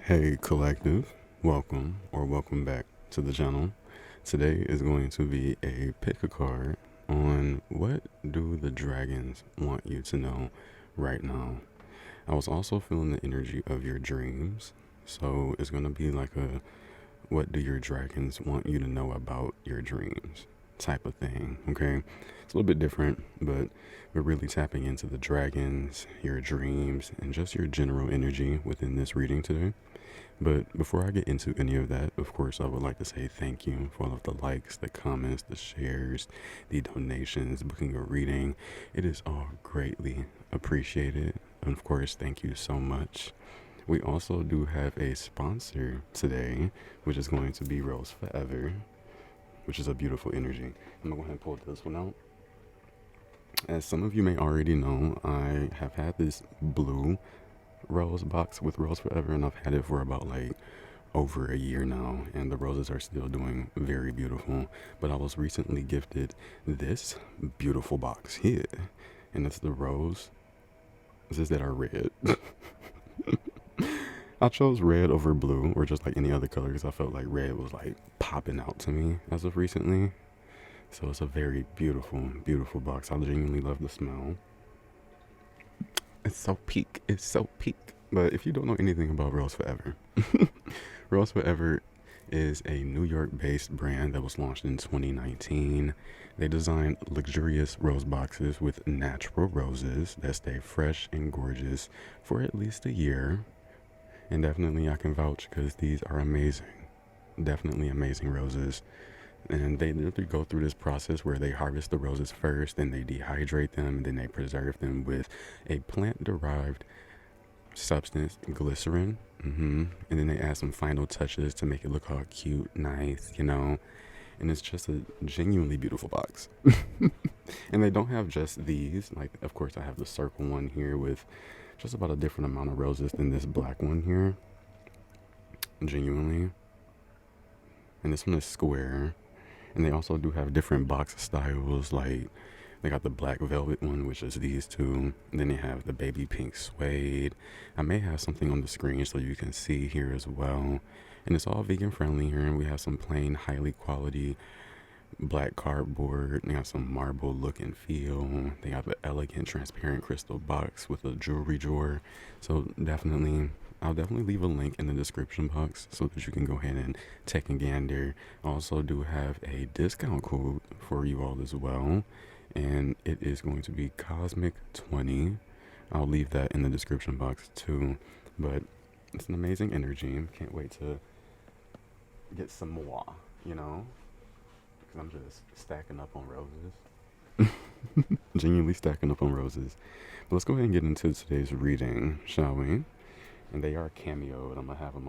Hey collective, welcome back to the channel. Today is going to be a pick a card on what do the dragons want you to know right now. I was also feeling the energy of your dreams, so it's going to be like a what do your dragons want you to know about your dreams type of thing, okay? It's a little bit different, but we're really tapping into the dragons, your dreams, and just your general energy within this reading today. But before I get into any of that, of course, I would like to say thank you for all of the likes, the comments, the shares, the donations, booking a reading. It is all greatly appreciated. And of course, thank you so much. We also do have a sponsor today, which is going to be Rose Forever, which is a beautiful energy. I'm going to go ahead and pull this one out. As some of you may already know, I have had this blue rose box with Rose Forever, and I've had it for about like over a year now, and the roses are still doing very beautiful. But I was recently gifted this beautiful box here, and it's the roses that are red. I chose red over blue or just like any other color because I felt like red was like popping out to me as of recently. So it's a very beautiful box. I genuinely love the smell. It's so peak. It's so peak. But if you don't know anything about Rose Forever, Rose Forever is a New York-based brand that was launched in 2019. They design luxurious rose boxes with natural roses that stay fresh and gorgeous for at least a year. And definitely I can vouch because these are amazing. Definitely amazing roses. And they literally go through this process where they harvest the roses first, then they dehydrate them, and then they preserve them with a plant-derived substance, glycerin. And then they add some final touches to make it look all cute, nice, And it's just a genuinely beautiful box. And they don't have just these. Like, of course, I have the circle one here with just about a different amount of roses than this black one here. Genuinely. And this one is square. And they also do have different box styles, like they got the black velvet one, which is these two. And then they have the baby pink suede. I may have something on the screen so you can see here as well. And it's all vegan friendly here. And we have some plain, highly quality black cardboard. They got some marble look and feel. They got the elegant transparent crystal box with a jewelry drawer. So I'll definitely leave a link in the description box so that you can go ahead and take a gander. I also do have a discount code for you all as well, and it is going to be CosmicKin20. I'll leave that in the description box too, but it's an amazing energy. Can't wait to get some more, because I'm just stacking up on roses. Genuinely stacking up on roses. But let's go ahead and get into today's reading, shall we? And they are cameoed. I'm gonna have them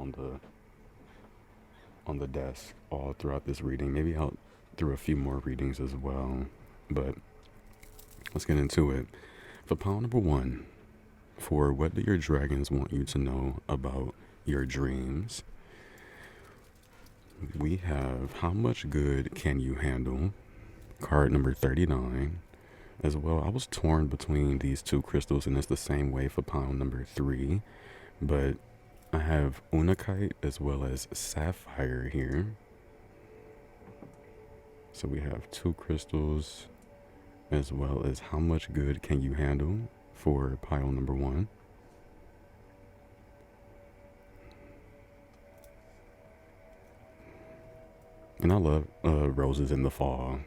on the desk all throughout this reading. Maybe out through a few more readings as well. But let's get into it. For pile number 1, for what do your dragons want you to know about your dreams? We have how much good can you handle? Card number 39. As well, I was torn between these two crystals, and it's the same way for pile number 3. But I have Unakite as well as Sapphire here. So we have 2 crystals as well as how much good can you handle for pile number 1. And I love roses in the fall,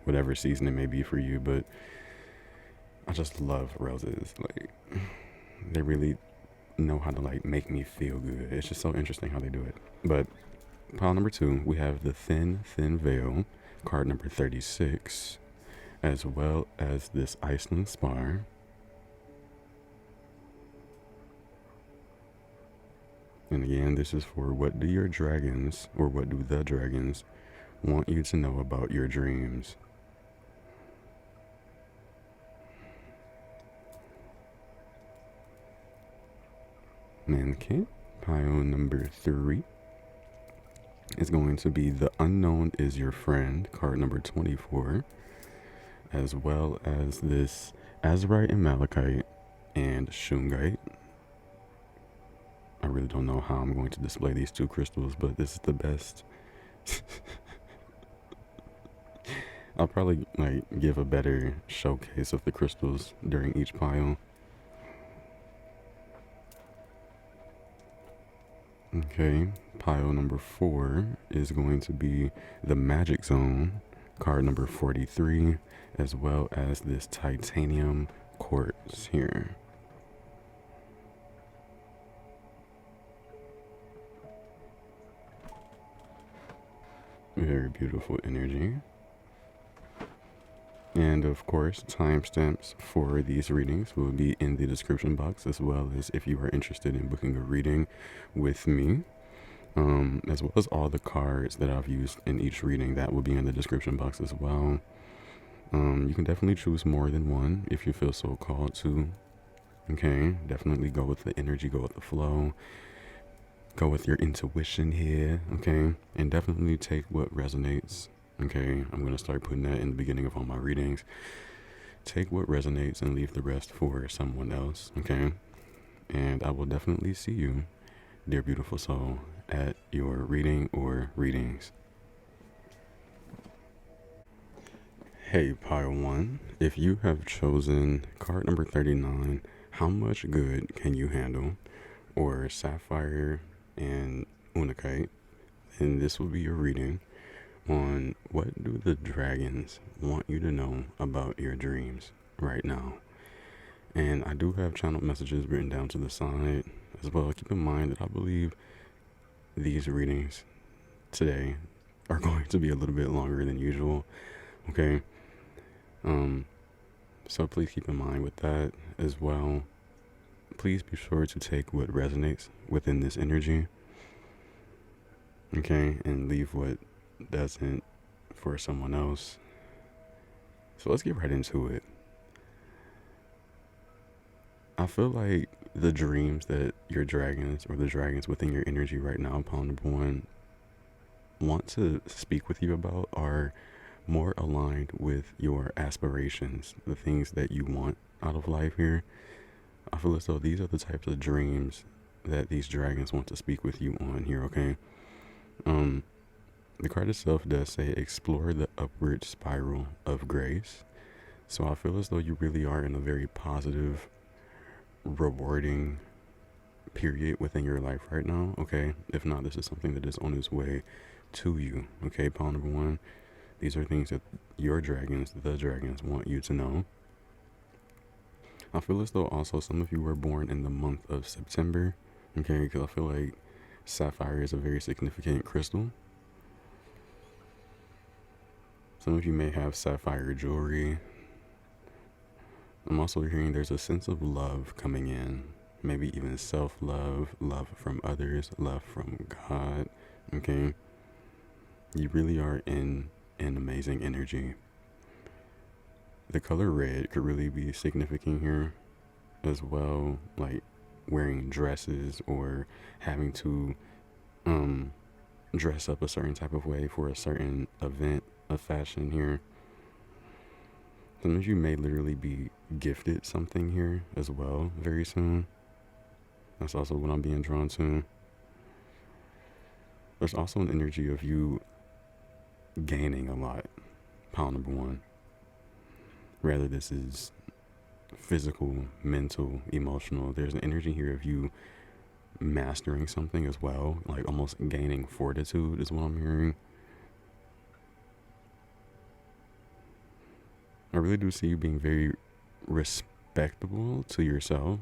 whatever season it may be for you, but I just love roses. Like, they really know how to like make me feel good. It's just so interesting how they do it. But pile number 2, we have the thin veil, card number 36, as well as this Iceland Spar. And again, this is for what do your dragons, or what do the dragons want you to know about your dreams? Okay, pile number 3 is going to be the unknown is your friend, card number 24, as well as this Azurite and Malachite and Shungite. I really don't know how I'm going to display these two crystals, but this is the best. I'll probably like give a better showcase of the crystals during each pile. Okay, pile number 4 is going to be the Magic Zone, card number 43, as well as this titanium quartz here. Very beautiful energy. And of course, timestamps for these readings will be in the description box, as well as if you are interested in booking a reading with me, as well as all the cards that I've used in each reading, that will be in the description box as well. You can definitely choose more than one if you feel so called to. Okay, definitely go with the energy, go with the flow, go with your intuition here, okay? And definitely take what resonates, okay? I'm going to start putting that in the beginning of all my readings. Take what resonates and leave the rest for someone else, okay? And I will definitely see you, dear beautiful soul, at your reading or readings. Hey, pile 1, if you have chosen card number 39, how much good can you handle? Or Sapphire and Unakite, and this will be your reading on what do the dragons want you to know about your dreams right now. And I do have channel messages written down to the side as well. Keep in mind that I believe these readings today are going to be a little bit longer than usual, okay? So please keep in mind with that as well. Please be sure to take what resonates within this energy, okay, and leave what doesn't for someone else. So let's get right into it. I feel like the dreams that your dragons or the dragons within your energy right now, pile number 1, want to speak with you about are more aligned with your aspirations, the things that you want out of life here. I feel as though these are the types of dreams that these dragons want to speak with you on here, okay? The card itself does say explore the upward spiral of grace. So I feel as though you really are in a very positive, rewarding period within your life right now, okay? If not, this is something that is on its way to you, okay? Pile number 1, these are things that your dragons, the dragons, want you to know. I feel as though also some of you were born in the month of September, okay, because I feel like Sapphire is a very significant crystal. Some of you may have sapphire jewelry. I'm also hearing there's a sense of love coming in, maybe even self-love, love from others, love from God, okay? You really are in an amazing energy. The color red could really be significant here as well, like wearing dresses or having to dress up a certain type of way for a certain event of fashion here. Some of you may literally be gifted something here as well very soon. That's also what I'm being drawn to. There's also an energy of you gaining a lot, pile number 1. Rather, this is physical, mental, emotional. There's an energy here of you mastering something as well, like almost gaining fortitude is what I'm hearing. I really do see you being very respectable to yourself,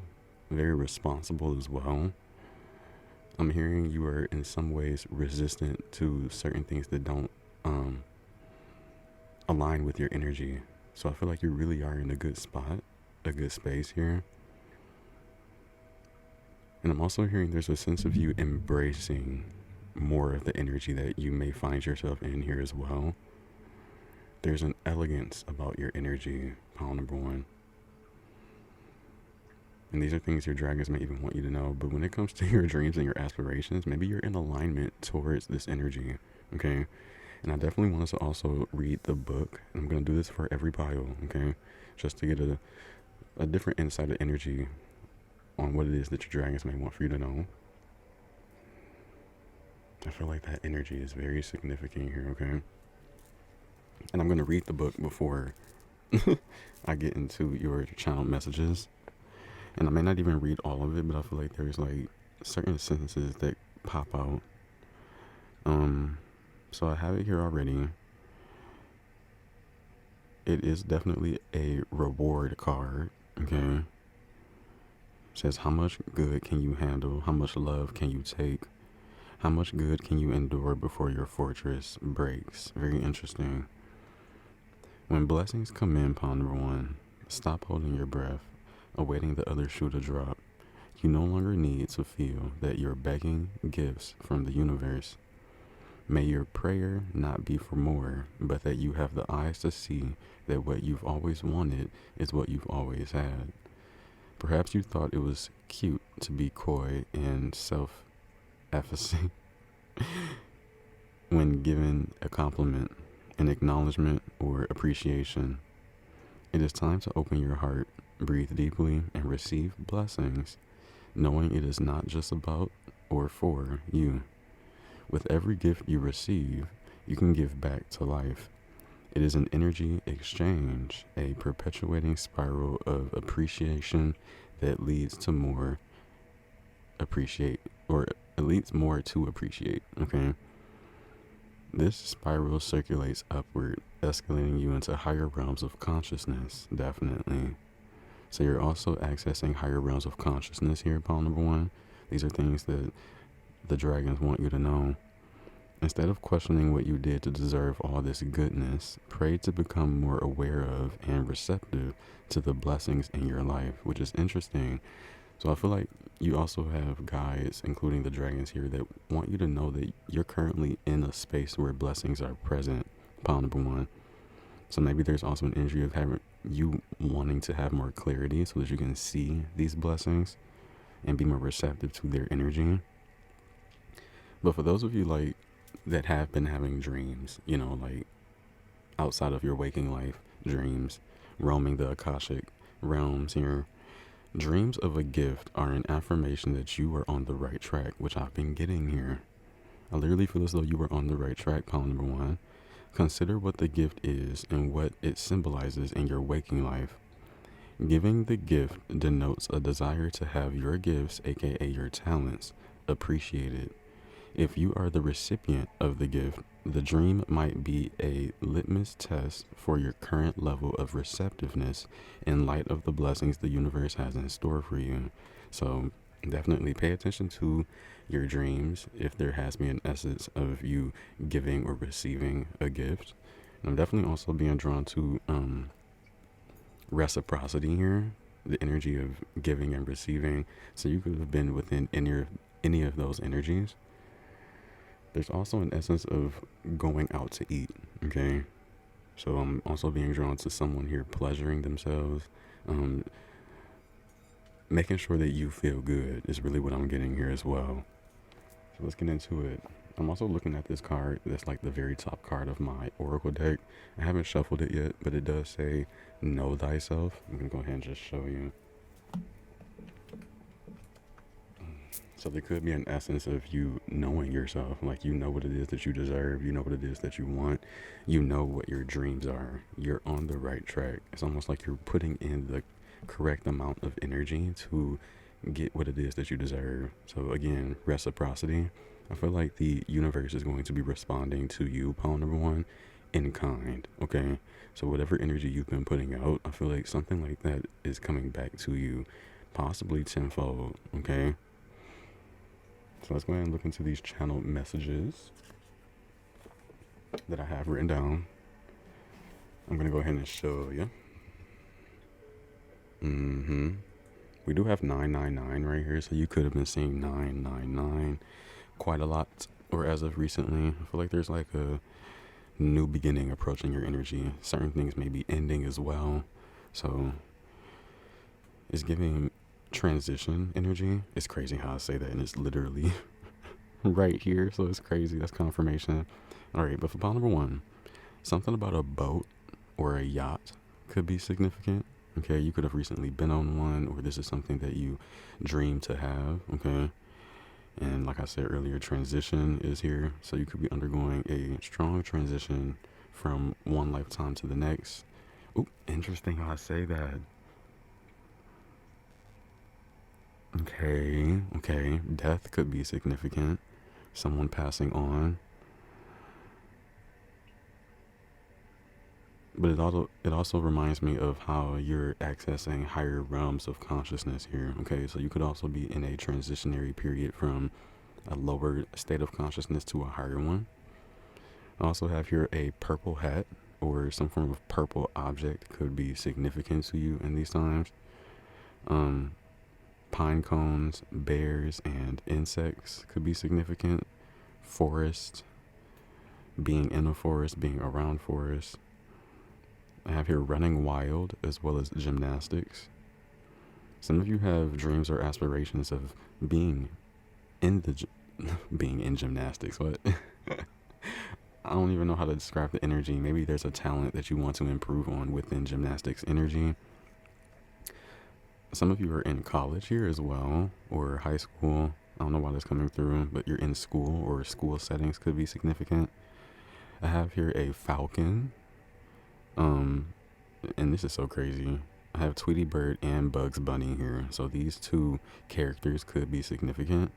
very responsible as well. I'm hearing you are in some ways resistant to certain things that don't align with your energy. So I feel like you really are in a good spot, a good space here. And I'm also hearing there's a sense of you embracing more of the energy that you may find yourself in here as well. There's an elegance about your energy, pile number 1. And these are things your dragons may even want you to know. But when it comes to your dreams and your aspirations, maybe you're in alignment towards this energy, okay? And I definitely want us to also read the book. I'm going to do this for every pile, okay? Just to get a different insight of energy on what it is that your dragons may want for you to know. I feel like that energy is very significant here, okay? And I'm going to read the book before I get into your channel messages. And I may not even read all of it, but I feel like there's like certain sentences that pop out. So I have it here already. It is definitely a reward card, okay? It says, how much good can you handle? How much love can you take? How much good can you endure before your fortress breaks? Very interesting. When blessings come in, pawn number 1, stop holding your breath, awaiting the other shoe to drop. You no longer need to feel that you're begging gifts from the universe. May your prayer not be for more, but that you have the eyes to see that what you've always wanted is what you've always had. Perhaps you thought it was cute to be coy and self-efficacy when given a compliment, an acknowledgement, or appreciation. It is time to open your heart, breathe deeply, and receive blessings, knowing it is not just about or for you. With every gift you receive, you can give back to life. It is an energy exchange, a perpetuating spiral of appreciation that leads to more to appreciate, okay? This spiral circulates upward, escalating you into higher realms of consciousness, definitely. So you're also accessing higher realms of consciousness here, pawn number 1. These are things that the dragons want you to know. Instead of questioning what you did to deserve all this goodness, pray to become more aware of and receptive to the blessings in your life, which is interesting. So I feel like you also have guides, including the dragons here, that want you to know that you're currently in a space where blessings are present, pawn number 1. So maybe there's also an energy of having you wanting to have more clarity so that you can see these blessings and be more receptive to their energy. But for those of you like that have been having dreams, you know, like outside of your waking life dreams, roaming the Akashic realms here, dreams of a gift are an affirmation that you are on the right track, which I've been getting here. I literally feel as though you were on the right track, pawn number 1. Consider what the gift is and what it symbolizes in your waking life. Giving the gift denotes a desire to have your gifts, aka your talents, appreciated. If you are the recipient of the gift, the dream might be a litmus test for your current level of receptiveness in light of the blessings the universe has in store for you. So definitely pay attention to your dreams if there has been an essence of you giving or receiving a gift. And I'm definitely also being drawn to reciprocity here, the energy of giving and receiving. So you could have been within any of those energies. There's also an essence of going out to eat, okay? So I'm also being drawn to someone here pleasuring themselves. Making sure that you feel good is really what I'm getting here as well. So let's get into it. I'm also looking at this card that's like the very top card of my Oracle deck. I haven't shuffled it yet, but it does say, know thyself. I'm going to go ahead and just show you. So there could be an essence of you knowing yourself, like you know what it is that you deserve, you know what it is that you want, you know what your dreams are, you're on the right track. It's almost like you're putting in the correct amount of energy to get what it is that you deserve. So again, reciprocity. I feel like the universe is going to be responding to you, pawn number 1, in kind, okay? So whatever energy you've been putting out, I feel like something like that is coming back to you, possibly tenfold, okay? So let's go ahead and look into these channel messages that I have written down. I'm going to go ahead and show you. We do have 999 right here, so you could have been seeing 999 quite a lot, or as of recently. I feel like there's like a new beginning approaching your energy. Certain things may be ending as well. So it's giving transition energy. It's crazy how I say that, and it's literally right here, so it's crazy. That's confirmation. All right, but for pawn number 1, something about a boat or a yacht could be significant. Okay, you could have recently been on one, or this is something that you dream to have. Okay, And like I said earlier, transition is here. So you could be undergoing a strong transition from one lifetime to the next. Ooh, interesting how I say that. Okay. Death could be significant. Someone passing on. But it also reminds me of how you're accessing higher realms of consciousness here. Okay, so you could also be in a transitionary period from a lower state of consciousness to a higher one. I also have here a purple hat or some form of purple object could be significant to you in these times. Pine cones, bears, and insects could be significant. Forest, being in a forest, being around forest. I have here running wild as well as gymnastics. Some of you have dreams or aspirations of being in the being in gymnastics. What? I don't even know how to describe the energy. Maybe there's a talent that you want to improve on within gymnastics energy. Some of you are in college here as well, or high school. I don't know why that's coming through, but you're in school, or school settings could be significant. I have here a falcon. And this is so crazy. I have Tweety Bird and Bugs Bunny here. So these two characters could be significant,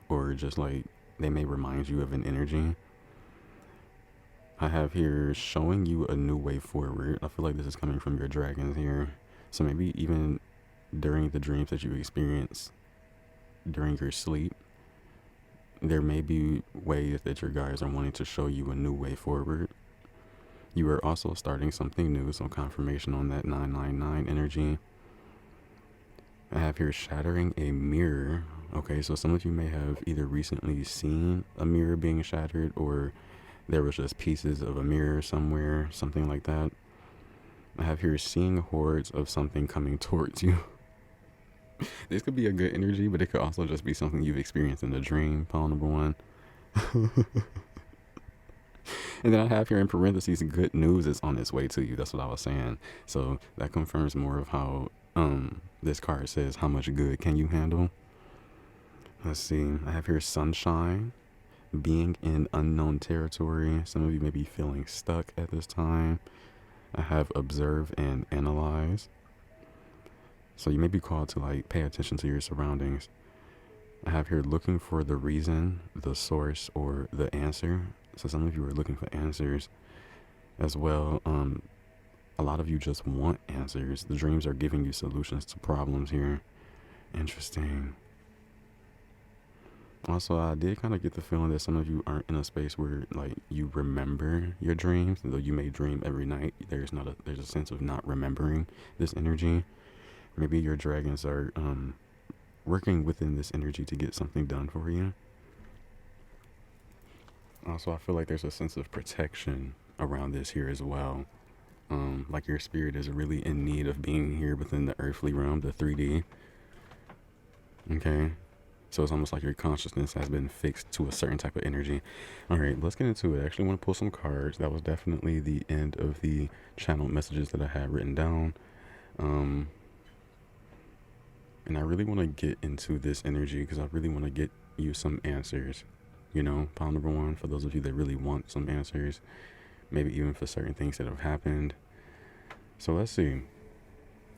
or just like they may remind you of an energy. I have here showing you a new way forward. I feel like this is coming from your dragons here. So maybe even during the dreams that you experience during your sleep, there may be ways that your guides are wanting to show you a new way forward. You are also starting something new, so confirmation on that 999 energy. I have here shattering a mirror. Okay, so some of you may have either recently seen a mirror being shattered, or there was just pieces of a mirror somewhere, something like that. I have here seeing hordes of something coming towards you. This could be a good energy, but it could also just be something you've experienced in a dream, pile number one. And then I have here in parentheses, good news is on its way to you. That's what I was saying. So that confirms more of how this card says, how much good can you handle? Let's see. I have here sunshine, being in unknown territory. Some of you may be feeling stuck at this time. I have observe and analyze. So you may be called to like pay attention to your surroundings. I have here looking for the reason, the source, or the answer. So some of you are looking for answers as well. A lot of you just want answers. The dreams are giving you solutions to problems here. Interesting. Also, I did kind of get the feeling that some of you aren't in a space where like you remember your dreams, though you may dream every night. There's a sense of not remembering this energy. Maybe your dragons are working within this energy to get something done for you. Also, I feel like there's a sense of protection around this here as well. Like your spirit is really in need of being here within the earthly realm, the 3D. Okay. So it's almost like your consciousness has been fixed to a certain type of energy. All right, let's get into it. I actually want to pull some cards. That was definitely the end of the channel messages that I had written down. And I really want to get into this energy because I really want to get you some answers. You know, pile number one, for those of you that really want some answers, maybe even for certain things that have happened. So let's see.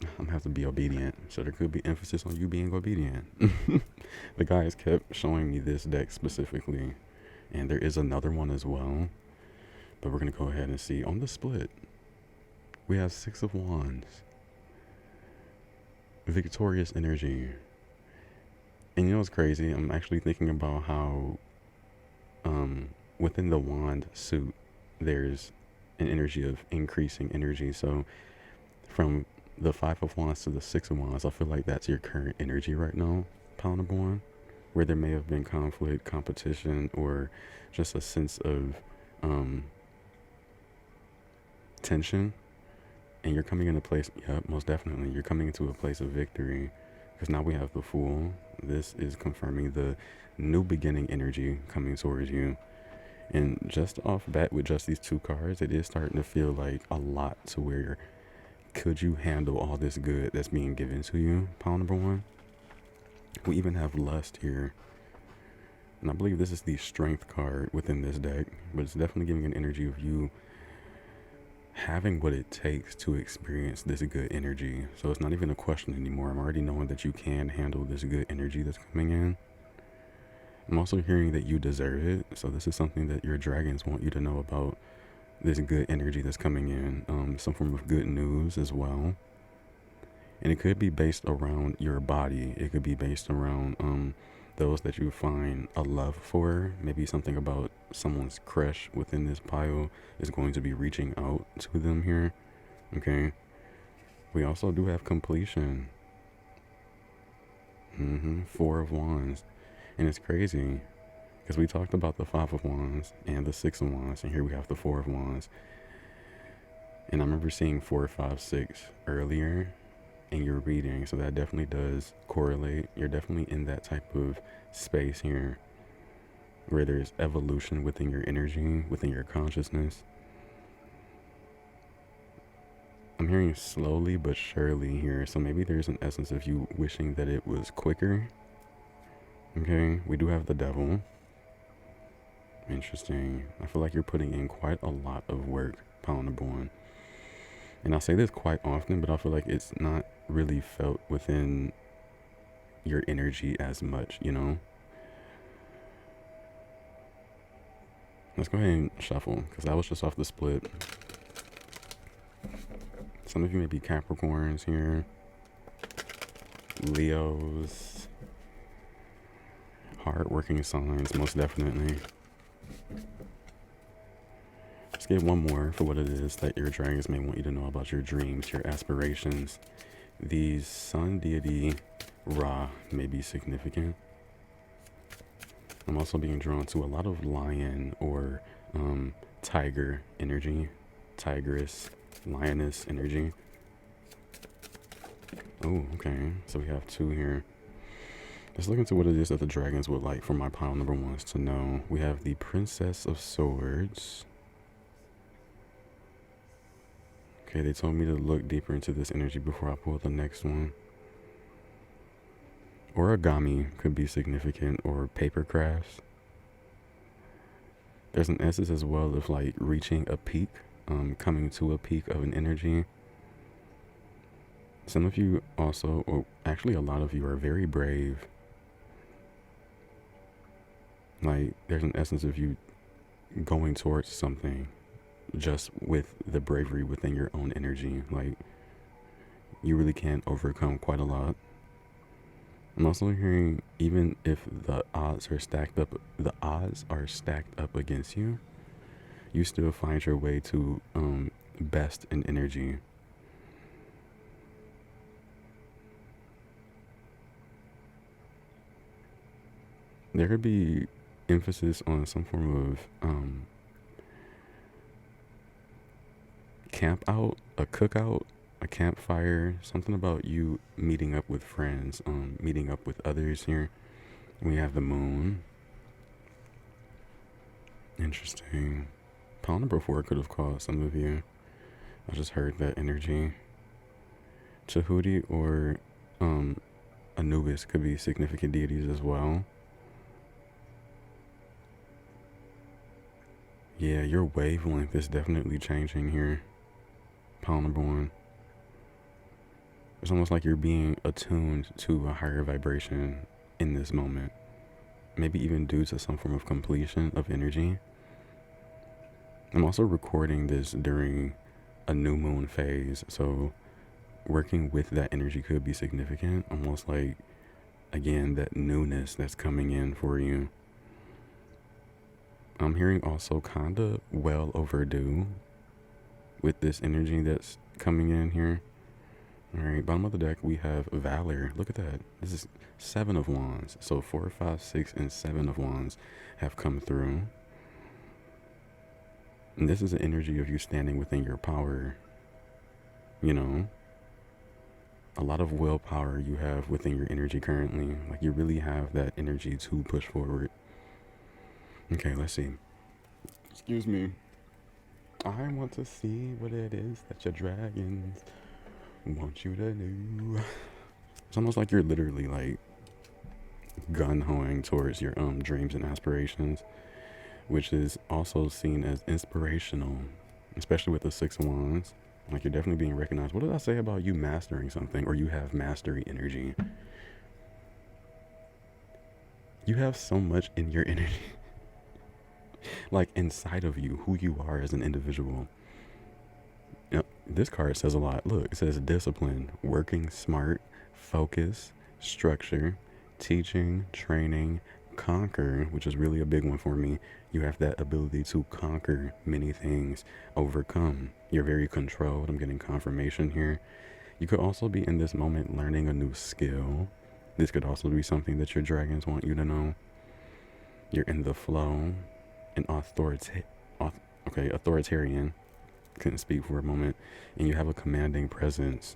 I'm gonna have to be obedient. So there could be emphasis on you being obedient. The guys kept showing me this deck specifically, and there is another one as well. But we're gonna go ahead and see. On the split, we have 6 of Wands. Victorious energy. And you know what's crazy? I'm actually thinking about how within the wand suit, there's an energy of increasing energy. So from the 5 of Wands to the 6 of Wands, I feel like that's your current energy right now, pile number one, where there may have been conflict, competition, or just a sense of tension. And you're coming in a place, yeah, most definitely, you're coming into a place of victory. Because now we have the Fool. This is confirming the new beginning energy coming towards you. And just off bat with just these 2 cards, it is starting to feel like a lot to where could you handle all this good that's being given to you, pile number one? We even have lust here. And I believe this is the strength card within this deck, but it's definitely giving an energy of you having what it takes to experience this good energy. So it's not even a question anymore. I'm already knowing that you can handle this good energy that's coming in. I'm also hearing that you deserve it. So this is something that your dragons want you to know about this good energy that's coming in. Some form of good news as well. And it could be based around your body. It could be based around those that you find a love for. Maybe something about someone's crush within this pile is going to be reaching out to them here. Okay. We also do have completion. Four of Wands. And it's crazy because we talked about the Five of Wands and the Six of Wands, and here we have the Four of Wands. And I remember seeing 4, 5, 6 earlier in your reading, so that definitely does correlate. You're definitely in that type of space here where there's evolution within your energy, within your consciousness. I'm hearing slowly but surely here, so maybe there's an essence of you wishing that it was quicker. Okay, we do have the Devil. Interesting. I feel like you're putting in quite a lot of work, pile number one. And I say this quite often, but I feel like it's not really felt within your energy as much, you know? Let's go ahead and shuffle, because that was just off the split. Some of you may be Capricorns here. Leos. Hard-working signs, most definitely. Let's get one more for what it is that your dragons may want you to know about your dreams, your aspirations. The sun deity Ra may be significant. I'm also being drawn to a lot of lion or tiger energy, tigress, lioness energy. Oh, okay. So we have two here. Let's look into what it is that the dragons would like for my pile number ones to know. We have the Princess of Swords. Okay, they told me to look deeper into this energy before I pull the next one. Origami could be significant, or paper crafts. There's an essence as well of like reaching a peak, coming to a peak of an energy. Some of you also, or actually a lot of you, are very brave. Like, there's an essence of you going towards something just with the bravery within your own energy. Like, you really can overcome quite a lot. I'm also hearing, even if the odds are stacked up against you, you still find your way to best in energy. There could be emphasis on some form of camp out, a cookout, a campfire, something about you meeting up with friends, meeting up with others here. We have the moon. Interesting. Pile number 4 could have called some of you. I just heard that energy. Tahuti or Anubis could be significant deities as well. Yeah, your wavelength is definitely changing here. Pile number 1. It's almost like you're being attuned to a higher vibration in this moment. Maybe even due to some form of completion of energy. I'm also recording this during a new moon phase, so working with that energy could be significant. Almost like, again, that newness that's coming in for you. I'm hearing also kinda well overdue with this energy that's coming in here. Alright, bottom of the deck we have Valor. Look at that. This is 7 of Wands. So 4, 5, 6, and 7 of Wands have come through. And this is the energy of you standing within your power. You know? A lot of willpower you have within your energy currently. Like, you really have that energy to push forward. Okay, let's see. Excuse me. I want to see what it is that your dragons want you to do. It's almost like you're literally like gun-hoing towards your dreams and aspirations, which is also seen as inspirational, especially with the Six of Wands. Like, you're definitely being recognized. What did I say about you mastering something, or you have mastery energy? You have so much in your energy, like inside of you, who you are as an individual. You know, this card says a lot. Look, it says discipline, working smart, focus, structure, teaching, training, conquer, which is really a big one for me. You have that ability to conquer many things, overcome. You're very controlled. I'm getting confirmation here. You could also be in this moment learning a new skill. This could also be something that your dragons want you to know. You're in the flow, and authoritarian. Couldn't speak for a moment. And you have a commanding presence.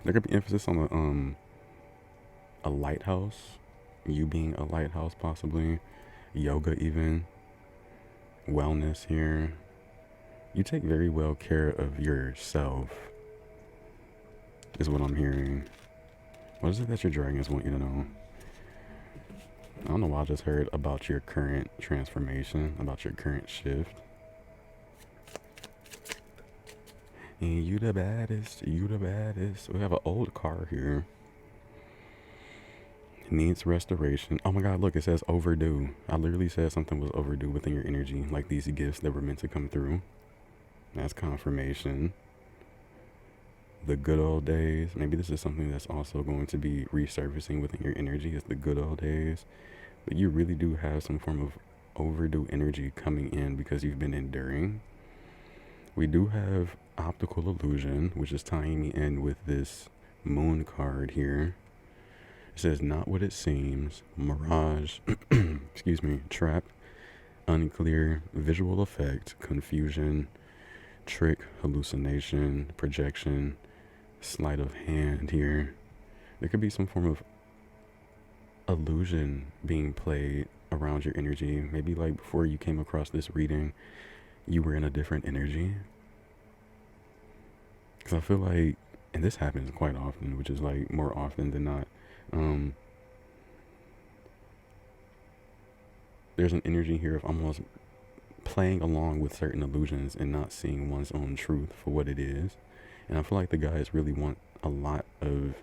There could be emphasis on a lighthouse. You being a lighthouse, possibly. Yoga, even. Wellness here. You take very well care of yourself, is what I'm hearing. What is it that your dragons want you to know? I don't know why I just heard about your current transformation, about your current shift. And you the baddest, you the baddest. We have an old car here. It needs restoration. Oh my God, look, it says overdue. I literally said something was overdue within your energy, like these gifts that were meant to come through. That's confirmation. The good old days. Maybe this is something that's also going to be resurfacing within your energy. It's the good old days. But you really do have some form of overdue energy coming in because you've been enduring. We do have optical illusion, which is tying me in with this moon card here. It says not what it seems, mirage, excuse me, trap, unclear, visual effect, confusion, trick, hallucination, projection, sleight of hand here. There could be some form of illusion being played around your energy. Maybe like before you came across this reading, you were in a different energy. Because I feel like, and this happens quite often, which is like more often than not, there's an energy here of almost playing along with certain illusions and not seeing one's own truth for what it is. And I feel like the guys really want a lot of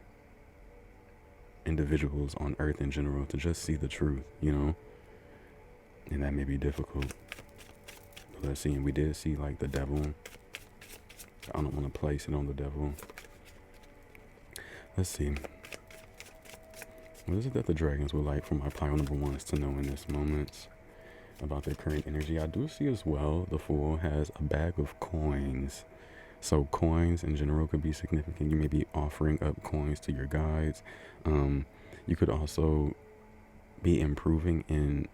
individuals on Earth in general to just see the truth, you know? And that may be difficult. But let's see, and we did see like the devil. I don't want to place it on the devil. Let's see. What is it that the dragons would like for my pile number ones to know in this moment about their current energy? I do see as well the Fool has a bag of coins. So coins in general could be significant. You may be offering up coins to your guides. You could also be improving in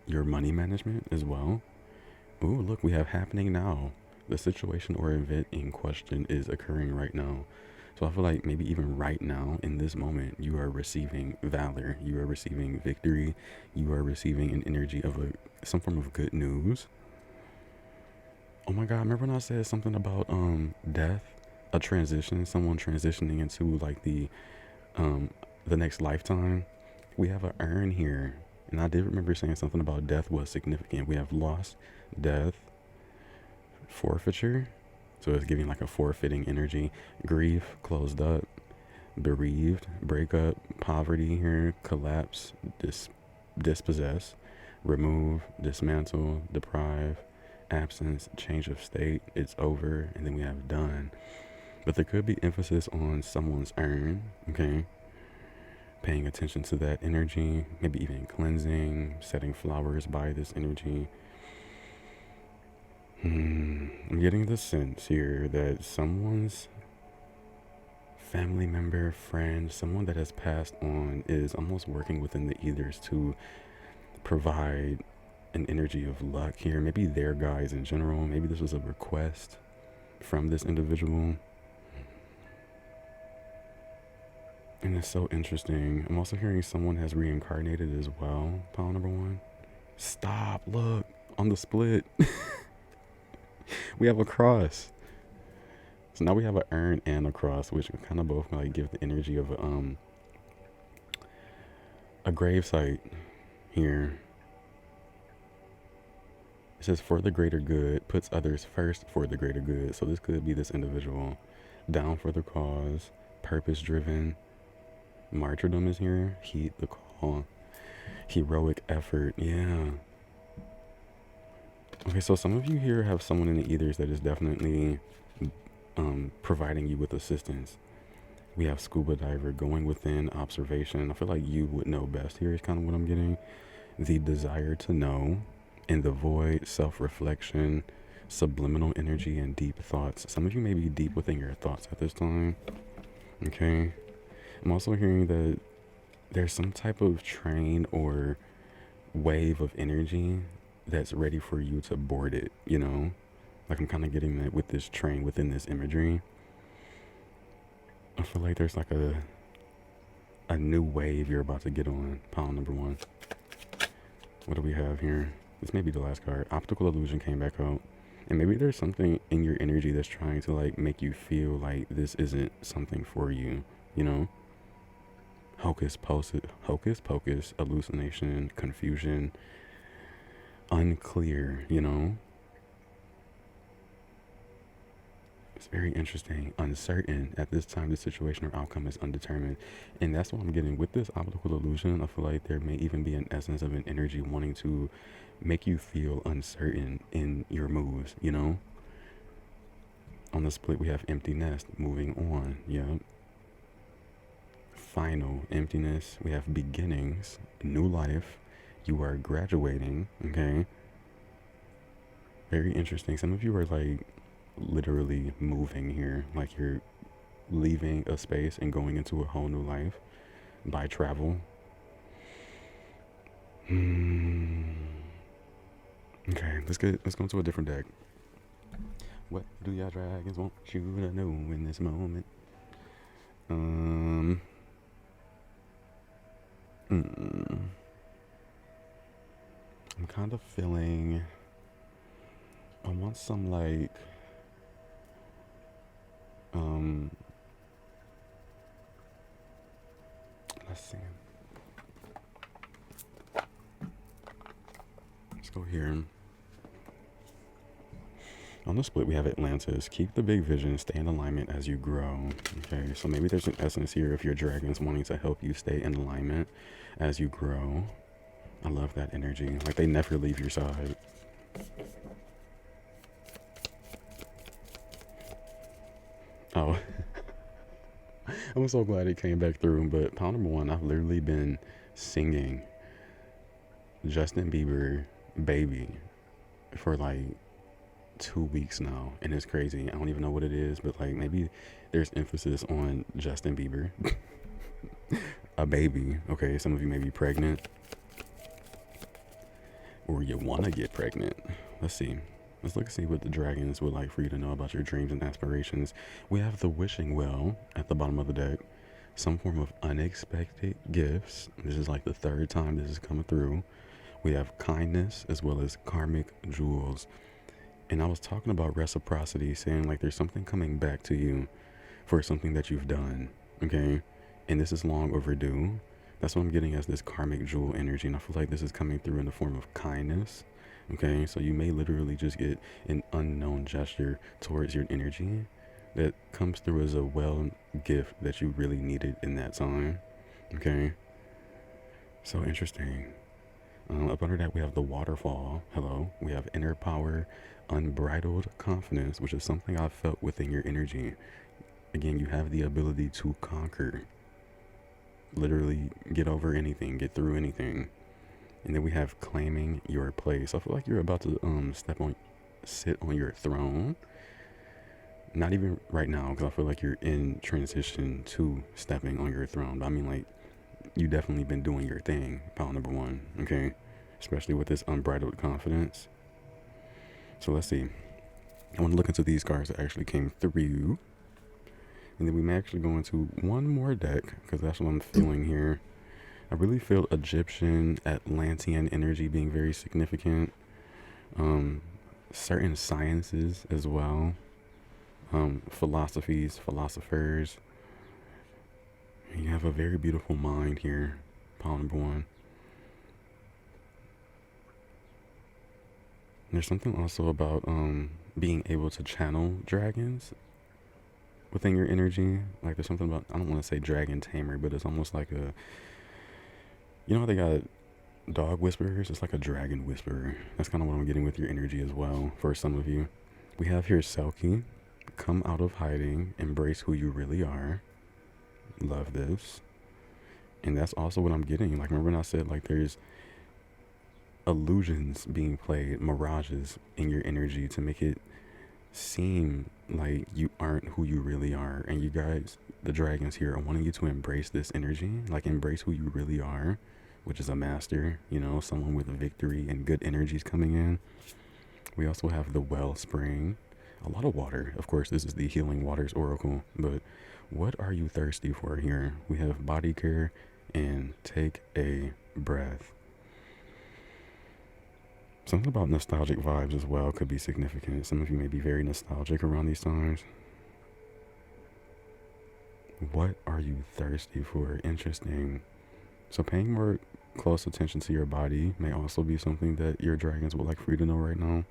your money management as well. Ooh, look, we have happening now. The situation or event in question is occurring right now. So I feel like maybe even right now in this moment, you are receiving valor. You are receiving victory. You are receiving an energy of some form of good news. Oh my God, remember when I said something about death, a transition, someone transitioning into like the next lifetime? We have an urn here. And I did remember saying something about death was significant. We have loss, death, forfeiture. So it's giving like a forfeiting energy. Grief, closed up, bereaved, breakup, poverty here, collapse, dispossess, remove, dismantle, deprive, absence, change of state, it's over, and then we have done. But there could be emphasis on someone's urn, okay? Paying attention to that energy, maybe even cleansing, setting flowers by this energy. I'm getting the sense here that someone's family member, friend, someone that has passed on is almost working within the ethers to provide an energy of luck here. Maybe their guys in general. Maybe this was a request from this individual. And it's so interesting. I'm also hearing someone has reincarnated as well. Pile number one. Stop, look, on the split. We have a cross. So now we have an urn and a cross, which kind of both like give the energy of a gravesite here. It says for the greater good, puts others first for the greater good. So this could be this individual down for the cause, purpose driven. Martyrdom is here. Heed the call. Heroic effort. Yeah. Okay, so some of you here have someone in the ethers that is definitely providing you with assistance. We have scuba diver, going within, observation. I feel like you would know best here is kind of what I'm getting. The desire to know, in the void, self-reflection, subliminal energy, and deep thoughts. Some of you may be deep within your thoughts at this time. Okay. I'm also hearing that there's some type of train or wave of energy that's ready for you to board it, you know? Like I'm kind of getting that with this train within this imagery. I feel like there's like a new wave you're about to get on. Pile number 1. What do we have here? This may be the last card. Optical illusion came back out. And maybe there's something in your energy that's trying to like make you feel like this isn't something for you, you know? Hocus pocus, hallucination, confusion, unclear, you know? It's very interesting. Uncertain. At this time, the situation or outcome is undetermined. And that's what I'm getting with this optical illusion. I feel like there may even be an essence of an energy wanting to make you feel uncertain in your moves, you know? On the split, we have empty nest, moving on. Yep. Final emptiness. We have beginnings, new life. You are graduating. Okay. Very interesting. Some of you are like literally moving here, like you're leaving a space and going into a whole new life by travel. Okay, let's go into a different deck. What do y'all dragons want you to know in this moment? I'm kind of feeling I want some like let's see. Let's go here. On the split, we have Atlantis. Keep the big vision, stay in alignment as you grow. Okay, so maybe there's an essence here if your dragons wanting to help you stay in alignment as you grow. I love that energy. Like they never leave your side. Oh. I'm so glad it came back through. But pile number 1, I've literally been singing Justin Bieber Baby for like 2 weeks now, and it's crazy. I don't even know what it is, but like maybe there's emphasis on Justin Bieber. A baby. Okay, some of you may be pregnant or you want to get pregnant. Let's see. Let's look and see what the dragons would like for you to know about your dreams and aspirations. We have the wishing well at the bottom of the deck. Some form of unexpected gifts. This is like the 3rd time this is coming through. We have kindness as well as karmic jewels. And I was talking about reciprocity, saying like there's something coming back to you for something that you've done, okay? And this is long overdue. That's what I'm getting as this karmic jewel energy. And I feel like this is coming through in the form of kindness, okay? So you may literally just get an unknown gesture towards your energy that comes through as a well gift that you really needed in that time, okay? So interesting. Up under that, we have the waterfall. Hello. We have inner power, unbridled confidence, which is something I've felt within your energy. Again, you have the ability to conquer. Literally get over anything, get through anything. And then we have claiming your place. I feel like you're about to sit on your throne. Not even right now, because I feel like you're in transition to stepping on your throne. But I mean, like, you definitely been doing your thing, pile number 1, okay? Especially with this unbridled confidence. So let's see. I want to look into these cards that actually came through. And then we may actually go into one more deck, because that's what I'm feeling here. I really feel Egyptian, Atlantean energy being very significant. Certain sciences as well. Philosophies, philosophers. You have a very beautiful mind here, pile number 1. There's something also about being able to channel dragons within your energy. Like there's something about, I don't want to say dragon tamer, but it's almost like a, you know how they got dog whisperers? It's like a dragon whisperer. That's kind of what I'm getting with your energy as well for some of you. We have here Selkie. Come out of hiding. Embrace who you really are. Love this. And that's also what I'm getting. Like, remember when I said, like, there's illusions being played, mirages in your energy to make it seem like you aren't who you really are. And you guys, the dragons here, are wanting you to embrace this energy. Like, embrace who you really are, which is a master, you know, someone with victory and good energies coming in. We also have the wellspring. A lot of water. Of course, this is the Healing Waters Oracle, but what are you thirsty for here? We have body care and take a breath. Something about nostalgic vibes as well could be significant. Some of you may be very nostalgic around these times. What are you thirsty for? Interesting. So paying more close attention to your body may also be something that your dragons would like for you to know right now.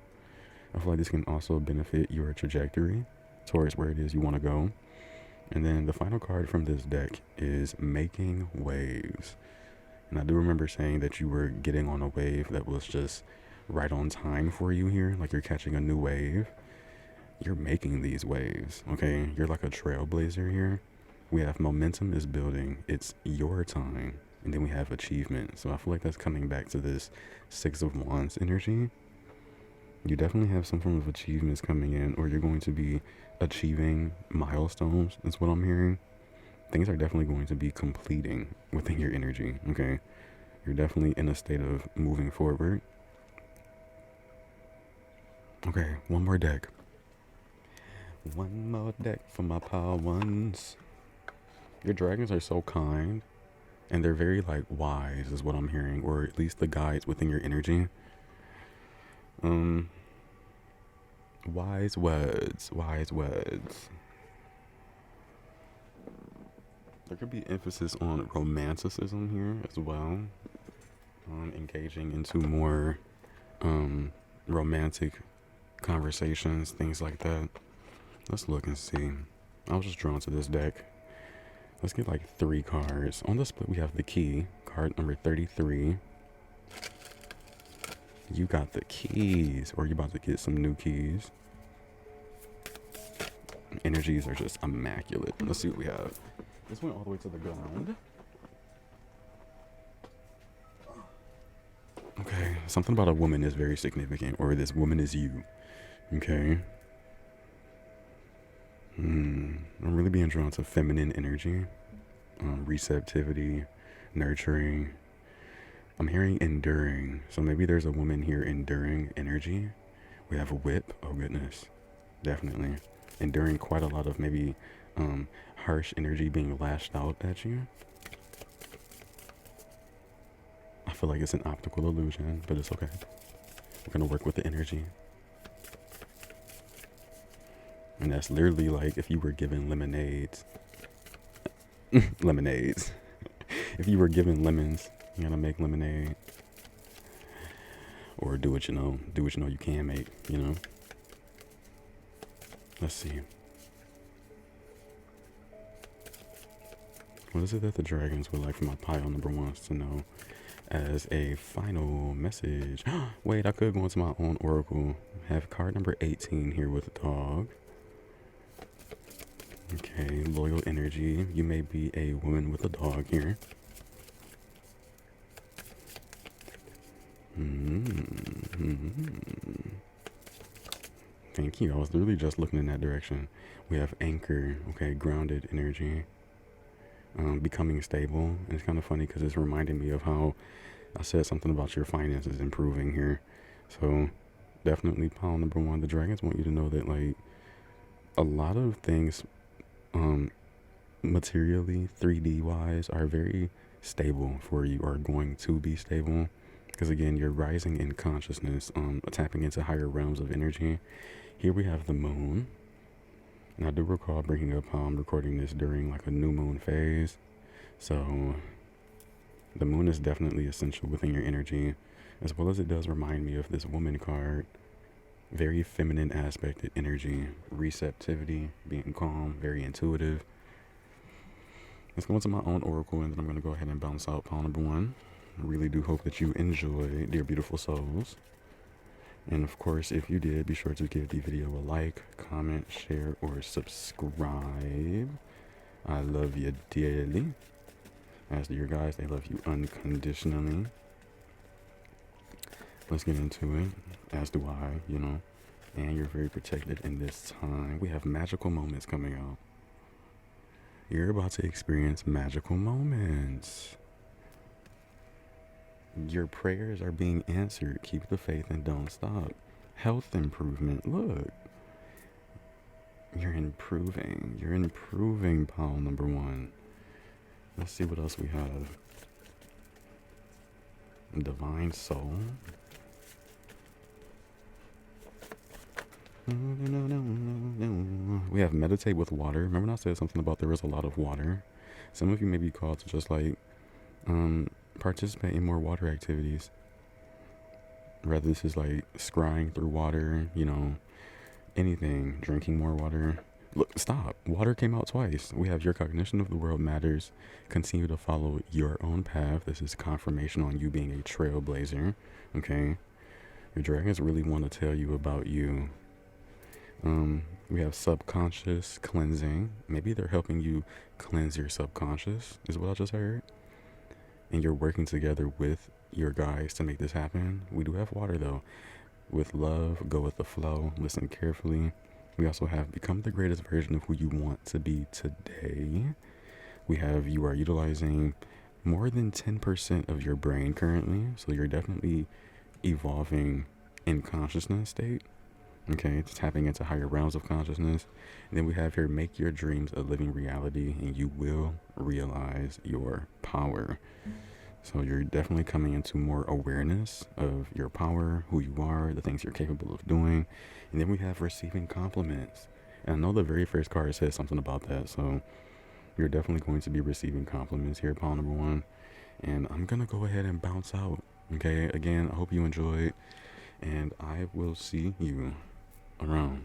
I feel like this can also benefit your trajectory towards where it is you want to go. And then the final card from this deck is Making Waves. And I do remember saying that you were getting on a wave that was just right on time for you here. Like you're catching a new wave. You're making these waves, okay? You're like a trailblazer here. We have momentum is building. It's your time. And then we have achievement. So I feel like that's coming back to this 6 of Wands energy. You definitely have some form of achievements coming in, or you're going to be achieving milestones. That's what I'm hearing. Things are definitely going to be completing within your energy, okay? You're definitely in a state of moving forward. Okay, one more deck. One more deck for my pile ones. Your dragons are so kind, and they're very, like, wise is what I'm hearing, or at least the guides within your energy. Wise words, wise words. There could be emphasis on romanticism here as well. Engaging into more romantic conversations, things like that. Let's look and see. I was just drawn to this deck. Let's get like 3 cards. On the split, we have the key, card number 33. You got the keys, or you're about to get some new keys. Energies are just immaculate. Let's see what we have. This went all the way to the ground. Okay, something about a woman is very significant, or this woman is you. Okay. I'm really being drawn to feminine energy, receptivity, nurturing. I'm hearing enduring. So maybe there's a woman here enduring energy. We have a whip. Oh goodness. Definitely. Enduring quite a lot of maybe harsh energy being lashed out at you. I feel like it's an optical illusion, but it's okay. We're gonna work with the energy. And that's literally like if you were given lemonades. Lemonades. If you were given lemons, you gotta make lemonade. Or do what you know. Do what you know you can make, you know? Let's see. What is it that the dragons would like for my pile number 1 to know as a final message? Wait, I could go into my own oracle. Have card number 18 here with a dog. Okay, loyal energy. You may be a woman with a dog here. Thank you. I was literally just looking in that direction. We have anchor. Okay, grounded energy. Becoming stable. And it's kind of funny because it's reminding me of how I said something about your finances improving here. So definitely pile number 1. The dragons want you to know that like a lot of things materially 3D wise are very stable for you, or going to be stable, because again you're rising in consciousness, tapping into higher realms of energy. Here we have the moon, and I do recall bringing up how I'm recording this during like a new moon phase, so The moon is definitely essential within your energy, as well as it does remind me of this woman card. Very feminine aspected energy, receptivity, being calm, very intuitive. Let's go into my own oracle, and then I'm going to go ahead and bounce out pile number one. I really do hope that you enjoy, dear beautiful souls. And of course, if you did, be sure to give the video a like, comment, share, or subscribe. I love you dearly. As do your guys, they love you unconditionally. Let's get into it, as do I, you know. And you're very protected in this time. We have magical moments coming out. You're about to experience magical moments. Your prayers are being answered. Keep the faith and don't stop. Health improvement. Look. You're improving. You're improving, pile number one. Let's see what else we have. Divine soul. We have meditate with water. Remember when I said something about there was a lot of water? Some of you may be called to just like participate in more water activities. Rather, this is like scrying through water, you know, anything, drinking more water. Look, stop. Water came out twice. We have your cognition of the world matters. Continue to follow your own path. This is confirmation on you being a trailblazer. Okay? Your dragons really want to tell you about you. We have subconscious cleansing. Maybe they're helping you cleanse your subconscious, is what I just heard. And you're working together with your guys to make this happen. We do have water though. With love, go with the flow, listen carefully. We also have become the greatest version of who you want to be today. We have you are utilizing more than 10% of your brain currently. So you're definitely evolving in consciousness state. Okay, it's tapping into higher realms of consciousness. And then we have here, make your dreams a living reality and you will realize your power. So you're definitely coming into more awareness of your power, who you are, the things you're capable of doing. And then we have receiving compliments. And I know the very first card says something about that. So you're definitely going to be receiving compliments here, pile number one. And I'm going to go ahead and bounce out. Okay, again, I hope you enjoyed. And I will see you around.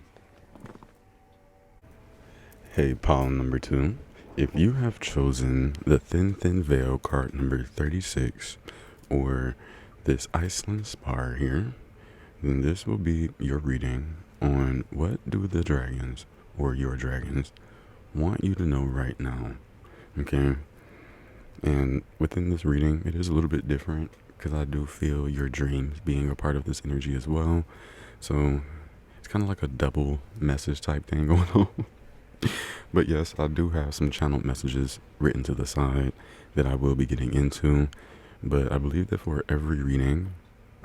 Hey, pile number two. If you have chosen the Thin Veil card number 36 or this Iceland Spar here, then this will be your reading on what do the dragons or your dragons want you to know right now. Okay? And within this reading, it is a little bit different because I do feel your dreams being a part of this energy as well. So it's kind of like a double message type thing going on. But yes, I do have some channeled messages written to the side that I will be getting into. But I believe that for every reading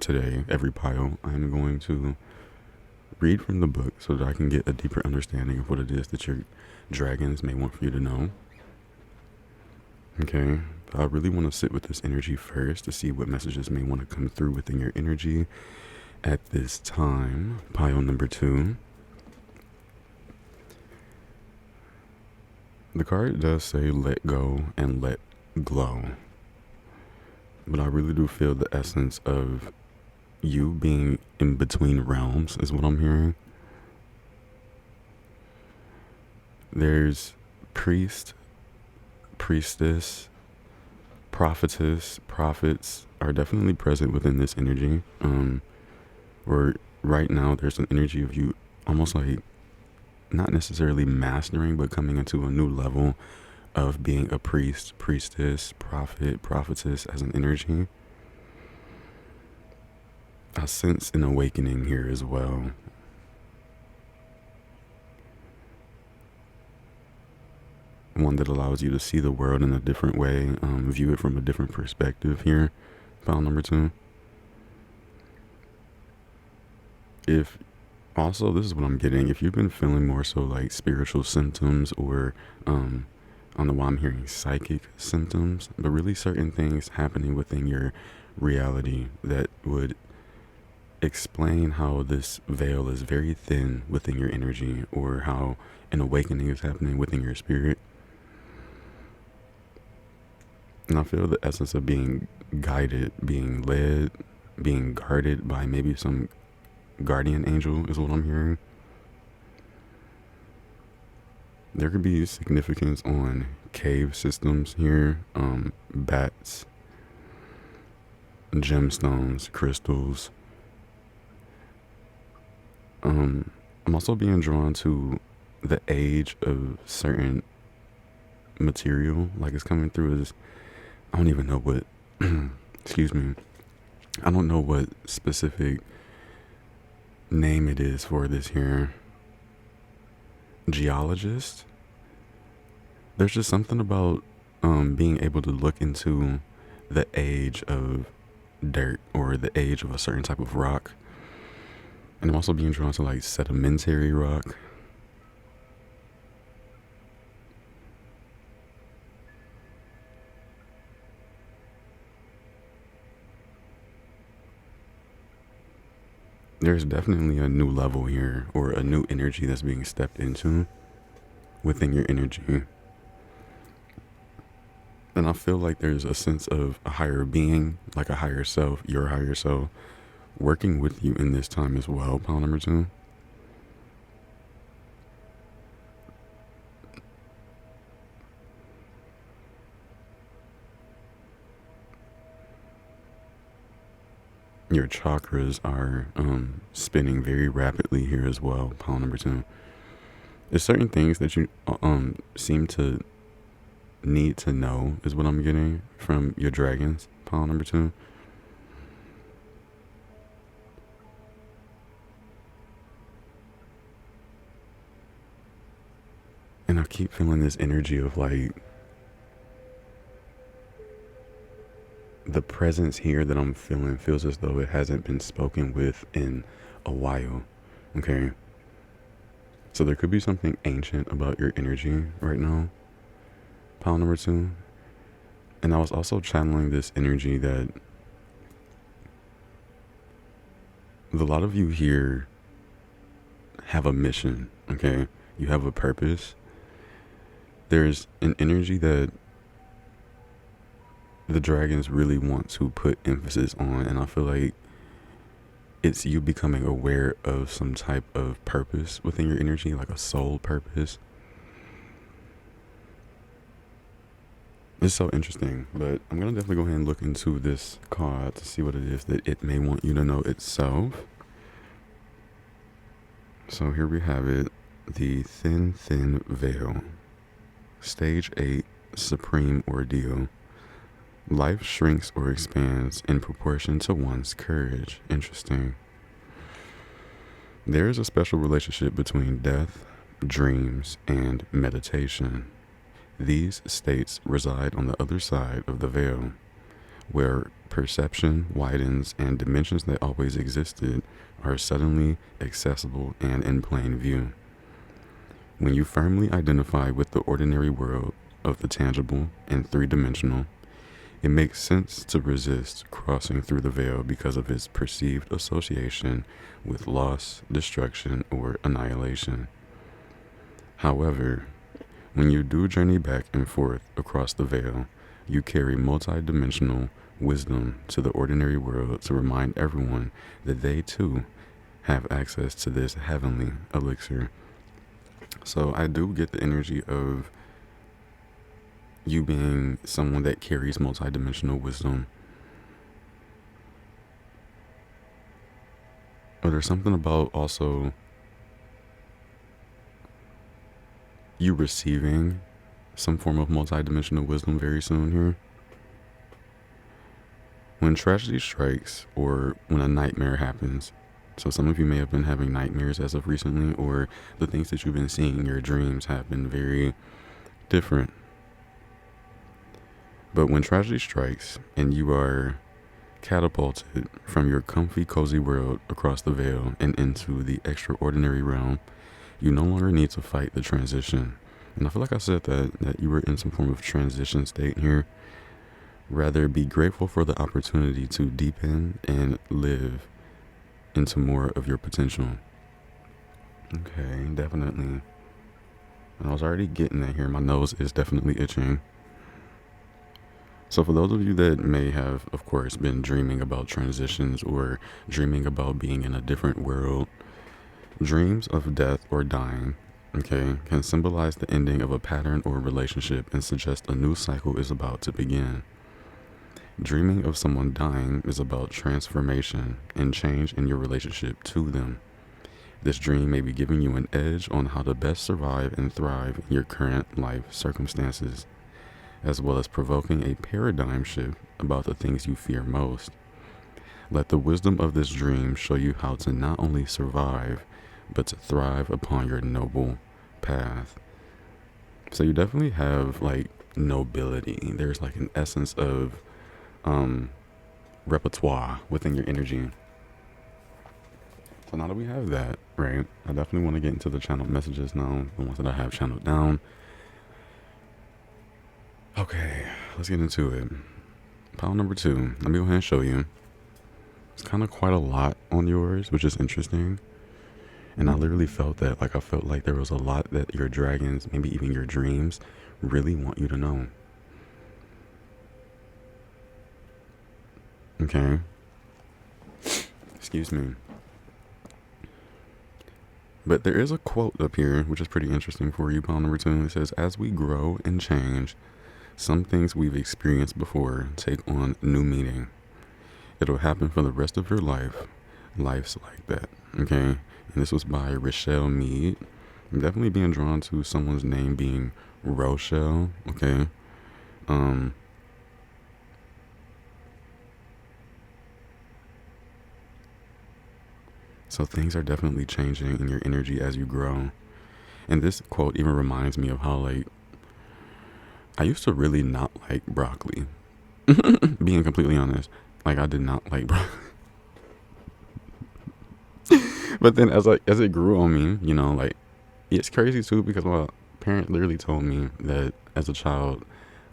today, every pile, I'm going to read from the book so that I can get a deeper understanding of what it is that your dragons may want for you to know. Okay, I really want to sit with this energy first to see what messages may want to come through within your energy at this time. Pile number two. The card does say let go and let glow. But I really do feel the essence of you being in between realms is what I'm hearing. There's priest, priestess, prophetess, prophets are definitely present within this energy. Or right now there's an energy of you almost like not necessarily mastering, but coming into a new level of being a priest, priestess, prophet, prophetess as an energy. I sense an awakening here as well. One that allows you to see the world in a different way, view it from a different perspective here. File number two. Also, this is what I'm getting. If you've been feeling more so like spiritual symptoms or, I don't know why I'm hearing psychic symptoms, but really certain things happening within your reality that would explain how this veil is very thin within your energy or how an awakening is happening within your spirit. And I feel the essence of being guided, being led, being guarded by maybe some guardian angel is what I'm hearing. There could be significance on cave systems here, bats, gemstones, crystals. I'm also being drawn to the age of certain material. Like it's coming through as, I don't even know what, excuse me, I don't know what specific name it is for this here. Geologist. There's just something about being able to look into the age of dirt or the age of a certain type of rock. And I'm also being drawn to like sedimentary rock. There's definitely a new level here or a new energy that's being stepped into within your energy. And I feel like there's a sense of a higher being, like a higher self, your higher self, working with you in this time as well, pile number 2. Your chakras are spinning very rapidly here as well, pile number 2. There's certain things that you seem to need to know is what I'm getting from your dragons, pile number 2. And I keep feeling this energy of like the presence here that I'm feeling feels as though it hasn't been spoken with in a while. Okay. So there could be something ancient about your energy right now, pile number 2. And I was also channeling this energy that a lot of you here have a mission, okay? You have a purpose. There's an energy that the dragons really want to put emphasis on, and I feel like it's you becoming aware of some type of purpose within your energy, like a soul purpose. It's so interesting, but I'm going to definitely go ahead and look into this card to see what it is that it may want you to know itself. So here we have it, the Thin Veil. Stage 8, Supreme Ordeal. Life shrinks or expands in proportion to one's courage. Interesting. There is a special relationship between death, dreams, and meditation. These states reside on the other side of the veil, where perception widens and dimensions that always existed are suddenly accessible and in plain view. When you firmly identify with the ordinary world of the tangible and three-dimensional, it makes sense to resist crossing through the veil because of its perceived association with loss, destruction, or annihilation. However, when you do journey back and forth across the veil, you carry multi-dimensional wisdom to the ordinary world to remind everyone that they too have access to this heavenly elixir. So I do get the energy of you being someone that carries multi-dimensional wisdom. But there's something about also you receiving some form of multi-dimensional wisdom very soon here. When tragedy strikes or when a nightmare happens, so some of you may have been having nightmares as of recently, or the things that you've been seeing in your dreams have been very different. But when tragedy strikes and you are catapulted from your comfy, cozy world across the veil and into the extraordinary realm, you no longer need to fight the transition. And I feel like I said that you were in some form of transition state here. Rather, be grateful for the opportunity to deepen and live into more of your potential. Okay, definitely. And I was already getting that here. My nose is definitely itching. So for those of you that may have, of course, been dreaming about transitions or dreaming about being in a different world, dreams of death or dying, okay, can symbolize the ending of a pattern or relationship and suggest a new cycle is about to begin. Dreaming of someone dying is about transformation and change in your relationship to them. This dream may be giving you an edge on how to best survive and thrive in your current life circumstances, as well as provoking a paradigm shift about the things you fear most. Let the wisdom of this dream show you how to not only survive, but to thrive upon your noble path. So you definitely have like nobility. There's like an essence of repertoire within your energy. So now that we have that, right, I definitely want to get into the channel messages now, the ones that I have channeled down. Okay, let's get into it. Pile number 2. Let me go ahead and show you. It's kind of quite a lot on yours, which is interesting. And I literally felt that, like I felt like there was a lot that your dragons, maybe even your dreams, really want you to know. Okay. Excuse me. But there is a quote up here, which is pretty interesting for you, pile number 2. It says, as we grow and change, some things we've experienced before take on new meaning. It'll happen for the rest of your life. Life's like that. Okay. And this was by Rochelle Mead. I'm definitely being drawn to someone's name being Rochelle. Okay. So things are definitely changing in your energy as you grow. And this quote even reminds me of how, like, I used to really not like broccoli. Being completely honest. Like, I did not like broccoli. But then as it grew on me, you know, like, it's crazy too because my parent literally told me that as a child,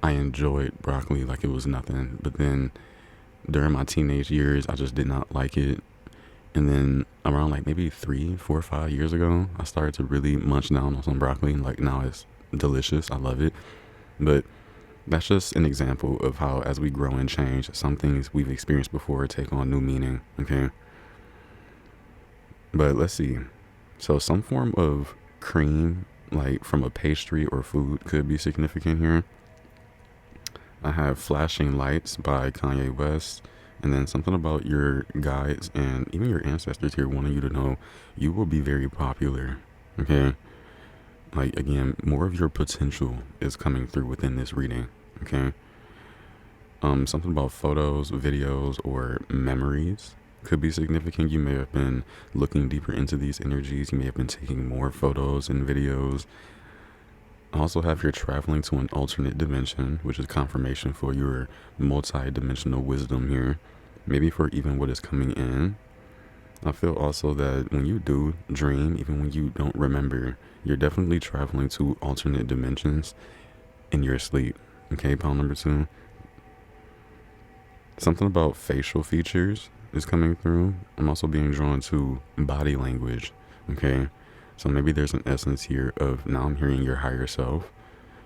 I enjoyed broccoli like it was nothing. But then during my teenage years, I just did not like it. And then around like maybe 3, 4, 5 years ago, I started to really munch down on some broccoli. Like, now it's delicious. I love it. But that's just an example of how as we grow and change, some things we've experienced before take on new meaning. Okay. But let's see. So some form of cream, like from a pastry or food, could be significant here. I have Flashing Lights by Kanye West. And then something about your guides and even your ancestors here wanting you to know you will be very popular. Okay. Like, again, more of your potential is coming through within this reading. Okay. Something about photos, videos, or memories could be significant. You may have been looking deeper into these energies. You may have been taking more photos and videos. Also have you're traveling to an alternate dimension, which is confirmation for your multi-dimensional wisdom here. Maybe for even what is coming in. I feel also that when you do dream, even when you don't remember, you're definitely traveling to alternate dimensions in your sleep. Okay, pile number 2. Something about facial features is coming through. I'm also being drawn to body language. Okay. So maybe there's an essence here of, now I'm hearing your higher self.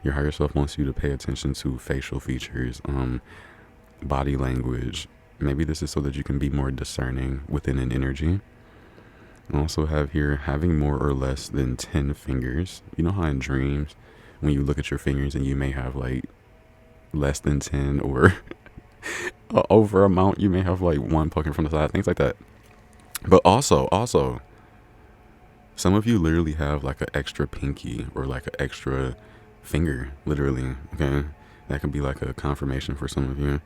Your higher self wants you to pay attention to facial features, body language. Maybe this is so that you can be more discerning within an energy. I also have here having more or less than 10 fingers. You know how in dreams, when you look at your fingers and you may have like less than 10 or over amount, you may have like one poking from the side, things like that. But also, some of you literally have like an extra pinky or like an extra finger, literally. Okay. That could be like a confirmation for some of you.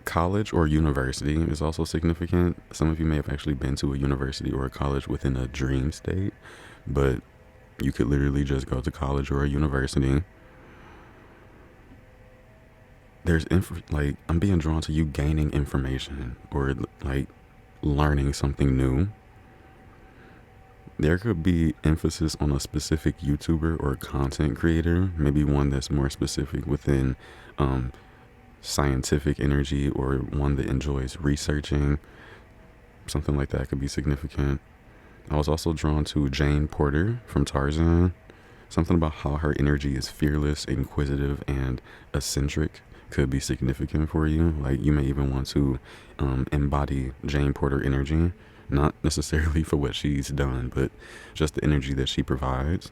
College or university is also significant. Some of you may have actually been to a university or a college within a dream state, but you could literally just go to college or a university. There's like, I'm being drawn to you gaining information or like learning something new. There could be emphasis on a specific YouTuber or content creator, maybe one that's more specific within scientific energy, or one that enjoys researching. Something like that could be significant. I was also drawn to Jane Porter from Tarzan. Something about how her energy is fearless, inquisitive, and eccentric could be significant for you. Like, you may even want to embody Jane Porter energy, not necessarily for what she's done, but just the energy that she provides.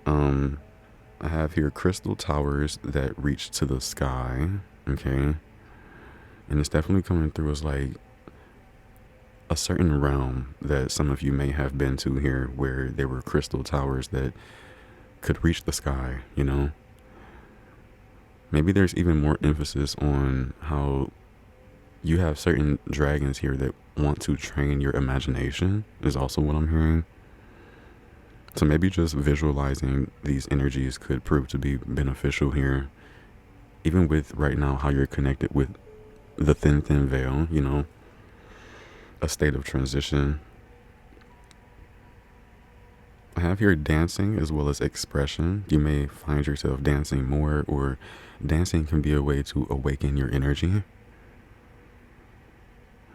I have here crystal towers that reach to the sky, okay? And it's definitely coming through as like a certain realm that some of you may have been to here, where there were crystal towers that could reach the sky, you know? Maybe there's even more emphasis on how you have certain dragons here that want to train your imagination, is also what I'm hearing. So maybe just visualizing these energies could prove to be beneficial here, even with right now how you're connected with the thin veil, you know, a state of transition. I have here dancing as well as expression. You may find yourself dancing more, or dancing can be a way to awaken your energy.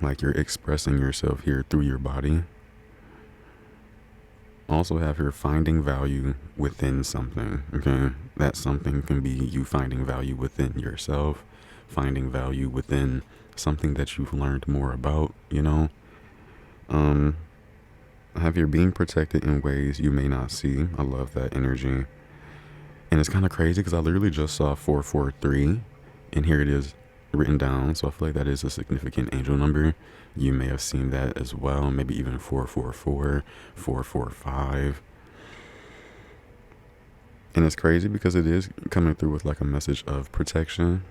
Like you're expressing yourself here through your body. Also have here finding value within something, okay? That something can be you finding value within yourself, finding value within something that you've learned more about, you know? I have here being protected in ways you may not see. I love that energy. And it's kind of crazy because I literally just saw 443, and here it is written down. So I feel like that is a significant angel number. You may have seen that as well. Maybe even 444, 445. And it's crazy because it is coming through with like a message of protection.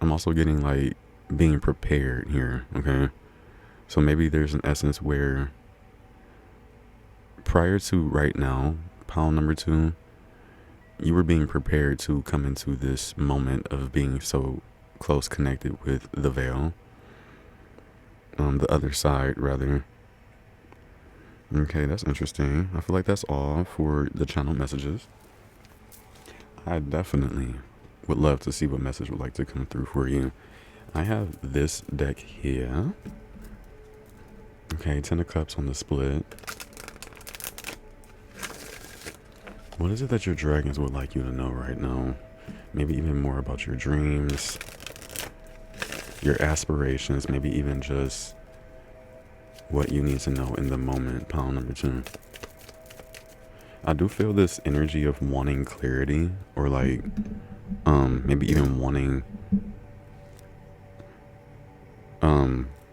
I'm also getting like being prepared here, okay? So maybe there's an essence where prior to right now, pile number 2, you were being prepared to come into this moment of being so close connected with the veil. The other side, rather. Okay, that's interesting. I feel like that's all for the channel messages. I definitely would love to see what message would like to come through for you. I have this deck here. Okay, 10 of Cups on the split. What is it that your dragons would like you to know right now? Maybe even more about your dreams, your aspirations, maybe even just what you need to know in the moment. Pile number 2. I do feel this energy of wanting clarity, or like maybe even wanting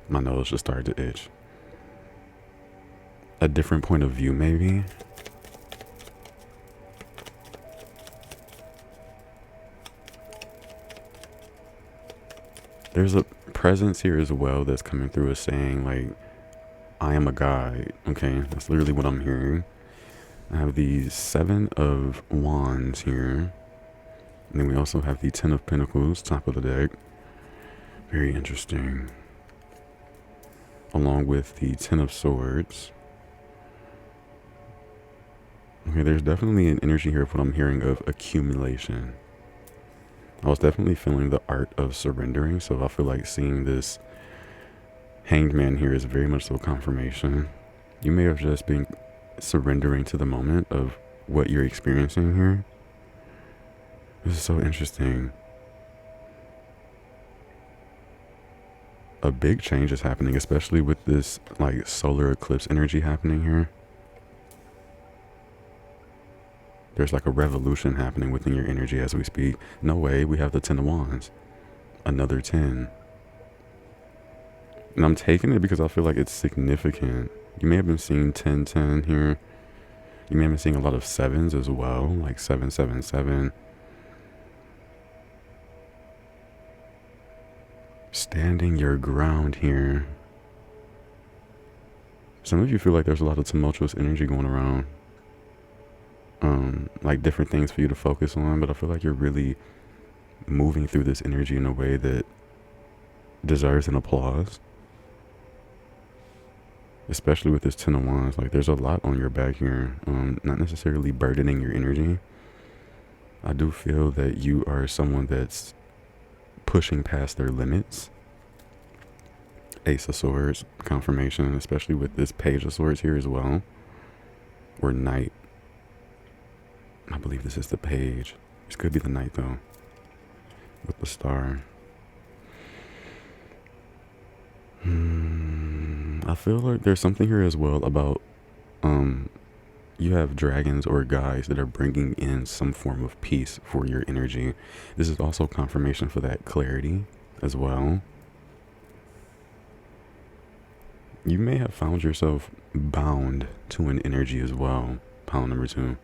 my nose just started to itch. A different point of view, maybe. There's a presence here as well that's coming through as saying like, I am a guide. Okay, that's literally what I'm hearing. I have the 7 of Wands here. And then we also have the 10 of Pentacles, top of the deck. Very interesting. Along with the 10 of Swords. Okay, there's definitely an energy here of what I'm hearing of accumulation. I was definitely feeling the art of surrendering, so I feel like seeing this Hanged Man here is very much so confirmation. You may have just been surrendering to the moment of what you're experiencing here. This is so interesting. A big change is happening, especially with this like solar eclipse energy happening here. There's like a revolution happening within your energy as we speak. No way, we have the 10 of Wands. Another 10. And I'm taking it because I feel like it's significant. You may have been seeing 10-10 here. You may have been seeing a lot of 7s as well, like 7-7-7. Standing your ground here. Some of you feel like there's a lot of tumultuous energy going around. Like different things for you to focus on, but I feel like you're really moving through this energy in a way that deserves an applause. Especially with this 10 of Wands, like there's a lot on your back here, not necessarily burdening your energy. I do feel that you are someone that's pushing past their limits. Ace of Swords, confirmation, especially with this Page of Swords here as well. Or Knight. believe this is the page. This could be the knight though, with the star. I feel like there's something here as well about you have dragons or guides that are bringing in some form of peace for your energy. This is also confirmation for that clarity as well. You may have found yourself bound to an energy as well, pile number 2.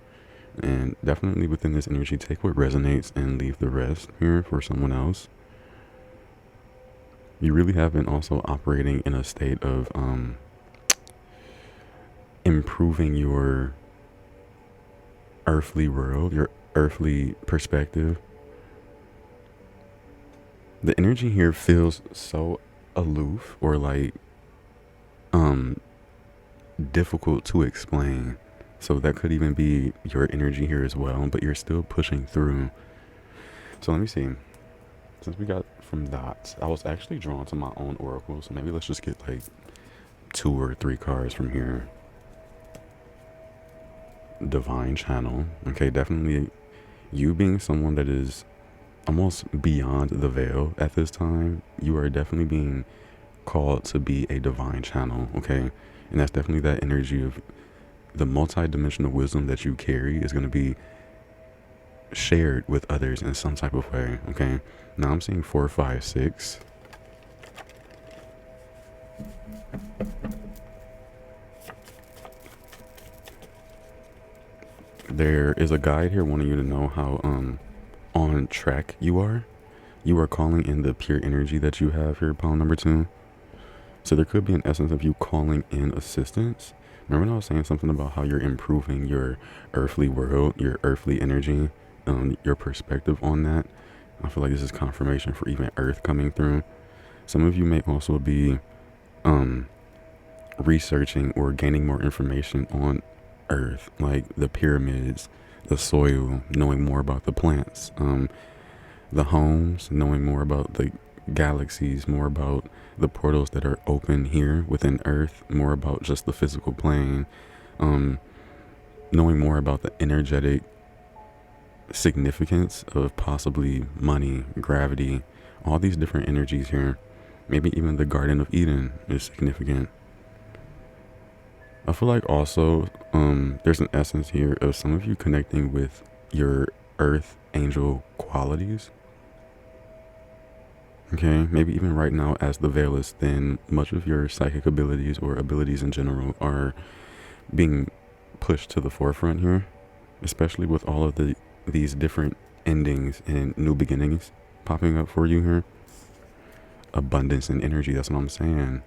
And definitely within this energy, take what resonates and leave the rest here for someone else. You really have been also operating in a state of improving your earthly world, your earthly perspective. The energy here feels so aloof or like difficult to explain. So that could even be your energy here as well, but you're still pushing through. So let me see. Since we got from dots, I was actually drawn to my own oracle, so maybe let's just get like 2 or 3 cards from here. Divine channel. Okay, definitely you being someone that is almost beyond the veil at this time. You are definitely being called to be a divine channel, okay? And that's definitely that energy of the multi-dimensional wisdom that you carry is going to be shared with others in some type of way, okay? Now I'm seeing 4, 5, 6. There is a guide here wanting you to know how on track you are. You are calling in the pure energy that you have here, pile number 2. So there could be an essence of you calling in assistance. Remember when I was saying something about how you're improving your earthly world, your earthly energy, your perspective on that? I feel like this is confirmation for even Earth coming through. Some of you may also be researching or gaining more information on Earth, like the pyramids, the soil, knowing more about the plants, the homes, knowing more about the galaxies, more about the portals that are open here within Earth, more about just the physical plane, knowing more about the energetic significance of possibly money, gravity, all these different energies here. Maybe even the Garden of Eden is significant. I feel like also there's an essence here of some of you connecting with your earth angel qualities. Okay, maybe even right now as the veil is thin, much of your psychic abilities or abilities in general are being pushed to the forefront here, especially with all of these different endings and new beginnings popping up for you here. Abundance and energy, that's what I'm saying.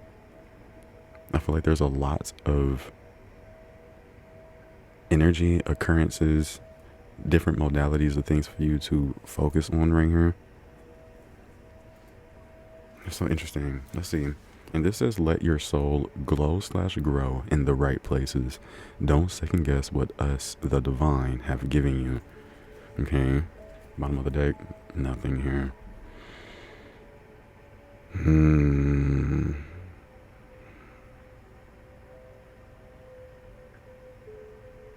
I feel like there's a lot of energy, occurrences, different modalities of things for you to focus on right here. It's so interesting. Let's see. And this says, let your soul glow/grow in the right places. Don't second guess what us, the divine, have given you. Okay. Bottom of the deck, nothing here.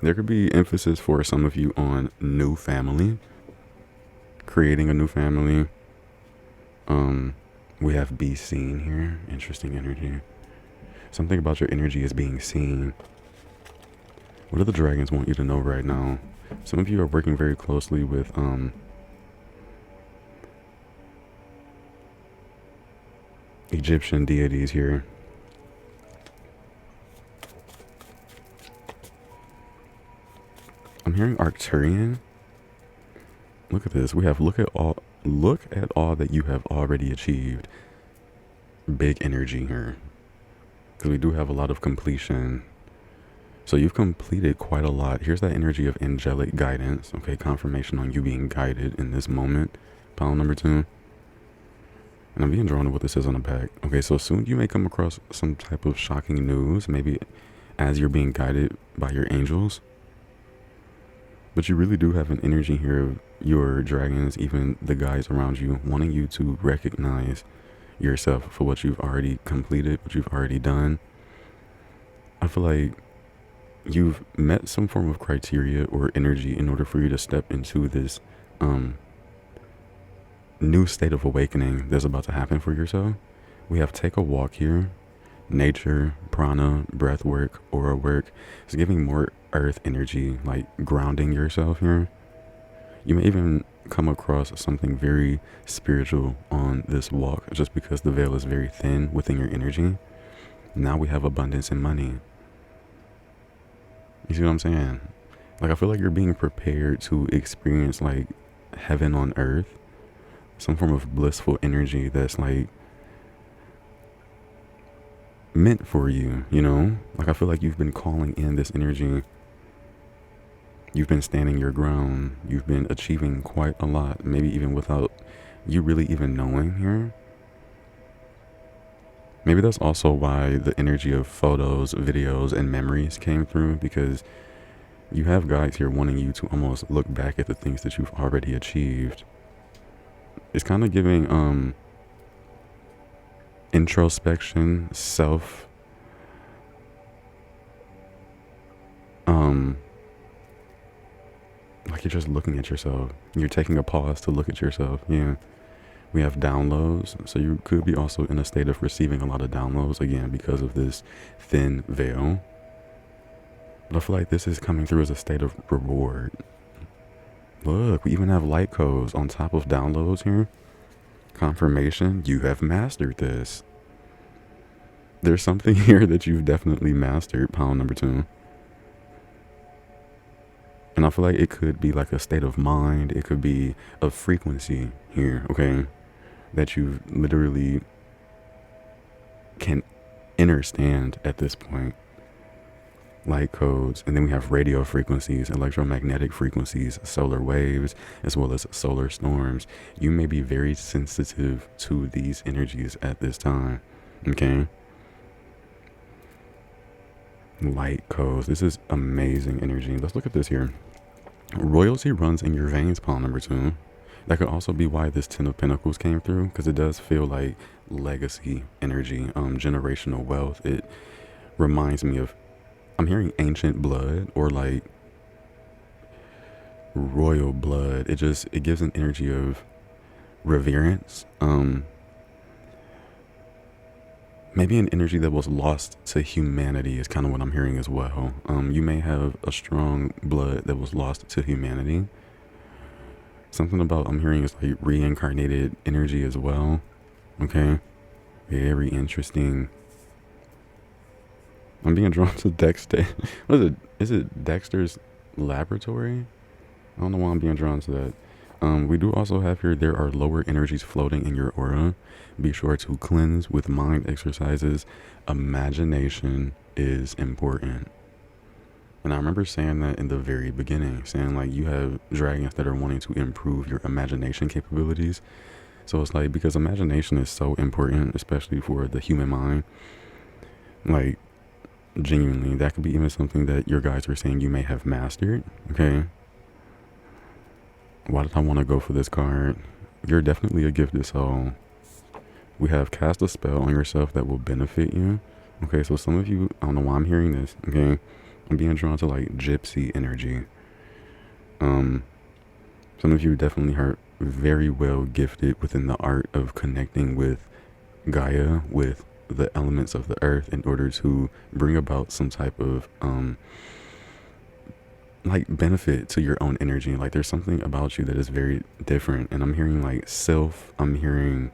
There could be emphasis for some of you on new family, creating a new family. We have be seen here. Interesting energy. Something about your energy is being seen. What do the dragons want you to know right now? Some of you are working very closely with Egyptian deities here. I'm hearing Arcturian. Look at this. We have look at all that you have already achieved. Big energy here. Because we do have a lot of completion. So you've completed quite a lot. Here's that energy of angelic guidance. Okay, confirmation on you being guided in this moment. Pile number 2. And I'm being drawn to what this says on the back. Okay, so soon you may come across some type of shocking news. Maybe as you're being guided by your angels. But you really do have an energy here of your dragons, even the guys around you, wanting you to recognize yourself for what you've already completed, what you've already done. I feel like you've met some form of criteria or energy in order for you to step into this new state of awakening that's about to happen for yourself. We have take a walk here, nature, prana, breath work, aura work. It's giving more earth energy, like grounding yourself here. You may even come across something very spiritual on this walk just because the veil is very thin within your energy. Now we have abundance and money. You see what I'm saying? Like, I feel like you're being prepared to experience like heaven on earth, some form of blissful energy that's like meant for you, you know? Like, I feel like you've been calling in this energy. You've been standing your ground. You've been achieving quite a lot, maybe even without you really even knowing here. Maybe that's also why the energy of photos, videos, and memories came through, because you have guides here wanting you to almost look back at the things that you've already achieved. It's kind of giving introspection, self like you're just looking at yourself. You're taking a pause to look at yourself. Yeah. We have downloads, so you could be also in a state of receiving a lot of downloads, again, because of this thin veil. But I feel like this is coming through as a state of reward. Look, we even have light codes on top of downloads here. Confirmation, you have mastered this. There's something here that you've definitely mastered, pile number 2. And I feel like it could be like a state of mind. It could be a frequency here, okay? That you literally can understand at this point. Light codes. And then we have radio frequencies, electromagnetic frequencies, solar waves, as well as solar storms. You may be very sensitive to these energies at this time, okay? Light codes. This is amazing energy. Let's look at this here. Royalty runs in your veins, pile number 2. That could also be why this 10 of Pentacles came through, because it does feel like legacy energy, generational wealth. It reminds me of, I'm hearing ancient blood or like royal blood. It gives an energy of reverence. Maybe an energy that was lost to humanity is kind of what I'm hearing as well. You may have a strong blood that was lost to humanity. Something about I'm hearing is like reincarnated energy as well. Okay. Very interesting. I'm being drawn to Dexter. What is it? Is it Dexter's Laboratory? I don't know why I'm being drawn to that. We do also have here, there are lower energies floating in your aura. Be sure to cleanse with mind exercises. Imagination is important. And I remember saying that in the very beginning, saying like you have dragons that are wanting to improve your imagination capabilities. So it's like, because imagination is so important, especially for the human mind. Like, genuinely, that could be even something that your guys were saying you may have mastered. Okay. Why did I want to go for this card? You're definitely a gifted soul. We have cast a spell on yourself that will benefit you. Okay, so some of you, I don't know why I'm hearing this. Okay, I'm being drawn to like gypsy energy. Some of you definitely are very well gifted within the art of connecting with Gaia, with the elements of the earth, in order to bring about some type of like benefit to your own energy. Like, there's something about you that is very different. And I'm hearing like self, I'm hearing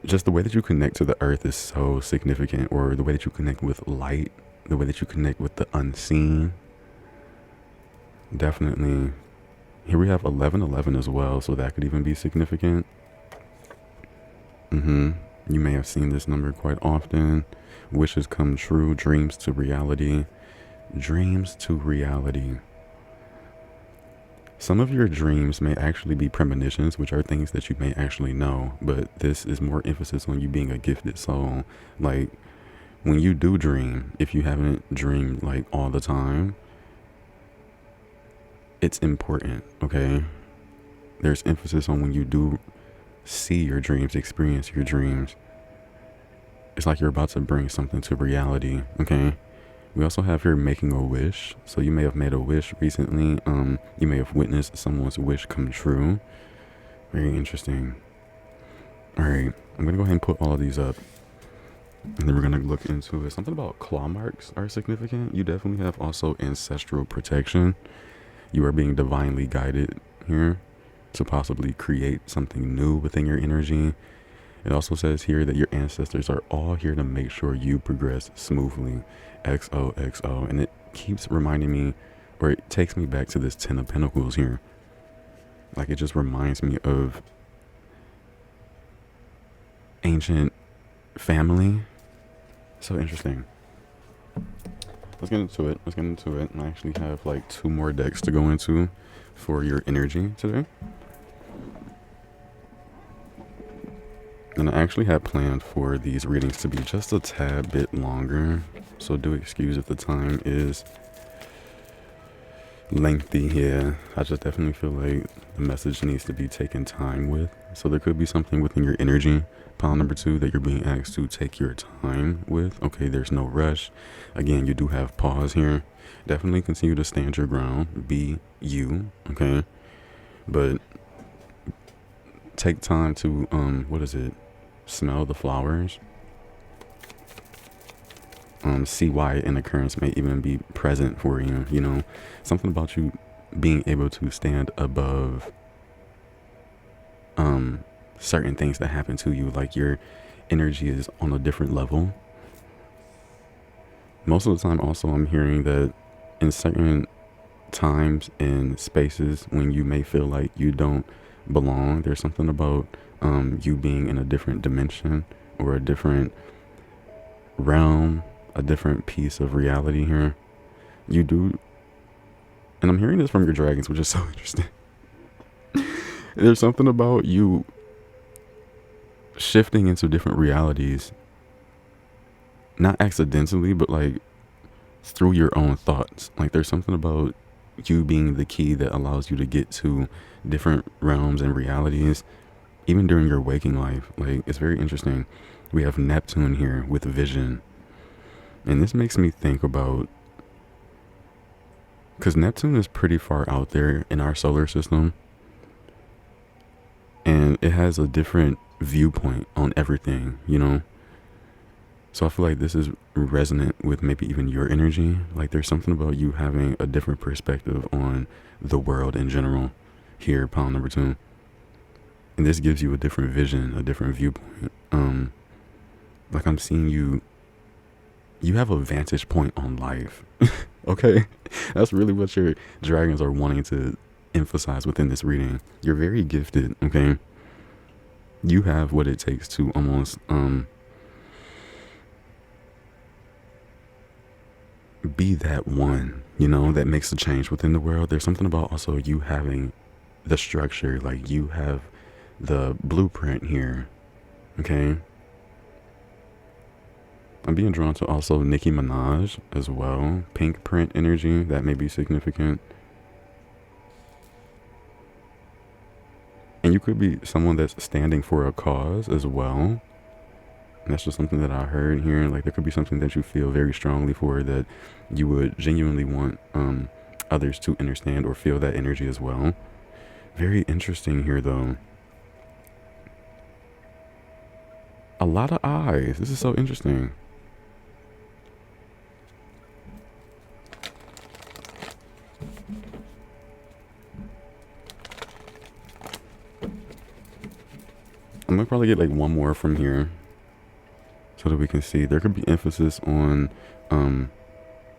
just the way that you connect to the earth is so significant, or the way that you connect with light, the way that you connect with the unseen. Definitely. Here we have 1111 as well, so that could even be significant. You may have seen this number quite often. Wishes come true, dreams to reality. Dreams to reality. Some of your dreams may actually be premonitions, which are things that you may actually know, but this is more emphasis on you being a gifted soul. Like, when you do dream, if you haven't dreamed like all the time, it's important, okay? There's emphasis on when you do see your dreams, experience your dreams. It's like you're about to bring something to reality, okay? We also have here making a wish. So you may have made a wish recently. You may have witnessed someone's wish come true. Very interesting. All right, I'm gonna go ahead and put all of these up, and then we're gonna look into it. Something about claw marks are significant. You definitely have also ancestral protection. You are being divinely guided here to possibly create something new within your energy. It also says here that your ancestors are all here to make sure you progress smoothly. XOXO. And it keeps reminding me, or it takes me back to this 10 of Pentacles here. Like, it just reminds me of ancient family. So interesting. Let's get into it. And I actually have like 2 more decks to go into for your energy today. And I actually had planned for these readings to be just a tad bit longer. So do excuse if the time is lengthy here. I just definitely feel like the message needs to be taken time with. So there could be something within your energy, pile number 2, that you're being asked to take your time with. Okay, there's no rush. Again, you do have pause here. Definitely continue to stand your ground. Be you, okay? But take time to, smell the flowers. See why an occurrence may even be present for you, you know, something about you being able to stand above certain things that happen to you, like your energy is on a different level. Most of the time also I'm hearing that in certain times and spaces when you may feel like you don't belong, there's something about you being in a different dimension or a different realm, a different piece of reality here. You do, and I'm hearing this from your dragons, which is so interesting. There's something about you shifting into different realities, not accidentally, but like through your own thoughts. Like there's something about you being the key that allows you to get to different realms and realities, even during your waking life. Like, it's very interesting. We have Neptune here with vision. And this makes me think about, because Neptune is pretty far out there in our solar system, and it has a different viewpoint on everything, you know? So I feel like this is resonant with maybe even your energy. Like there's something about you having a different perspective on the world in general here, pile number 2. And this gives you a different vision, a different viewpoint. Like I'm seeing you have a vantage point on life. Okay? That's really what your dragons are wanting to emphasize within this reading. You're very gifted, okay? You have what it takes to almost be that one, you know, that makes a change within the world. There's something about also you having the structure, like you have the blueprint here, okay? I'm being drawn to also Nicki Minaj as well. Pink print energy, that may be significant. And you could be someone that's standing for a cause as well. And that's just something that I heard here. Like there could be something that you feel very strongly for, that you would genuinely want others to understand or feel that energy as well. Very interesting here though. A lot of eyes. This is so interesting. I'm gonna probably get like one more from here so that we can see. There could be emphasis on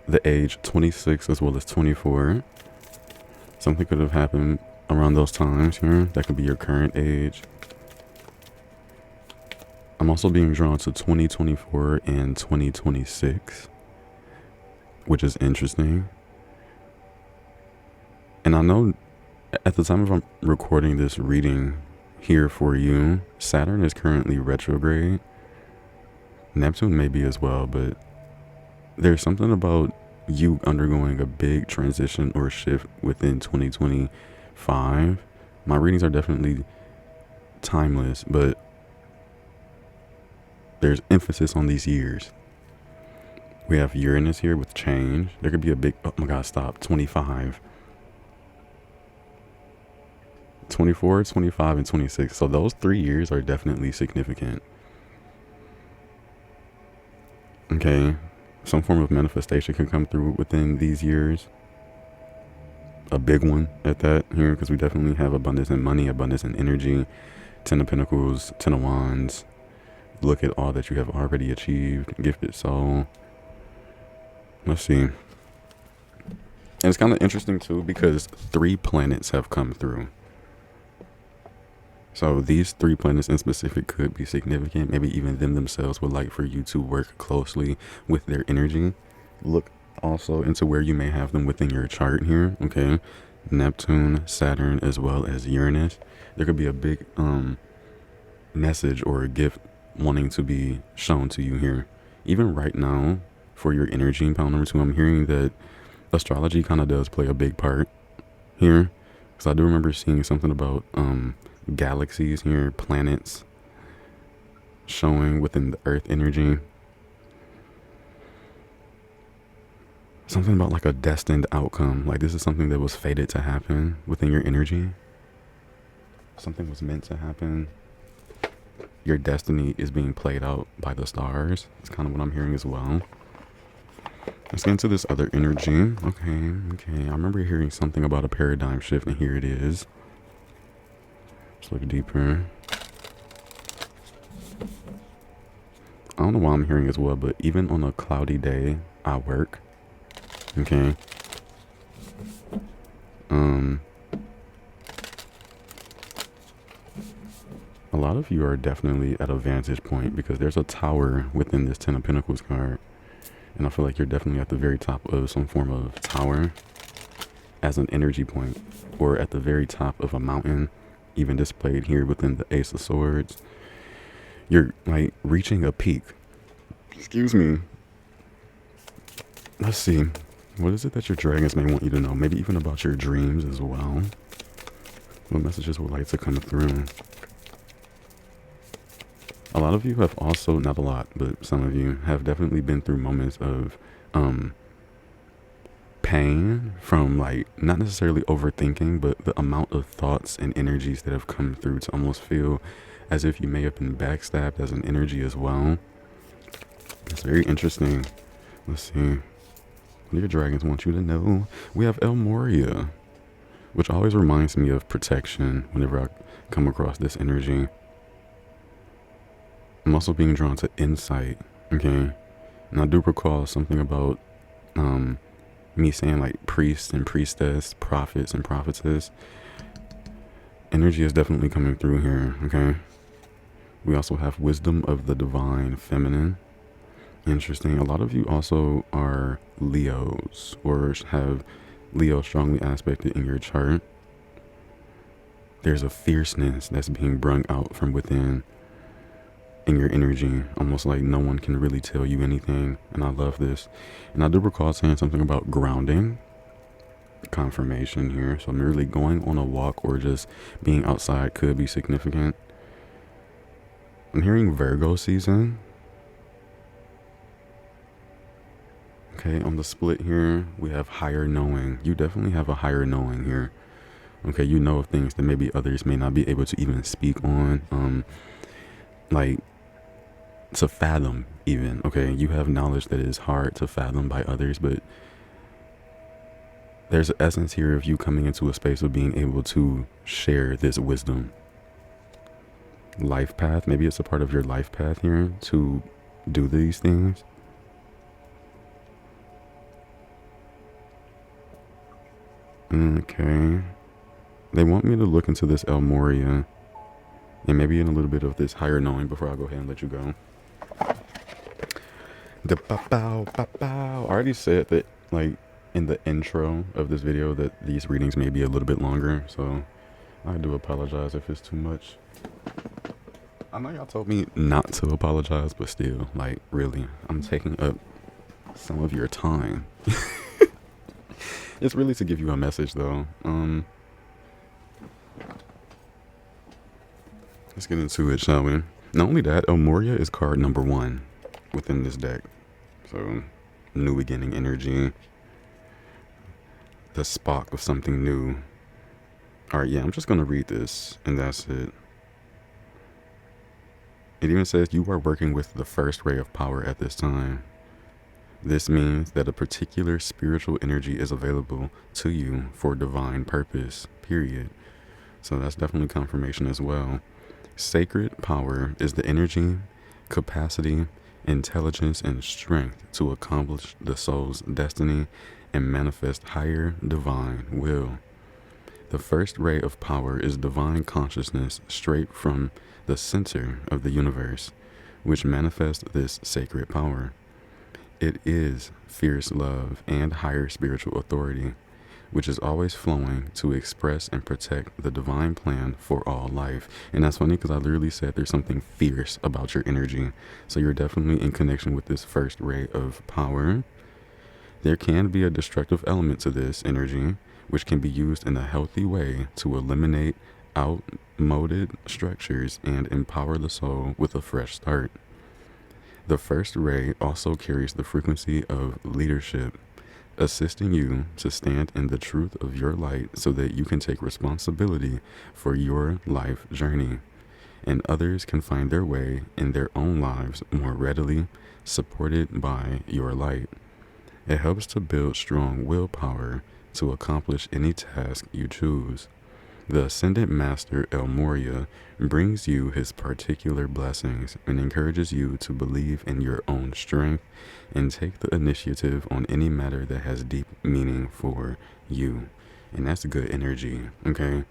the age 26 as well as 24. Something could have happened around those times here. That could be your current age. I'm also being drawn to 2024 and 2026, which is interesting. And I know at the time of I'm recording this reading here for you, Saturn is currently retrograde. Neptune may be as well, but there's something about you undergoing a big transition or shift within 2025. My readings are definitely timeless, but there's emphasis on these years. We have Uranus here with change. There could be a big, oh my God, stop, 25. 24, 25, and 26. So those 3 years are definitely significant. Okay, some form of manifestation can come through within these years. A big one at that here, because we definitely have abundance in money, abundance in energy, 10 of Pentacles, 10 of Wands. Look at all that you have already achieved. Gifted soul. Let's see. And it's kind of interesting too, because 3 planets have come through. So these 3 planets in specific could be significant. Maybe even them themselves would like for you to work closely with their energy. Look also into where you may have them within your chart here. Okay, Neptune, Saturn, as well as Uranus. There could be a big message or a gift wanting to be shown to you here. Even right now, for your energy in pile number 2, I'm hearing that astrology kind of does play a big part here. Because I do remember seeing something about galaxies here, planets showing within the earth energy. Something about like a destined outcome. Like this is something that was fated to happen within your energy. Something was meant to happen. Your destiny is being played out by the stars. That's kind of what I'm hearing as well. Let's get into this other energy. Okay. I remember hearing something about a paradigm shift, and here it is. Let's look deeper. I don't know why I'm hearing as well, but even on a cloudy day, I work. Okay. A lot of you are definitely at a vantage point because there's a tower within this 10 of Pentacles card. And I feel like you're definitely at the very top of some form of tower as an energy point, or at the very top of a mountain, even displayed here within the Ace of Swords. You're like reaching a peak. Excuse me. Let's see. What is it that your dragons may want you to know? Maybe even about your dreams as well. What messages would like to come through? A lot of you have also, not a lot, but some of you have definitely been through moments of pain from like not necessarily overthinking, but the amount of thoughts and energies that have come through to almost feel as if you may have been backstabbed as an energy as well. It's very interesting. Let's see. What do your dragons want you to know? We have El Moria, which always reminds me of protection whenever I come across this energy. I'm also being drawn to insight, okay? And I do recall something about me saying like priest and priestess, prophets and prophetess. Energy is definitely coming through here, okay? We also have wisdom of the divine feminine. Interesting. A lot of you also are Leos or have Leo strongly aspected in your chart. There's a fierceness that's being brung out from within in your energy, almost like no one can really tell you anything. And I love this. And I do recall saying something about grounding. Confirmation here. So merely going on a walk or just being outside could be significant. I'm hearing Virgo season. Okay, on the split here, we have higher knowing. You definitely have a higher knowing here. Okay, you know of things that maybe others may not be able to even speak on. Like to fathom even. Okay, you have knowledge that is hard to fathom by others, but there's an essence here of you coming into a space of being able to share this wisdom. Life path, maybe it's a part of your life path here to do these things. Okay. They want me to look into this El Moria and maybe in a little bit of this higher knowing before I go ahead and let you go. I already said that, like, in the intro of this video that these readings may be a little bit longer, so I do apologize if it's too much. I know y'all told me not to apologize, but still, like, really, I'm taking up some of your time. It's really to give you a message, though. Let's get into it, shall we? Not only that, Elmoria is card number 1 within this deck. So, new beginning energy, the spark of something new. Alright, yeah, I'm just going to read this, and that's it. It even says you are working with the first ray of power at this time. This means that a particular spiritual energy is available to you for divine purpose, period. So that's definitely confirmation as well. Sacred power is the energy, capacity, intelligence, and strength to accomplish the soul's destiny and manifest higher divine will. The first ray of power is divine consciousness straight from the center of the universe, which manifests this sacred power. It is fierce love and higher spiritual authority, which is always flowing to express and protect the divine plan for all life. And that's funny because I literally said there's something fierce about your energy. So you're definitely in connection with this first ray of power. There can be a destructive element to this energy, which can be used in a healthy way to eliminate outmoded structures and empower the soul with a fresh start. The first ray also carries the frequency of leadership, assisting you to stand in the truth of your light so that you can take responsibility for your life journey, and others can find their way in their own lives more readily, supported by your light. It helps to build strong willpower to accomplish any task you choose. The Ascendant Master El Moria brings you his particular blessings and encourages you to believe in your own strength and take the initiative on any matter that has deep meaning for you. And that's good energy, okay?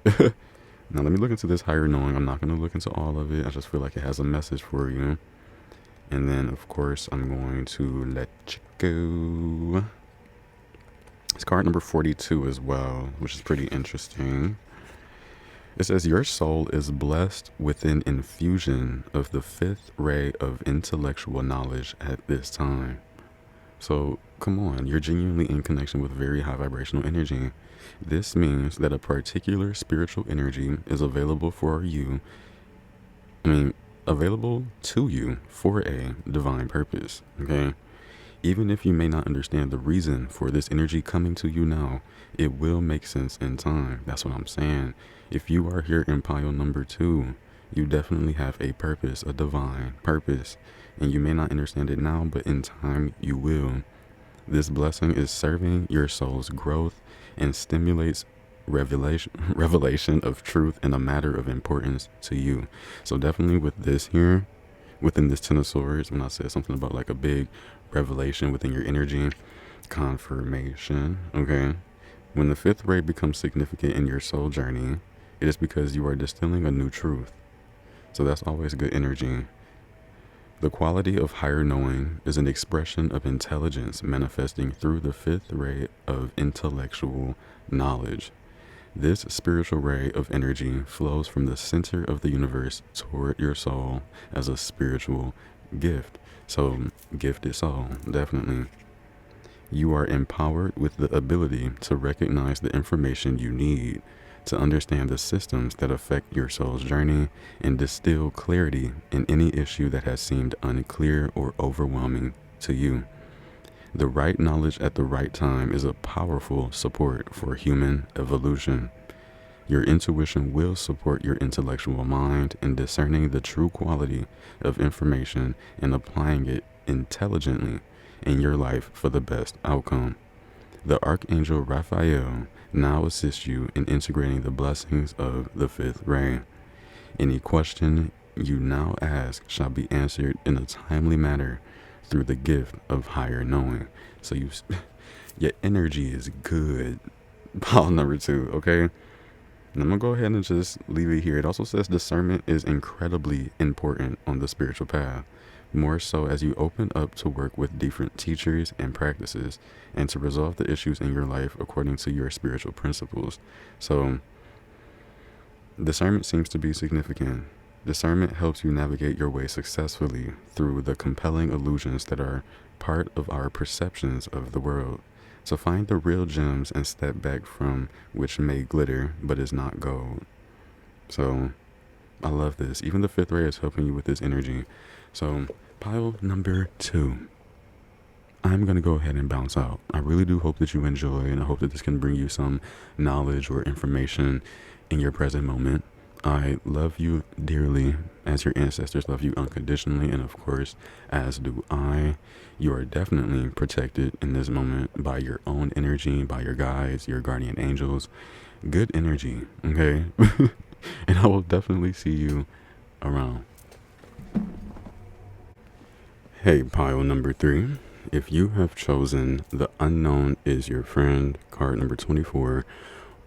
Now let me look into this higher knowing. I'm not going to look into all of it. I just feel like it has a message for you. And then, of course, I'm going to let you go. It's card number 42 as well, which is pretty interesting. It says, your soul is blessed with an infusion of the fifth ray of intellectual knowledge at this time. So, come on, you're genuinely in connection with very high vibrational energy. This means that a particular spiritual energy is available for you. Available to you for a divine purpose, okay? Even if you may not understand the reason for this energy coming to you now, it will make sense in time. That's what I'm saying. If you are here in pile number 2, you definitely have a purpose, a divine purpose. And you may not understand it now, but in time you will. This blessing is serving your soul's growth and stimulates revelation of truth in a matter of importance to you. So definitely with this here, within this 10 of swords, when I said something about like a big revelation within your energy, confirmation, okay? When the fifth ray becomes significant in your soul journey, it is because you are distilling a new truth. So that's always good energy. The quality of higher knowing is an expression of intelligence manifesting through the fifth ray of intellectual knowledge. This spiritual ray of energy flows from the center of the universe toward your soul as a spiritual gift. So, gifted soul, definitely. You are empowered with the ability to recognize the information you need to understand the systems that affect your soul's journey and distill clarity in any issue that has seemed unclear or overwhelming to you. The right knowledge at the right time is a powerful support for human evolution. Your intuition will support your intellectual mind in discerning the true quality of information and applying it intelligently in your life for the best outcome. The Archangel Raphael now assists you in integrating the blessings of the fifth ray. Any question you now ask shall be answered in a timely manner through the gift of higher knowing. So your energy is good. Pile number 2, okay? And I'm going to go ahead and just leave it here. It also says discernment is incredibly important on the spiritual path, more so as you open up to work with different teachers and practices and to resolve the issues in your life according to your spiritual principles. So discernment seems to be significant. Discernment helps you navigate your way successfully through the compelling illusions that are part of our perceptions of the world. So find the real gems and step back from which may glitter but is not gold. So I love this. Even the fifth ray is helping you with this energy. So pile number 2. I'm going to go ahead and bounce out. I really do hope that you enjoy, and I hope that this can bring you some knowledge or information in your present moment. I love you dearly, as your ancestors love you unconditionally, and of course, as do I. You are definitely protected in this moment by your own energy, by your guides, your guardian angels. Good energy, okay? And I will definitely see you around. Hey, pile number 3. If you have chosen the unknown is your friend, card number 24,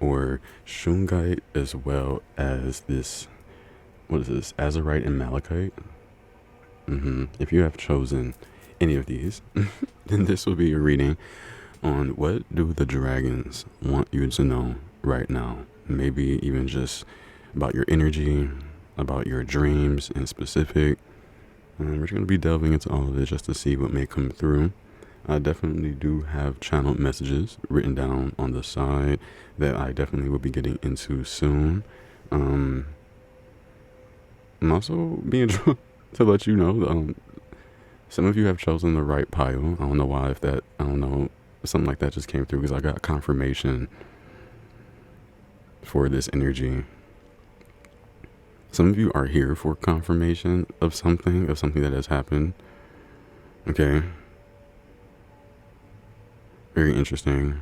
or Shungite, as well as this, what is this, Azurite and Malachite? If you have chosen any of these, then this will be your reading on what do the dragons want you to know right now. Maybe even just about your energy, about your dreams in specific. We're going to be delving into all of it just to see what may come through. I definitely do have channeled messages written down on the side that I definitely will be getting into soon. I'm also being drawn to let you know, some of you have chosen the right pile. I don't know why, I don't know, something like that just came through because I got confirmation for this energy. Some of you are here for confirmation of something that has happened. Okay. Very interesting.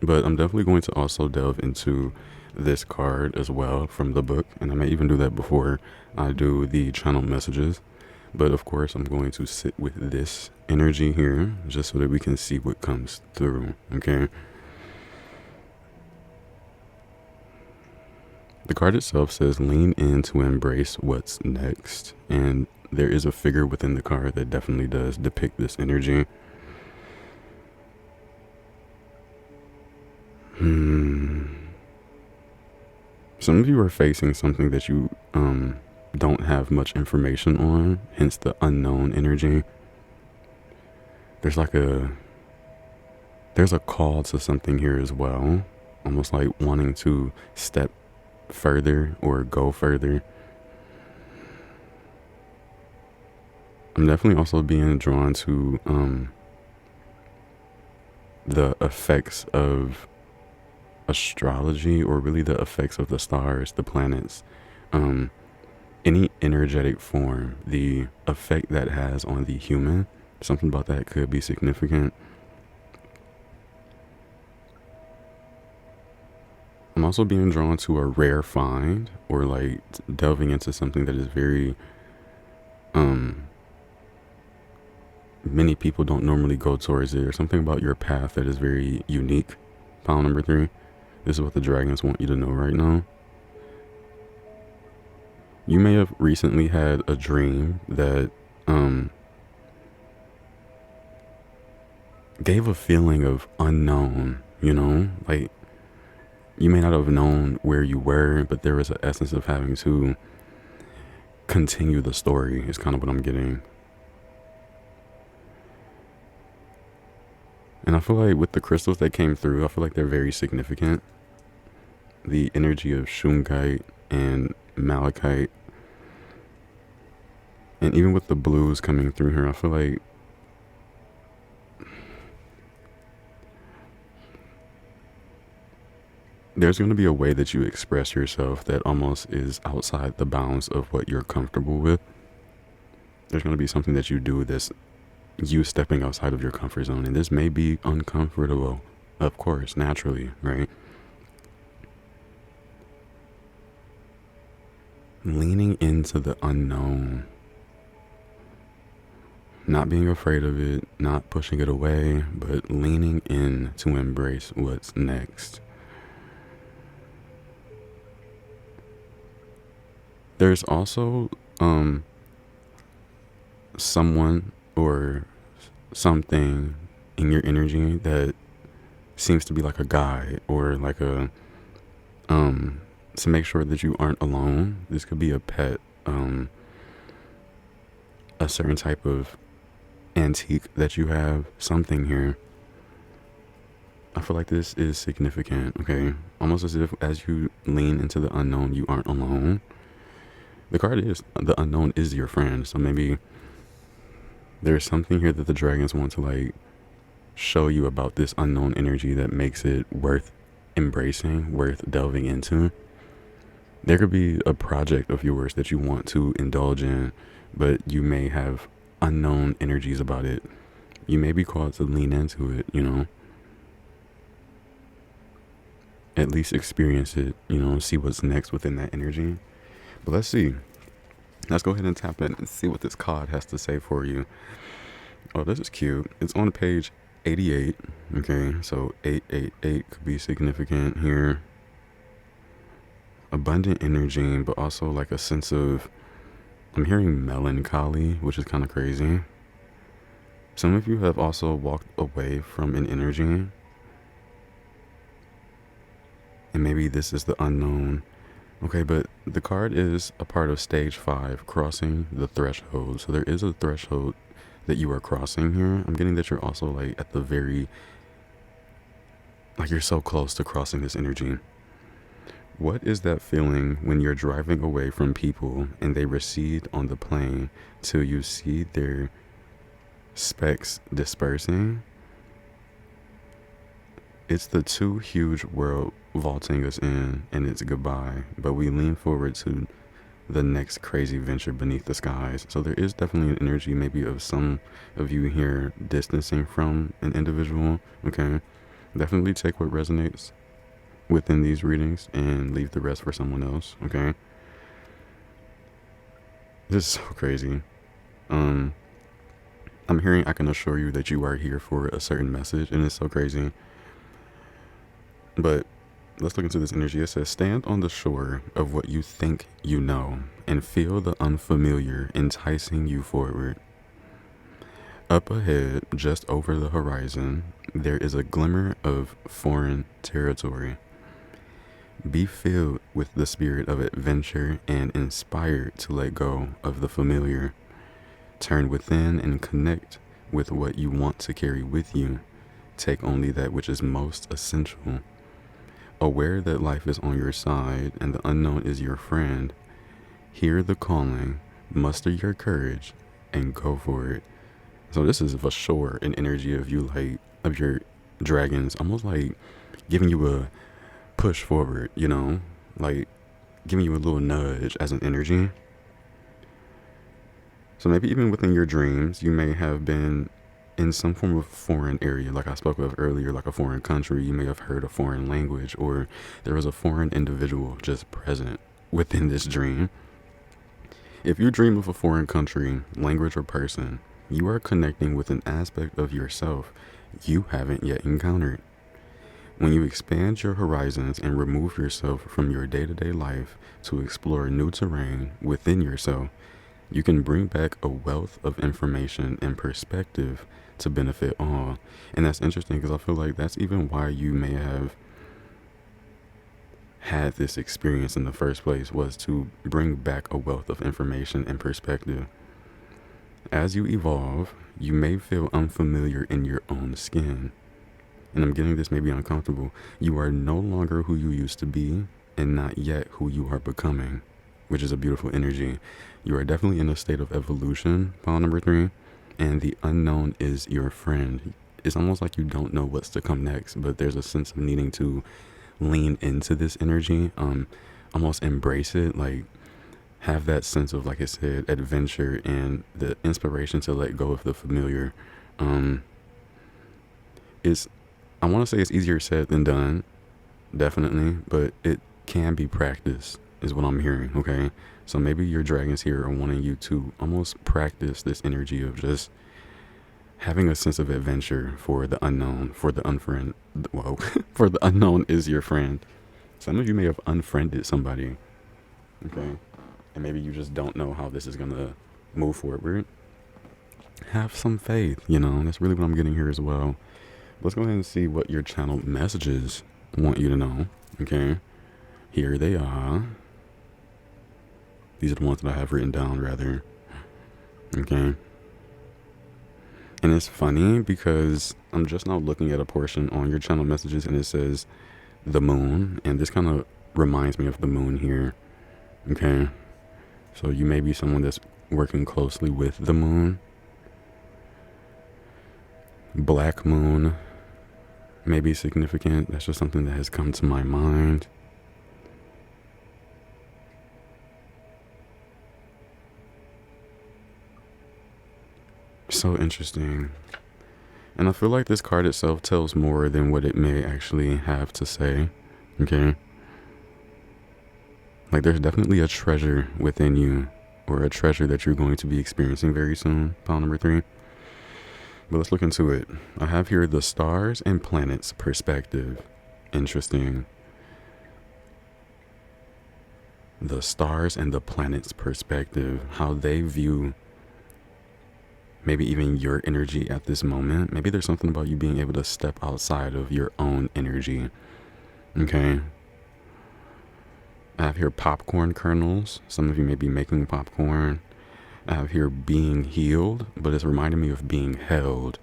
But I'm definitely going to also delve into this card as well from the book. And I may even do that before I do the channel messages. But of course, I'm going to sit with this energy here just so that we can see what comes through. Okay. The card itself says lean in to embrace what's next. And there is a figure within the card that definitely does depict this energy. Some of you are facing something that you don't have much information on, hence the unknown energy. There's a call to something here as well, almost like wanting to step further or go further. I'm definitely also being drawn to the effects of astrology, or really the effects of the stars, the planets, any energetic form, the effect that has on the human. Something about that could be significant. I'm also being drawn to a rare find, or like delving into something that is very many people don't normally go towards it, or something about your path that is very unique. Pile number 3. This is what the dragons want you to know right now. You may have recently had a dream that gave a feeling of unknown, you know? Like, you may not have known where you were, but there was an essence of having to continue the story, is kind of what I'm getting. And I feel like with the crystals that came through, I feel like they're very significant. The energy of Shungite and Malachite. And even with the blues coming through here, I feel like there's going to be a way that you express yourself that almost is outside the bounds of what you're comfortable with. There's going to be something that you do that's you stepping outside of your comfort zone. And this may be uncomfortable, of course, naturally, right? Leaning into the unknown. Not being afraid of it, not pushing it away, but leaning in to embrace what's next. There's also someone or something in your energy that seems to be like a guide, or like a to make sure that you aren't alone. This could be a pet, a certain type of antique that you have, something here. I feel like this is significant, okay? Almost as if as you lean into the unknown, you aren't alone. The card is the unknown is your friend. So maybe there's something here that the dragons want to like show you about this unknown energy that makes it worth embracing, worth delving into. There could be a project of yours that you want to indulge in, but you may have unknown energies about it. You may be called to lean into it, you know. At least experience it, you know, see what's next within that energy. But let's see. Let's go ahead and tap in and see what this card has to say for you. Oh, this is cute. It's on page 88. Okay, so 888 could be significant here. Abundant energy, but also like a sense of, I'm hearing melancholy, which is kind of crazy. Some of you have also walked away from an energy, and maybe this is the unknown. Okay, but the card is a part of stage 5, crossing the threshold. So there is a threshold that you are crossing here. I'm getting that you're also like at the very, like you're so close to crossing this energy. What is that feeling when you're driving away from people and they recede on the plane till you see their specks dispersing? It's the two huge world vaulting us in, and it's goodbye, but we lean forward to the next crazy venture beneath the skies. So there is definitely an energy maybe of some of you here distancing from an individual. Okay, definitely take what resonates within these readings and leave the rest for someone else. Okay, this is so crazy. I'm hearing, I can assure you that you are here for a certain message, and it's so crazy. But let's look into this energy. It says, stand on the shore of what you think you know and feel the unfamiliar enticing you forward. Up ahead, just over the horizon, there is a glimmer of foreign territory. Be filled with the spirit of adventure and inspired to let go of the familiar. Turn within and connect with what you want to carry with you. Take only that which is most essential. Aware that life is on your side and the unknown is your friend, hear the calling, muster your courage, and go for it. So this is for sure an energy of you, like, of your dragons, almost like giving you a push forward, you know, like giving you a little nudge as an energy. So maybe even within your dreams, you may have been in some form of foreign area, like I spoke of earlier, like a foreign country. You may have heard a foreign language, or there was a foreign individual just present within this dream. If you dream of a foreign country, language, or person, you are connecting with an aspect of yourself you haven't yet encountered. When you expand your horizons and remove yourself from your day-to-day life to explore new terrain within yourself, you can bring back a wealth of information and perspective to benefit all. And that's interesting because I feel like that's even why you may have had this experience in the first place, was to bring back a wealth of information and perspective. As you evolve, you may feel unfamiliar in your own skin. And I'm getting this may be uncomfortable. You are no longer who you used to be, and not yet who you are becoming, which is a beautiful energy. You are definitely in a state of evolution, pile number 3, and the unknown is your friend. It's almost like you don't know what's to come next, but there's a sense of needing to lean into this energy, almost embrace it, like have that sense of, like I said, adventure and the inspiration to let go of the familiar. I want to say it's easier said than done, definitely, but it can be practiced, is what I'm hearing. Okay, so maybe your dragons here are wanting you to almost practice this energy of just having a sense of adventure for the unknown, for the unfriend. Whoa, for the unknown is your friend. Some of you may have unfriended somebody, okay, and maybe you just don't know how this is gonna move forward. Have some faith, you know. That's really what I'm getting here as well. Let's go ahead and see what your channel messages want you to know. Okay, here they are. These are the ones that I have written down, rather. Okay. And it's funny because I'm just now looking at a portion on your channel messages and it says the moon. And this kind of reminds me of the moon here. Okay. So you may be someone that's working closely with the moon. Black moon may be significant. That's just something that has come to my mind. So interesting. And I feel like this card itself tells more than what it may actually have to say. Okay? Like there's definitely a treasure within you, or a treasure that you're going to be experiencing very soon. Pile number 3. But let's look into it. I have here the stars and planets perspective. Interesting. The stars and the planets perspective. How they view maybe even your energy at this moment. Maybe there's something about you being able to step outside of your own energy. Okay. I have here popcorn kernels. Some of you may be making popcorn. I have here being healed, but it's reminding me of being held.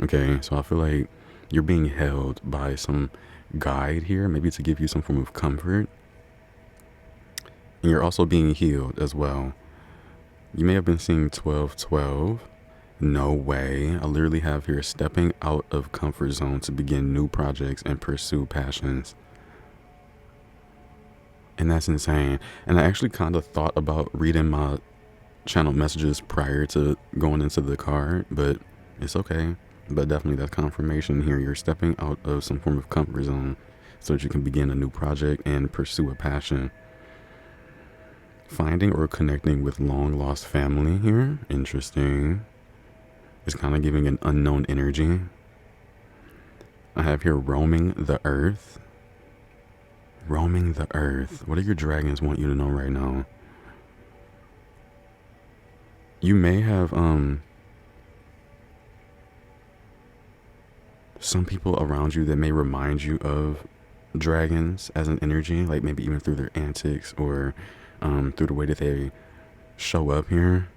Okay, so I feel like you're being held by some guide here, maybe to give you some form of comfort. And you're also being healed as well. You may have been seeing 12-12. No way. I literally have here stepping out of comfort zone to begin new projects and pursue passions. And that's insane. And I actually kind of thought about reading my channel messages prior to going into the card, but it's okay. But definitely that's confirmation here. You're stepping out of some form of comfort zone so that you can begin a new project and pursue a passion. Finding or connecting with long lost family here. Interesting. It's kind of giving an unknown energy. I have here roaming the earth. Roaming the earth. What do your dragons want you to know right now? You may have some people around you that may remind you of dragons as an energy, like maybe even through their antics or through the way that they show up here.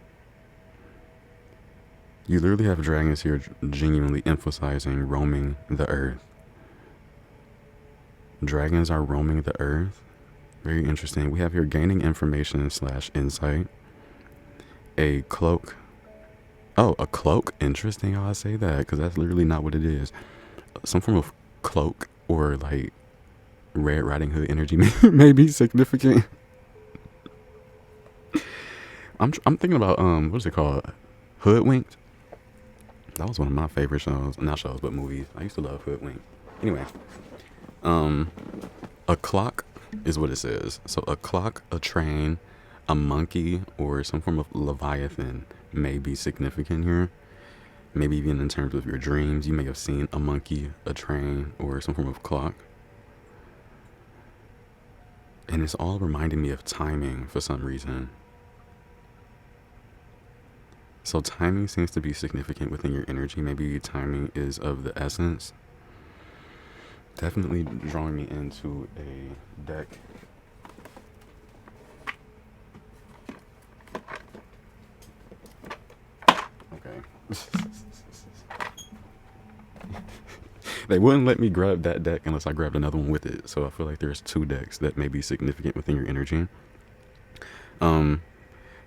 You literally have dragons here genuinely emphasizing roaming the earth. Dragons are roaming the earth. Very interesting. We have here gaining information / insight. A cloak. Oh, a cloak. Interesting how I say that, because that's literally not what it is. Some form of cloak or like Red Riding Hood energy may be significant. I'm thinking about what's it called? Hoodwinked. That was one of my favorite shows. Not shows, but movies. I used to love Hoodwinked. Anyway, a clock is what it says. So a clock, a train, a monkey, or some form of leviathan may be significant here. Maybe even in terms of your dreams, you may have seen a monkey, a train, or some form of clock. And it's all reminding me of timing for some reason. So timing seems to be significant within your energy. Maybe timing is of the essence. Definitely drawing me into a deck. Okay. They wouldn't let me grab that deck unless I grabbed another one with it. So I feel like there's 2 decks that may be significant within your energy.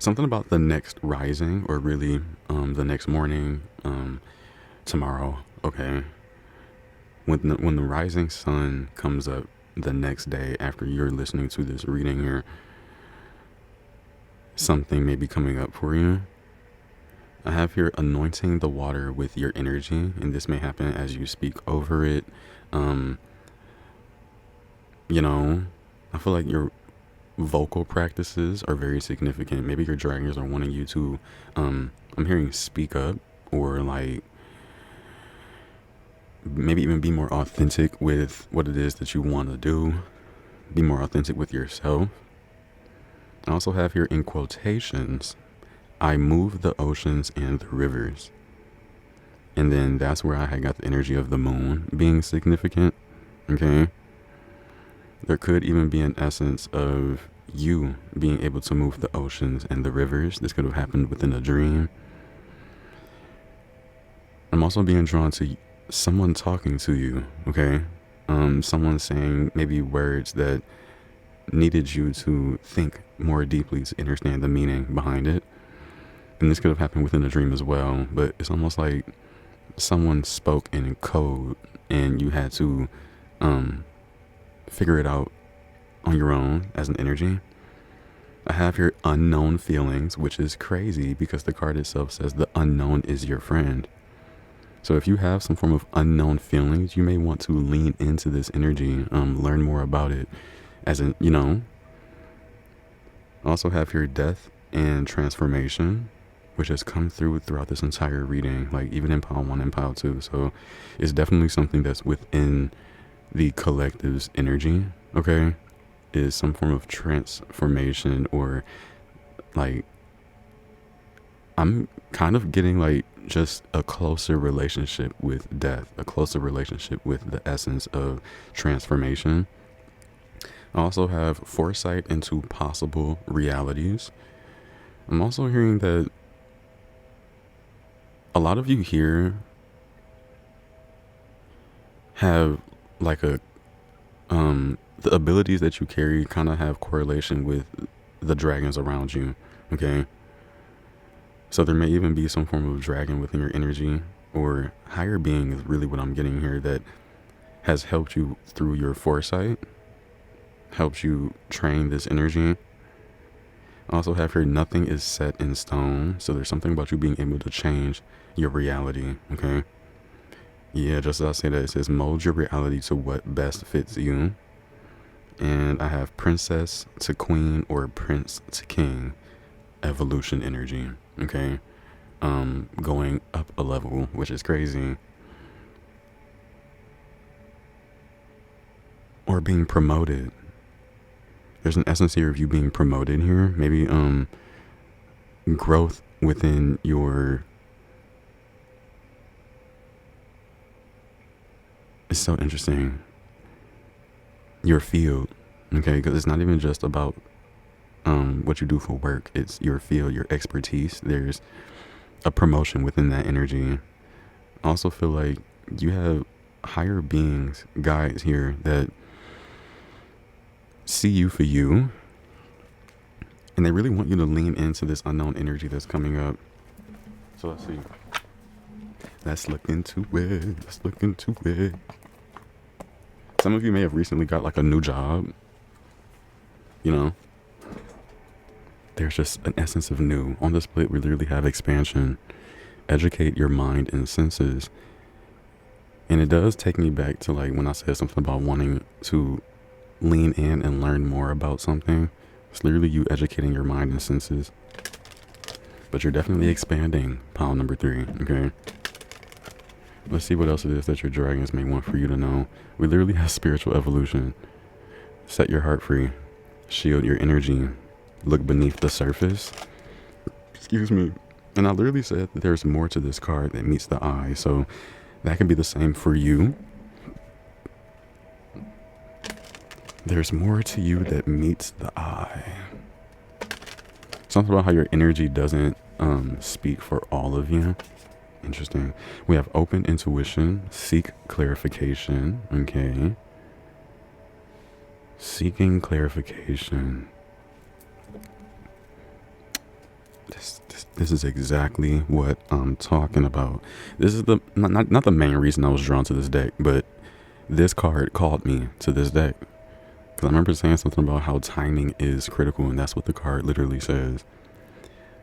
Something about the next rising, or really the next morning, tomorrow. Okay. When the rising sun comes up the next day after you're listening to this reading here, something may be coming up for you. I have here anointing the water with your energy, and this may happen as you speak over it. You know, I feel like your vocal practices are very significant. Maybe your dragons are wanting you to, I'm hearing speak up, or like maybe even be more authentic with what it is that you want to do. Be more authentic with yourself. I also have here in quotations, I move the oceans and the rivers. And then that's where I had got the energy of the moon being significant. Okay. There could even be an essence of you being able to move the oceans and the rivers. This could have happened within a dream. I'm also being drawn to someone talking to you. Okay. Someone saying maybe words that needed you to think more deeply to understand the meaning behind it. And this could have happened within a dream as well, but it's almost like someone spoke in code and you had to figure it out on your own as an energy. I have your unknown feelings, which is crazy because the card itself says the unknown is your friend. So if you have some form of unknown feelings, you may want to lean into this energy, learn more about it, as in, you know. Also have your death and transformation, which has come throughout this entire reading, like even in pile 1 and pile 2. So it's definitely something that's within the collective's energy, okay? Is some form of transformation, or like, I'm kind of getting like just a closer relationship with death, a closer relationship with the essence of transformation. I also have foresight into possible realities. I'm also hearing that a lot of you here have like the abilities that you carry kind of have correlation with the dragons around you, okay? So there may even be some form of dragon within your energy, or higher being is really what I'm getting here, that has helped you through your foresight, helps you train this energy. I also have here nothing is set in stone, so there's something about you being able to change your reality, okay? Yeah, just as I say that, it says mold your reality to what best fits you. And I have princess to queen or prince to king evolution energy, okay? Going up a level, which is crazy. Or being promoted. There's an essence here of you being promoted here. Maybe growth within your... It's so interesting. Your field, okay? Because it's not even just about what you do for work. It's your field, your expertise. There's a promotion within that energy. I also feel like you have higher beings, guides here that see you for you, and they really want you to lean into this unknown energy that's coming up. So let's see. Let's look into it. Let's look into it. Some of you may have recently got like a new job. You know, there's just an essence of new. On this plate, we literally have expansion. Educate your mind and senses. And it does take me back to like when I said something about wanting to lean in and learn more about something. It's literally you educating your mind and senses. But you're definitely expanding pile number 3, okay? Let's see what else it is that your dragons may want for you to know. We literally have spiritual evolution. Set your heart free. Shield your energy. Look beneath the surface. Excuse me. And I literally said that there's more to this card that meets the eye. So that can be the same for you. There's more to you that meets the eye. Something about how your energy doesn't speak for all of you. Interesting. We have open intuition, seek clarification. Okay. Seeking clarification. This is exactly what I'm talking about. This is the not the main reason I was drawn to this deck, but this card called me to this deck. Because I remember saying something about how timing is critical, and that's what the card literally says.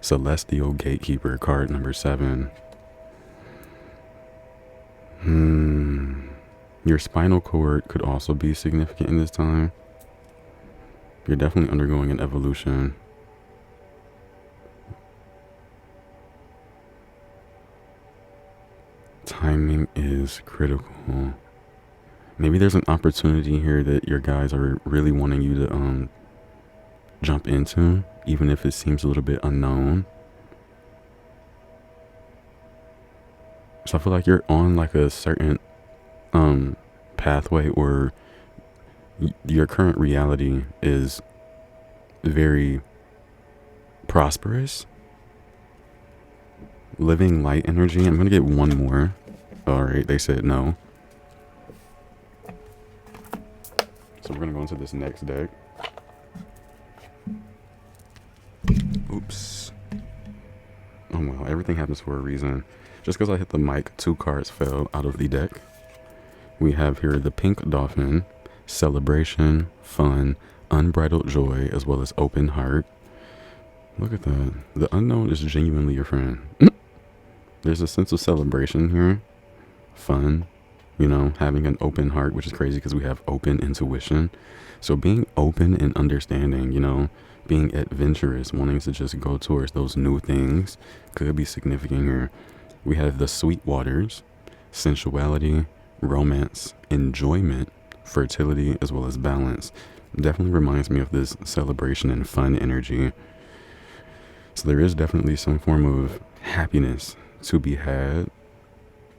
Celestial Gatekeeper, card number 7. Your spinal cord could also be significant in this time. You're definitely undergoing an evolution. Timing is critical. Maybe there's an opportunity here that your guys are really wanting you to jump into, even if it seems a little bit unknown. So I feel like you're on like a certain pathway, or your current reality is very prosperous. Living light energy. I'm gonna get one more. All right, they said no. So we're gonna go into this next deck. Oops. Oh well, everything happens for a reason. Just because I hit the mic, 2 cards fell out of the deck. We have here the Pink Dolphin, Celebration, Fun, Unbridled Joy, as well as Open Heart. Look at that. The unknown is genuinely your friend. There's a sense of celebration here. Fun. You know, having an open heart, which is crazy because we have open intuition. So being open and understanding, you know, being adventurous, wanting to just go towards those new things could be significant here. We have the Sweet Waters, sensuality, romance, enjoyment, fertility, as well as balance. Definitely reminds me of this celebration and fun energy. So there is definitely some form of happiness to be had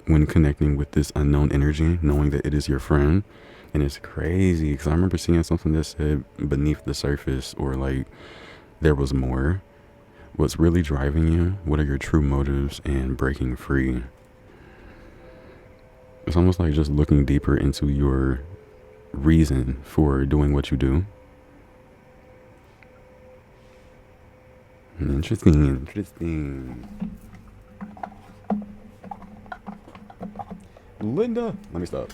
when connecting with this unknown energy, knowing that it is your friend. And it's crazy because I remember seeing something that said beneath the surface, or like there was more. What's really driving you? What are your true motives and breaking free? It's almost like just looking deeper into your reason for doing what you do. Interesting. Linda, let me stop.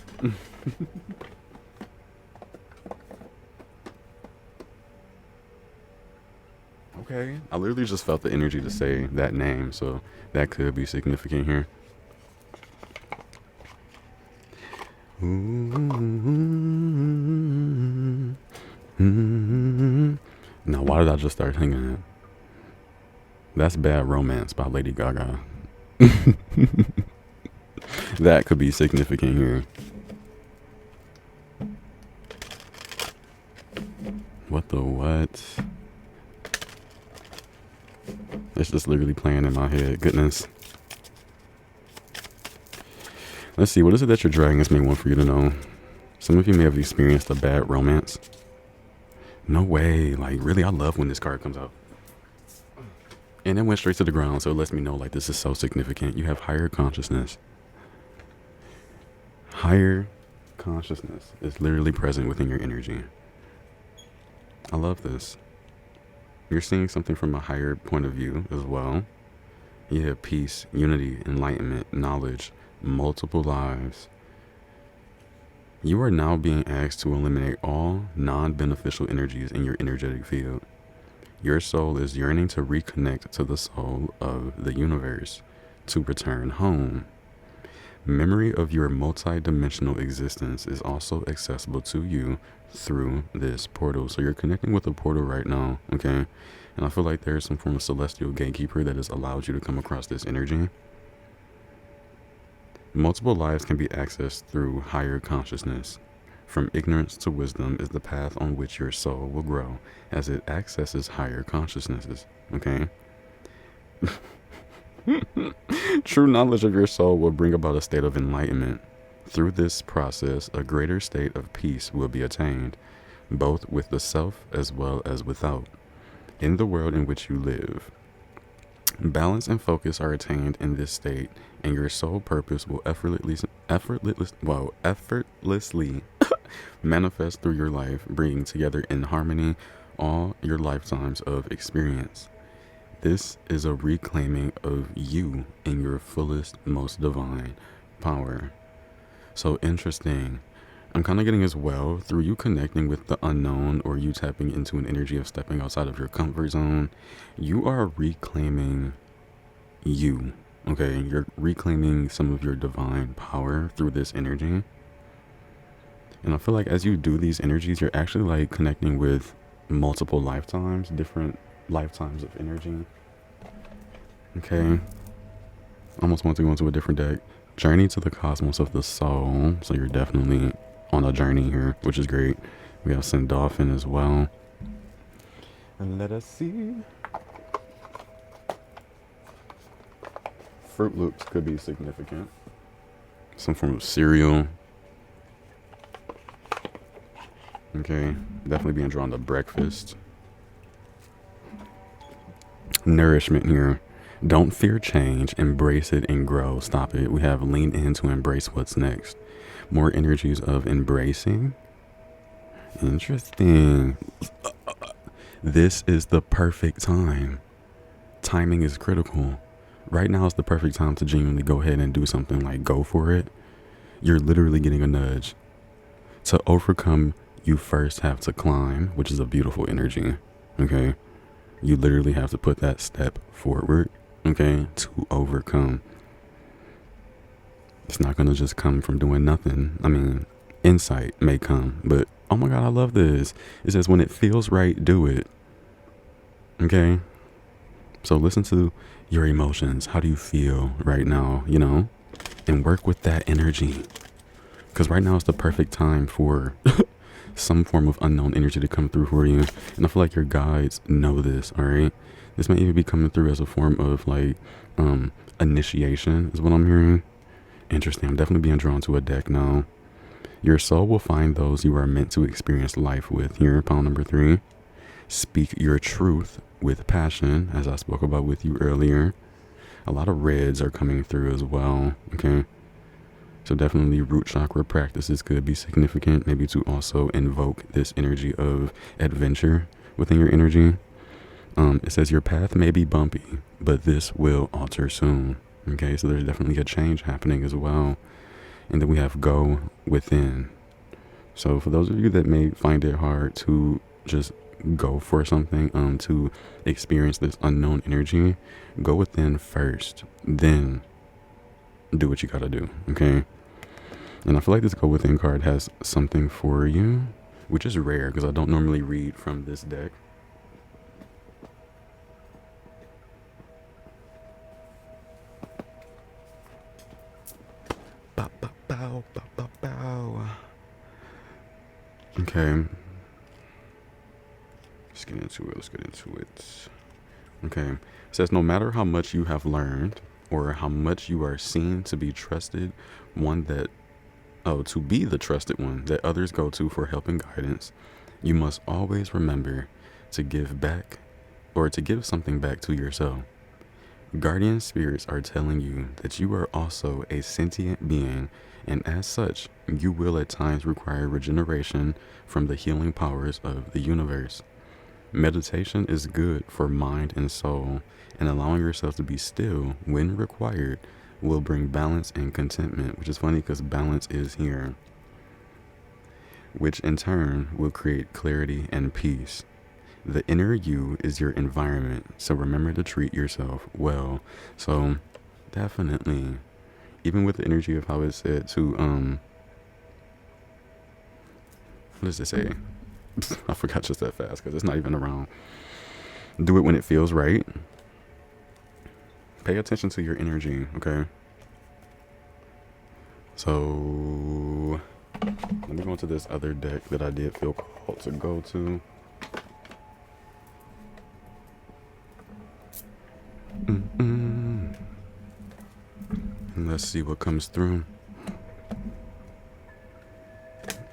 Okay, I literally just felt the energy to say that name, so that could be significant here. Now, why did I just start singing it? That's Bad Romance by Lady Gaga. That could be significant here. What the what? It's just literally playing in my head. Goodness. Let's see. What is it that your dragons may want for you to know? Some of you may have experienced a bad romance. No way. Like, really, I love when this card comes out. And it went straight to the ground, so it lets me know, like, this is so significant. You have higher consciousness. Higher consciousness is literally present within your energy. I love this. You're seeing something from a higher point of view as well. You have peace, unity, enlightenment, knowledge, multiple lives. You are now being asked to eliminate all non-beneficial energies in your energetic field. Your soul is yearning to reconnect to the soul of the universe, to return home. Memory of your multi-dimensional existence is also accessible to you through this portal. So you're connecting with a portal right now, okay? And I feel like there's some form of celestial gatekeeper that has allowed you to come across this energy. Multiple lives can be accessed through higher consciousness. From ignorance to wisdom is the path on which your soul will grow as it accesses higher consciousnesses, okay? True knowledge of your soul will bring about a state of enlightenment. Through this process, a greater state of peace will be attained, both with the self as well as without, in the world in which you live. Balance and focus are attained in this state, and your soul purpose will effortlessly manifest through your life, bringing together in harmony all your lifetimes of experience. This is a reclaiming of you in your fullest, most divine power. So interesting. I'm kind of getting as well, through you connecting with the unknown or you tapping into an energy of stepping outside of your comfort zone, you are reclaiming you. Okay, you're reclaiming some of your divine power through this energy. And I feel like as you do these energies, you're actually like connecting with multiple lifetimes, different lifetimes of energy. Okay. Almost want to go into a different deck. Journey to the cosmos of the soul. So you're definitely on a journey here, which is great. We have some dolphin as well. And let us see. Fruit Loops could be significant. Some form of cereal. Okay, definitely being drawn to breakfast. Nourishment here. Don't fear change, embrace it and grow. Stop it. We have lean in to embrace what's next. More energies of embracing. Interesting. This is the perfect time. timing is critical. Right now is the perfect time to genuinely go ahead and do something, like go for it. You're literally getting a nudge. To overcome, you first have to climb, which is a beautiful energy, okay? You literally have to put that step forward, okay, to overcome. It's not going to just come from doing nothing. I mean, insight may come, but oh my God, I love this. It says when it feels right, do it, okay? So listen to your emotions. How do you feel right now, you know? And work with that energy. Because right now is the perfect time for some form of unknown energy to come through for you. And I feel like your guides know this, all right? This may even be coming through as a form of like initiation is what I'm hearing. Interesting. I'm definitely being drawn to a deck now. Your soul will find those you are meant to experience life with. Here, pile number 3. Speak your truth with passion, as I spoke about with you earlier. A lot of reds are coming through as well, okay? So definitely root chakra practices could be significant, maybe to also invoke this energy of adventure within your energy. It says your path may be bumpy, but this will alter soon, okay? So there's definitely a change happening as well. And then we have go within. So for those of you that may find it hard to just go for something, to experience this unknown energy, go within first, then do what you gotta do, okay? And I feel like this go within card has something for you, which is rare because I don't normally read from this deck. Bow, bow, bow, bow, bow, bow. Okay. Let's get into it. Okay. It says, no matter how much you have learned or how much you are seen to be trusted, to be the trusted one that others go to for help and guidance, you must always remember to give back, or to give something back to yourself. Guardian spirits are telling you that you are also a sentient being, and as such, you will at times require regeneration from the healing powers of the universe. Meditation is good for mind and soul, and allowing yourself to be still when required will bring balance and contentment, which is funny because balance is here, which in turn will create clarity and peace. The inner you is your environment, so remember to treat yourself well. So definitely, even with the energy of how it said to what does it say? I forgot just that fast because it's not even around. Do it when it feels right. Pay attention to your energy, okay? So let me go into this other deck that I did feel called to go to. And let's see what comes through.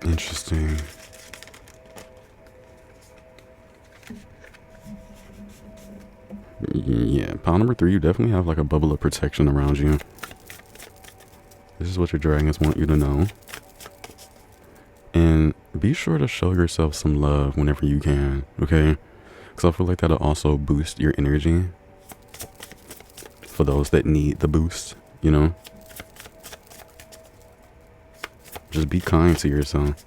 Interesting. Yeah, pile number 3, you definitely have like a bubble of protection around you. This is what your dragons want you to know. And be sure to show yourself some love whenever you can, okay? Because I feel like that'll also boost your energy for those that need the boost, you know? Just be kind to yourself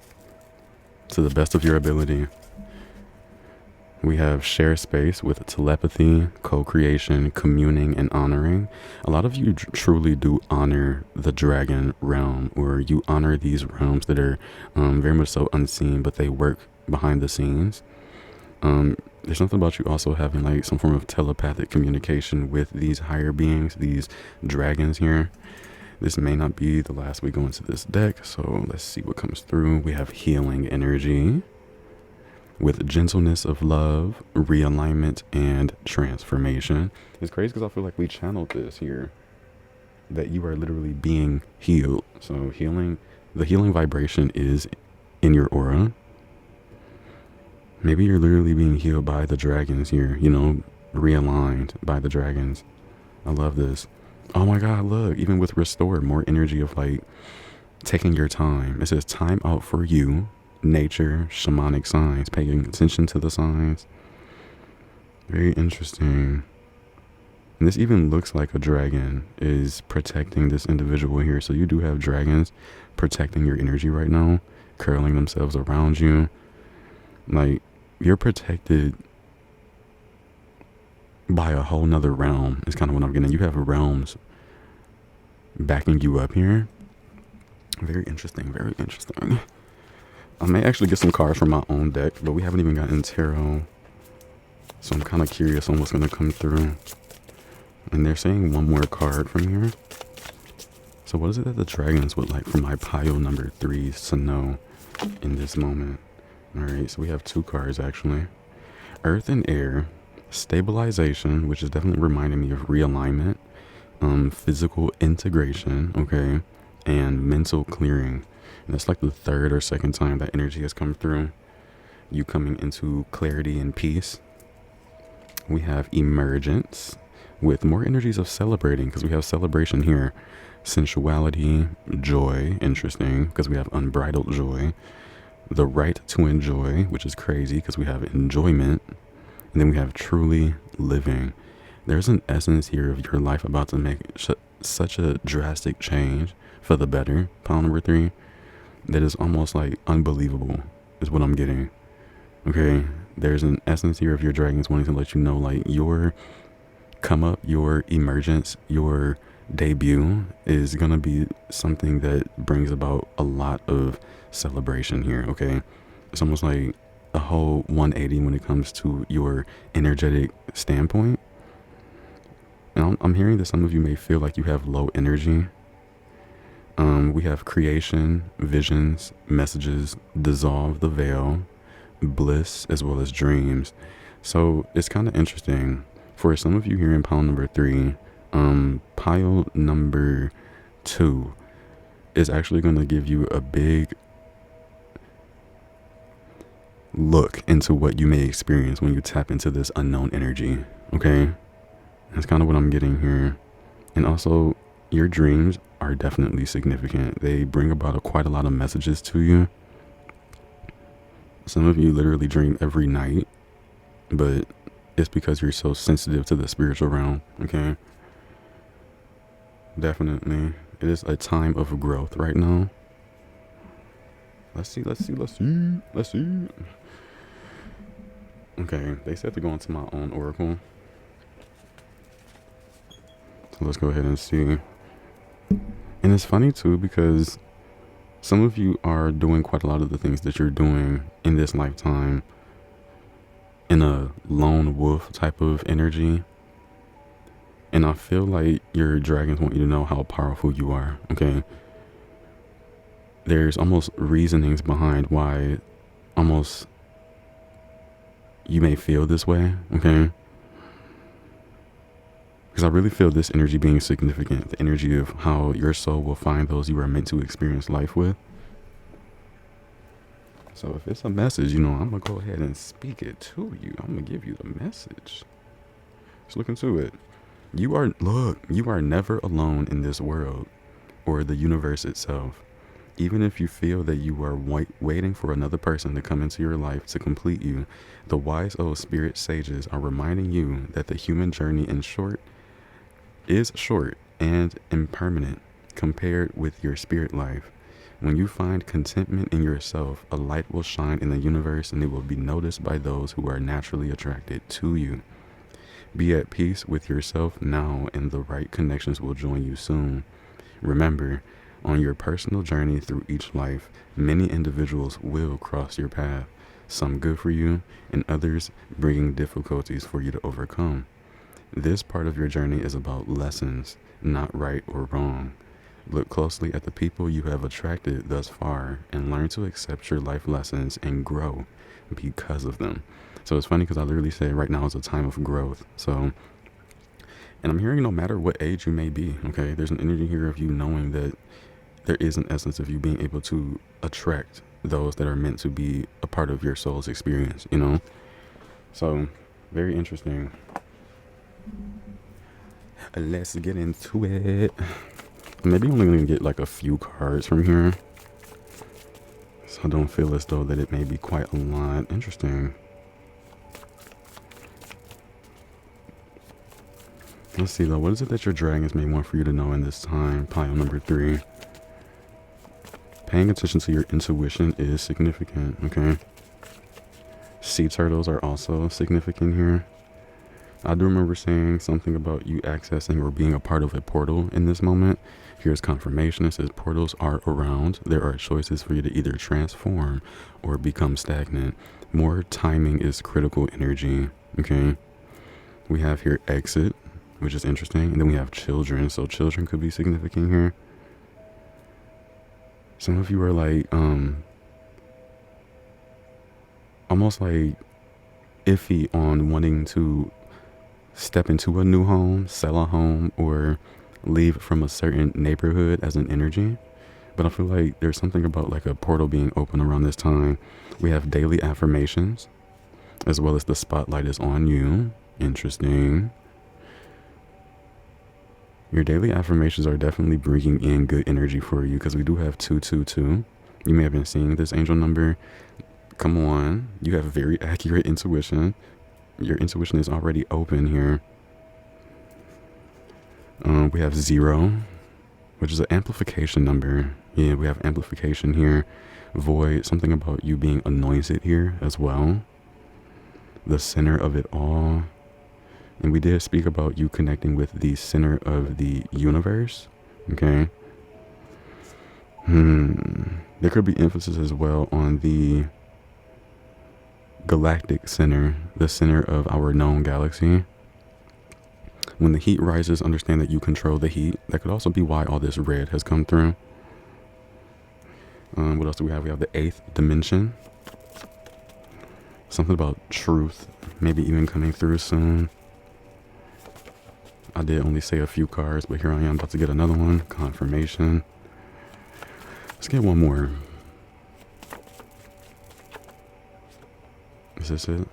to the best of your ability. We have share space with telepathy, co-creation, communing, and honoring. A lot of you truly do honor the dragon realm, or you honor these realms that are very much so unseen, but they work behind the scenes. There's something about you also having like some form of telepathic communication with these higher beings, these dragons here. This may not be the last we go into this deck, so let's see what comes through. We have healing energy with gentleness of love, realignment, and transformation. It's crazy because I feel like we channeled this here, that you are literally being healed. So healing, the healing vibration is in your aura. Maybe you're literally being healed by the dragons here, you know, realigned by the dragons. I love this. Oh my God, look, even with restore, more energy of like taking your time. It says time out for you. Nature, shamanic signs, paying attention to the signs. Very interesting. And this even looks like a dragon is protecting this individual here. So you do have dragons protecting your energy right now, curling themselves around you. Like, you're protected by a whole nother realm is kind of what I'm getting. You have realms backing you up here. Very interesting, very interesting. I may actually get some cards from my own deck, but we haven't even gotten tarot. So I'm kind of curious on what's going to come through. And they're saying one more card from here. So what is it that the dragons would like for my pile number 3s to know in this moment? Alright, so we have 2 cards actually. Earth and air. Stabilization, which is definitely reminding me of realignment. Physical integration, okay? And mental clearing. And that's like the 3rd or 2nd time that energy has come through. You coming into clarity and peace. We have emergence with more energies of celebrating, because we have celebration here. Sensuality, joy, interesting, because we have unbridled joy. The right to enjoy, which is crazy because we have enjoyment. And then we have truly living. There's an essence here of your life about to make such a drastic change for the better. Pile number 3. That is almost like unbelievable is what I'm getting. Okay. There's an essence here of your dragons wanting to let you know, like, your come up, your emergence, your debut is going to be something that brings about a lot of celebration here. Okay. It's almost like a whole 180 when it comes to your energetic standpoint. And I'm hearing that some of you may feel like you have low energy. We have creation, visions, messages, dissolve the veil, bliss, as well as dreams. So it's kind of interesting for some of you here in pile number 3. Pile number 2 is actually going to give you a big look into what you may experience when you tap into this unknown energy. Okay, that's kind of what I'm getting here. And also, your dreams are definitely significant. They bring about quite a lot of messages to you. Some of you literally dream every night, but it's because you're so sensitive to the spiritual realm. Okay, definitely it is a time of growth right now. Let's see. Okay, they said to go into my own oracle. So let's go ahead and see. And it's funny too, because some of you are doing quite a lot of the things that you're doing in this lifetime in a lone wolf type of energy. And I feel like your dragons want you to know how powerful you are, okay? There's almost reasonings behind why almost you may feel this way, okay? Because I really feel this energy being significant, the energy of how your soul will find those you are meant to experience life with. So if it's a message, you know, I'm going to go ahead and speak it to you. I'm going to give you the message. Let's look into it. You are never alone in this world or the universe itself. Even if you feel that you are waiting for another person to come into your life to complete you, the wise old spirit sages are reminding you that the human journey is short and impermanent compared with your spirit life. When you find contentment in yourself, a light will shine in the universe and it will be noticed by those who are naturally attracted to you. Be at peace with yourself now, and the right connections will join you soon. Remember, on your personal journey through each life, many individuals will cross your path, some good for you and others bringing difficulties for you to overcome. This part of your journey is about lessons, not right or wrong. Look closely at the people you have attracted thus far and learn to accept your life lessons and grow because of them. So it's funny because I literally say right now is a time of growth. So, and I'm hearing no matter what age you may be, okay, there's an energy here of you knowing that there is an essence of you being able to attract those that are meant to be a part of your soul's experience, you know? So, very interesting. Let's get into it. Maybe I'm only going to get like a few cards from here, so I don't feel as though that it may be quite a lot. Interesting. Let's see though, what is it that your dragons may want for you to know in this time? Pile number 3. Paying attention to your intuition is significant, okay? Sea turtles are also significant here. I do remember saying something about you accessing or being a part of a portal in this moment. Here's confirmation. It says portals are around. There are choices for you to either transform or become stagnant. More timing is critical energy, okay? We have here exit, which is interesting. And then we have children. So children could be significant here. Some of you are like, almost like iffy on wanting to step into a new home, sell a home, or leave from a certain neighborhood as an energy. But I feel like there's something about like a portal being open around this time. We have daily affirmations, as well as the spotlight is on you. Interesting. Your daily affirmations are definitely bringing in good energy for you, because we do have 222. You may have been seeing this angel number. Come on. You have very accurate intuition. Your intuition is already open here. We have 0, which is an amplification number. Yeah, we have amplification here. Void, something about you being anointed here as well. The center of it all. And we did speak about you connecting with the center of the universe. Okay. There could be emphasis as well on the galactic center, the center of our known galaxy. When the heat rises, understand that you control the heat. That could also be why all this red has come through. What else do we have? We have the 8th dimension. Something about truth, maybe even coming through soon. I did only say a few cards, but here I am about to get another one. Confirmation. Let's get one more. Is this it?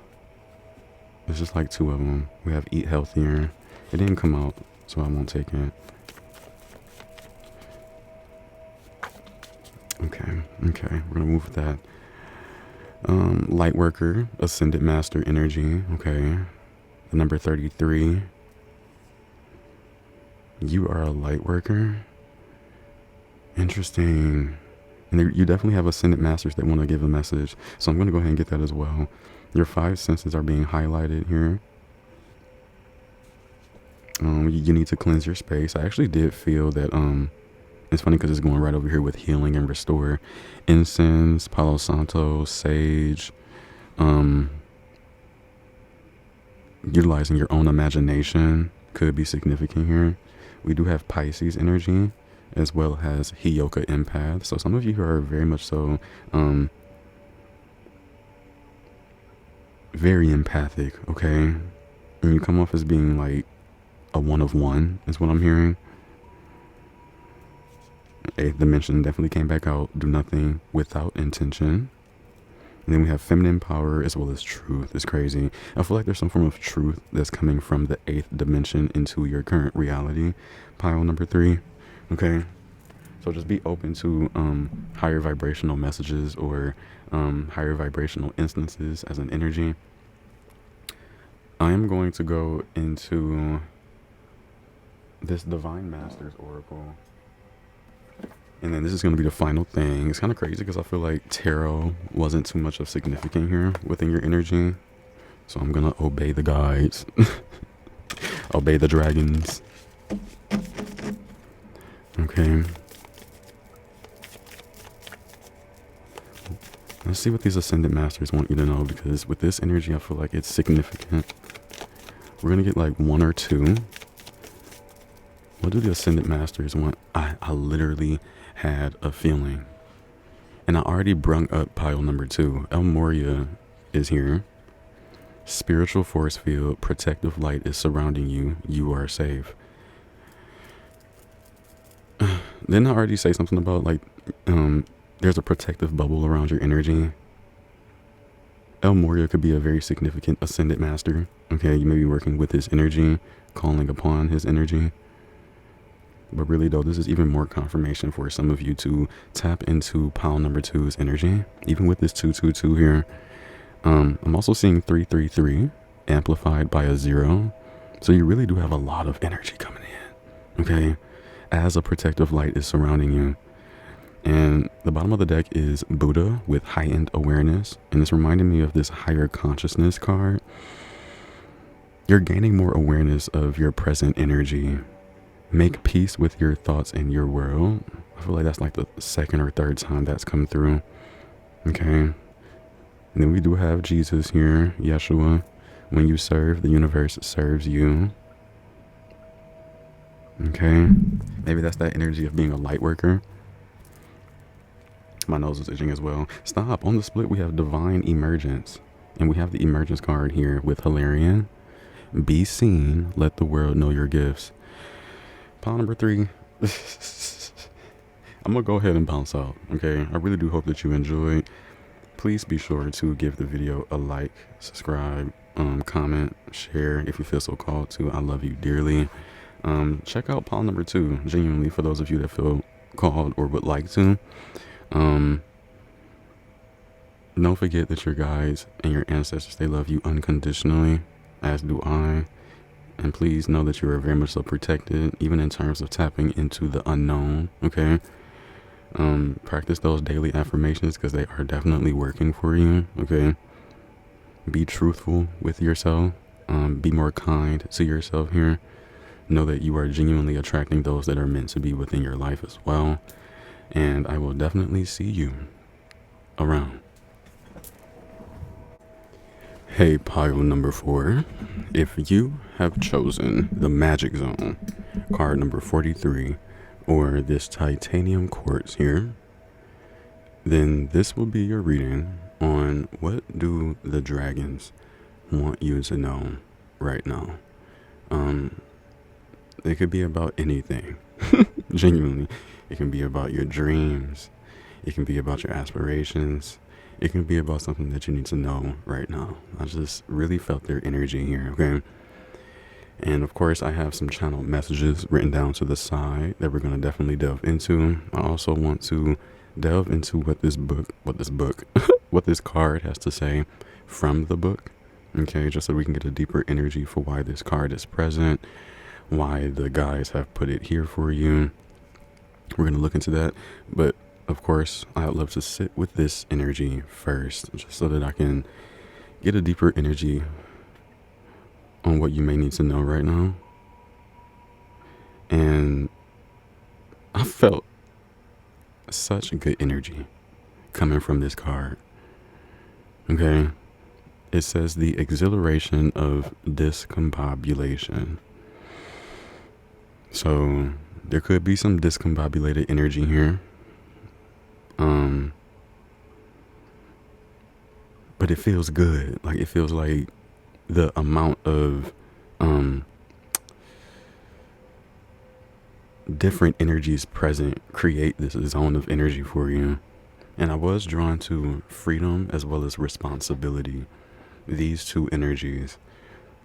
It's just like 2 of them. We have eat healthier. It didn't come out, so I won't take it. Okay, we're gonna move with that. Light worker, ascended master energy. Okay, the number 33. You are a light worker. Interesting. And you definitely have ascended masters that want to give a message, so I'm gonna go ahead and get that as well. Your 5 senses are being highlighted here. You need to cleanse your space. I actually did feel that, it's funny because it's going right over here with healing and restore. Incense, Palo Santo, sage, utilizing your own imagination could be significant here. We do have Pisces energy, as well as Hioka empath. So some of you are very much so, very empathic, okay? And you come off as being like a 1 of 1 is what I'm hearing. 8th dimension definitely came back out. Do nothing without intention. And then we have feminine power as well as truth. It's crazy. I feel like there's some form of truth that's coming from the 8th dimension into your current reality. Pile number 3. Okay. So just be open to higher vibrational messages or higher vibrational instances as an energy. I am going to go into this Divine Masters Oracle. And then this is going to be the final thing. It's kind of crazy because I feel like tarot wasn't too much of significant here within your energy. So I'm going to obey the guides. Obey the dragons. Okay. Let's see what these Ascendant Masters want you to know, because with this energy, I feel like it's significant. We're going to get like 1 or 2. What do the Ascendant Masters want? I literally had a feeling. And I already brung up pile number 2. El Moria is here. Spiritual force field, protective light is surrounding you. You are safe. Didn't I already say something about like there's a protective bubble around your energy? El Moria could be a very significant Ascendant Master. Okay, you may be working with his energy, calling upon his energy. But really though, this is even more confirmation for some of you to tap into pile number 2's energy. Even with this 222 here. I'm also seeing 333 amplified by a 0. So you really do have a lot of energy coming in, okay? As a protective light is surrounding you. And the bottom of the deck is Buddha with heightened awareness. And it's reminding me of this higher consciousness card. You're gaining more awareness of your present energy. Make peace with your thoughts and your world. I feel like that's like the second or third time that's come through. Okay. And then we do have Jesus here, Yeshua. When you serve, the universe serves you. Okay. Maybe that's that energy of being a light worker. My nose is itching as well. Stop. On the split, we have Divine Emergence. And we have the Emergence card here with Hilarion. Be seen. Let the world know your gifts. Pile number 3. I'm going to go ahead and bounce out. Okay. I really do hope that you enjoyed. Please be sure to give the video a like, subscribe, comment, share if you feel so called to. I love you dearly. Check out pile number 2, genuinely, for those of you that feel called or would like to. Don't forget that your guides and your ancestors, they love you unconditionally, as do I. And please know that you are very much so protected, even in terms of tapping into the unknown, okay? Practice those daily affirmations because they are definitely working for you, okay? Be truthful with yourself. Be more kind to yourself here. Know that you are genuinely attracting those that are meant to be within your life as well. And I will definitely see you around. Hey, pile number 4. If you have chosen the Magic Zone, card number 43, or this titanium quartz here, then this will be your reading on what do the dragons want you to know right now. It could be about anything. Genuinely. It can be about your dreams. It can be about your aspirations. It can be about something that you need to know right now. I just really felt their energy here, okay? And of course, I have some channel messages written down to the side that we're going to definitely delve into. I also want to delve into what this card has to say from the book, okay? Just so we can get a deeper energy for why this card is present, why the guys have put it here for you. We're going to look into that. But of course, I would love to sit with this energy first, just so that I can get a deeper energy on what you may need to know right now. And I felt such good energy coming from this card. Okay. It says the exhilaration of discombobulation. So there could be some discombobulated energy here. But it feels good. Like, it feels like the amount of different energies present create this zone of energy for you. And I was drawn to freedom as well as responsibility. These two energies.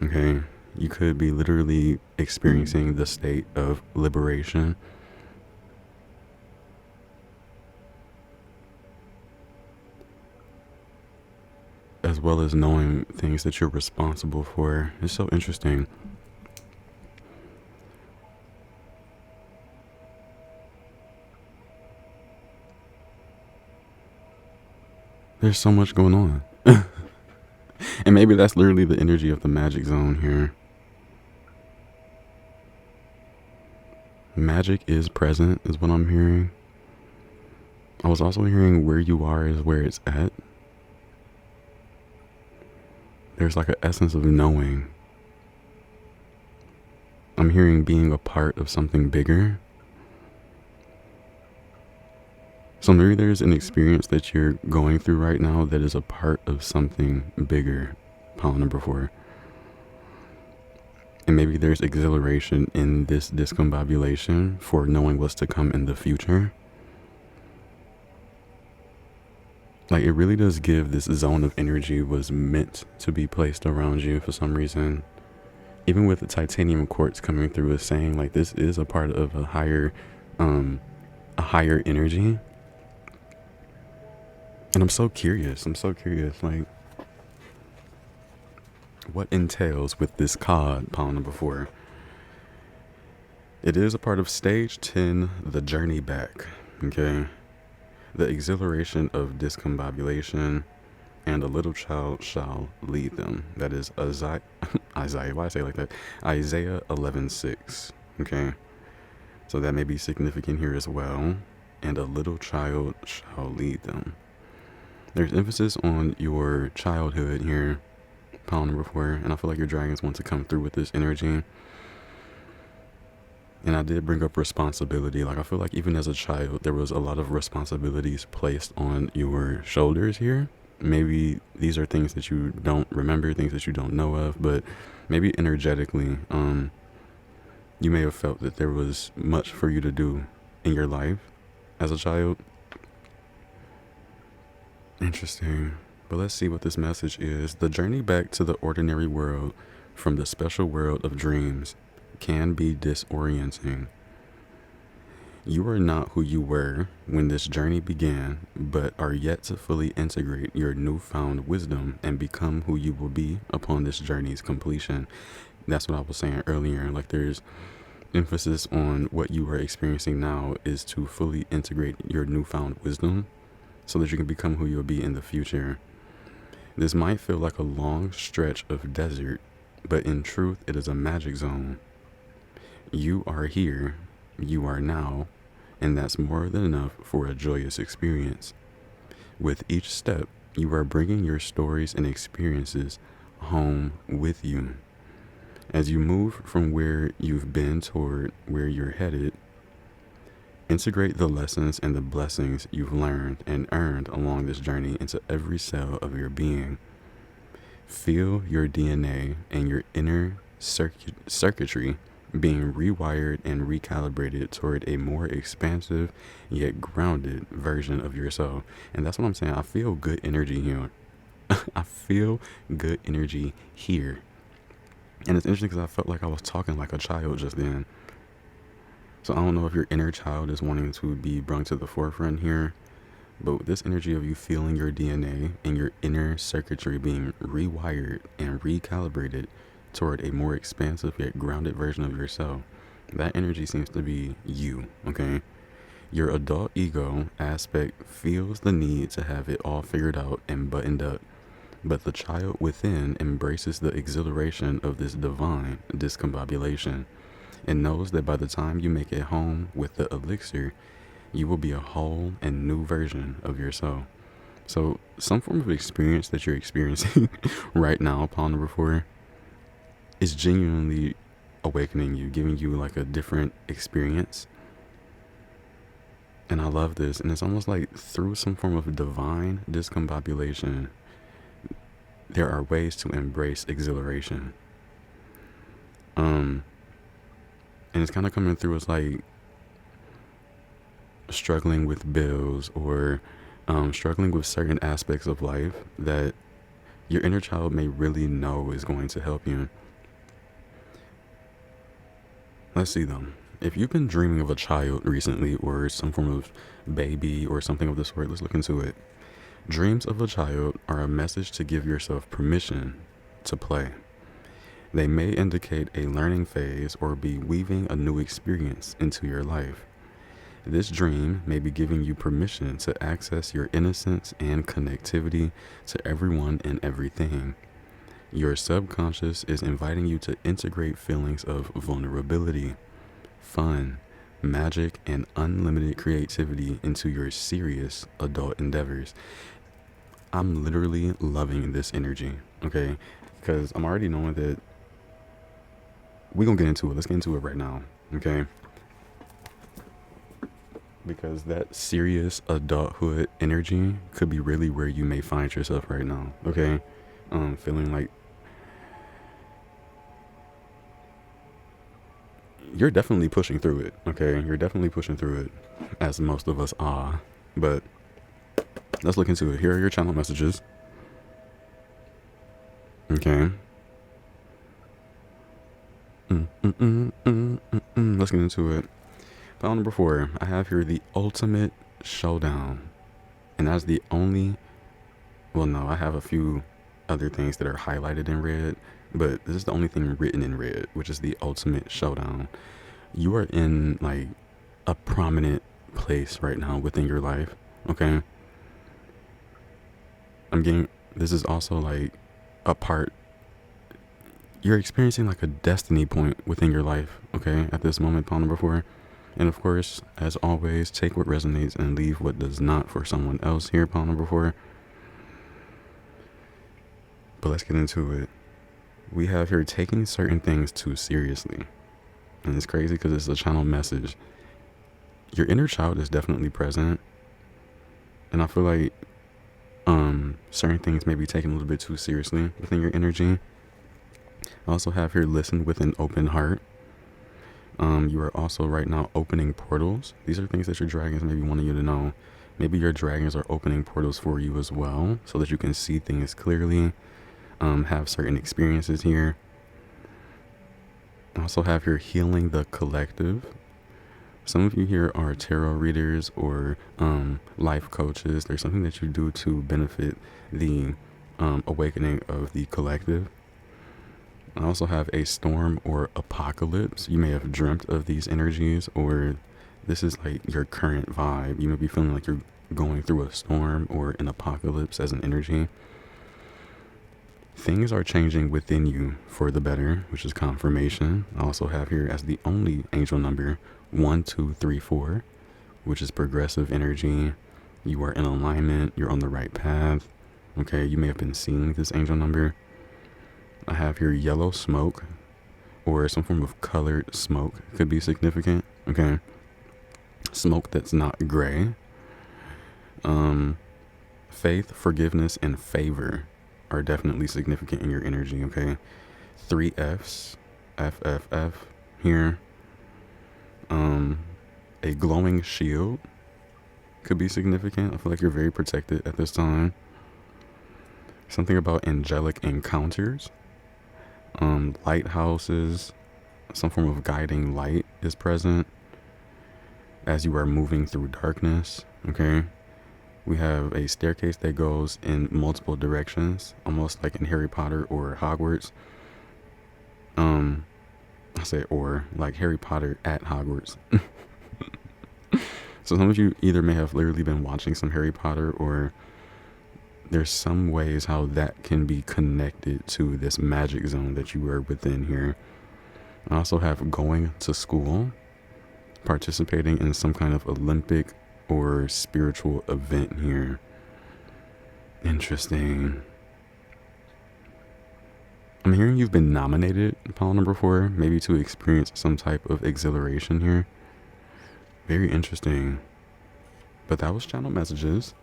Okay. You could be literally experiencing the state of liberation. As well as knowing things that you're responsible for. It's so interesting. There's so much going on. And maybe that's literally the energy of the magic zone here. Magic is present, is what I'm hearing. I was also hearing where you are is where it's at. There's like an essence of knowing. I'm hearing being a part of something bigger. So maybe there's an experience that you're going through right now that is a part of something bigger. Pile number 4. And maybe there's exhilaration in this discombobulation for knowing what's to come in the future. Like, it really does give this zone of energy was meant to be placed around you for some reason. Even with the titanium quartz coming through, is saying like this is a part of a higher energy. And I'm so curious. Like, what entails with this card, pile number 4. It is a part of stage 10, the journey back. Okay. The exhilaration of discombobulation, and a little child shall lead them. That is Isaiah. Isaiah, why I say it like that? Isaiah 11:6. Okay. So that may be significant here as well. And a little child shall lead them. There's emphasis on your childhood here, pile number 4, and I feel like your dragons want to come through with this energy. And I did bring up responsibility. Like, I feel like even as a child, there was a lot of responsibilities placed on your shoulders here. Maybe these are things that you don't remember, things that you don't know of, but maybe energetically, you may have felt that there was much for you to do in your life as a child. Interesting. But let's see what this message is. The journey back to the ordinary world from the special world of dreams can be disorienting. You are not who you were when this journey began, but are yet to fully integrate your newfound wisdom and become who you will be upon this journey's completion. That's what I was saying earlier. Like, there's emphasis on what you are experiencing now is to fully integrate your newfound wisdom so that you can become who you'll be in the future. This might feel like a long stretch of desert, but in truth, it is a magic zone. You are here, you are now, and that's more than enough for a joyous experience. With each step, you are bringing your stories and experiences home with you. As you move from where you've been toward where you're headed, integrate the lessons and the blessings you've learned and earned along this journey into every cell of your being. Feel your DNA and your inner circuitry being rewired and recalibrated toward a more expansive yet grounded version of yourself. And that's what I'm saying. I feel good energy here. I feel good energy here. And it's interesting because I felt like I was talking like a child just then. So I don't know if your inner child is wanting to be brought to the forefront here, but with this energy of you feeling your DNA and your inner circuitry being rewired and recalibrated toward a more expansive yet grounded version of yourself, that energy seems to be you, okay? Your adult ego aspect feels the need to have it all figured out and buttoned up, but the child within embraces the exhilaration of this divine discombobulation and knows that by the time you make it home with the elixir, you will be a whole and new version of yourself. So some form of experience that you're experiencing right now, pile number 4, is genuinely awakening you, giving you like a different experience. And I love this. And it's almost like through some form of divine discombobulation, there are ways to embrace exhilaration. And it's kind of coming through as like struggling with bills or struggling with certain aspects of life that your inner child may really know is going to help you. Let's see them. If you've been dreaming of a child recently or some form of baby or something of the sort, let's look into it. Dreams of a child are a message to give yourself permission to play. They may indicate a learning phase or be weaving a new experience into your life. This dream may be giving you permission to access your innocence and connectivity to everyone and everything. Your subconscious is inviting you to integrate feelings of vulnerability, fun, magic, and unlimited creativity into your serious adult endeavors. I'm literally loving this energy, okay? Because I'm already knowing that we're going to get into it. Let's get into it right now, okay? Because that serious adulthood energy could be really where you may find yourself right now, okay? Feeling like you're definitely pushing through it, okay? You're definitely pushing through it, as most of us are. But let's look into it. Here are your channel messages. Okay. Let's get into it. File number 4. I have here the ultimate showdown. And that's the only... Well, no, I have a few other things that are highlighted in red, but this is the only thing written in red, which is the ultimate showdown. You are in like a prominent place right now within your life. Okay. This is also like a part, you're experiencing like a destiny point within your life. Okay. At this moment, pawn number 4. And of course, as always, take what resonates and leave what does not for someone else here, pawn number 4. But let's get into it. We have here taking certain things too seriously. And it's crazy because it's a channel message. Your inner child is definitely present. And I feel like certain things may be taken a little bit too seriously within your energy. I also have here listen with an open heart. You are also right now opening portals. These are things that your dragons maybe wanting you to know. Maybe your dragons are opening portals for you as well, so that you can see things clearly, have certain experiences here. I also have here healing the collective. Some of you here are tarot readers or life coaches. There's something that you do to benefit the awakening of the collective. I also have a storm or apocalypse. You may have dreamt of these energies, or this is like your current vibe. You may be feeling like you're going through a storm or an apocalypse as an energy. Things are changing within you for the better, which is confirmation. I also have here as the only angel number 1, 2, 3, 4, which is progressive energy. You are in alignment. You're on the right path. Okay, you may have been seeing this angel number. I have here yellow smoke or some form of colored smoke could be significant. Okay, smoke that's not gray. Faith, forgiveness, and favor are definitely significant in your energy. Okay, 3 F's, F here. A glowing shield could be significant. I feel like you're very protected at this time. Something about angelic encounters. Lighthouses, some form of guiding light is present as you are moving through darkness. Okay, we have a staircase that goes in multiple directions, almost like in Harry Potter or Hogwarts. I say or like Harry Potter at Hogwarts. So some of you either may have literally been watching some Harry Potter, or there's some ways how that can be connected to this magic zone that you are within here. I also have going to school, participating in some kind of Olympic or spiritual event here. Interesting. I'm hearing you've been nominated, pawn number 4, maybe to experience some type of exhilaration here. Very interesting. But that was channel messages.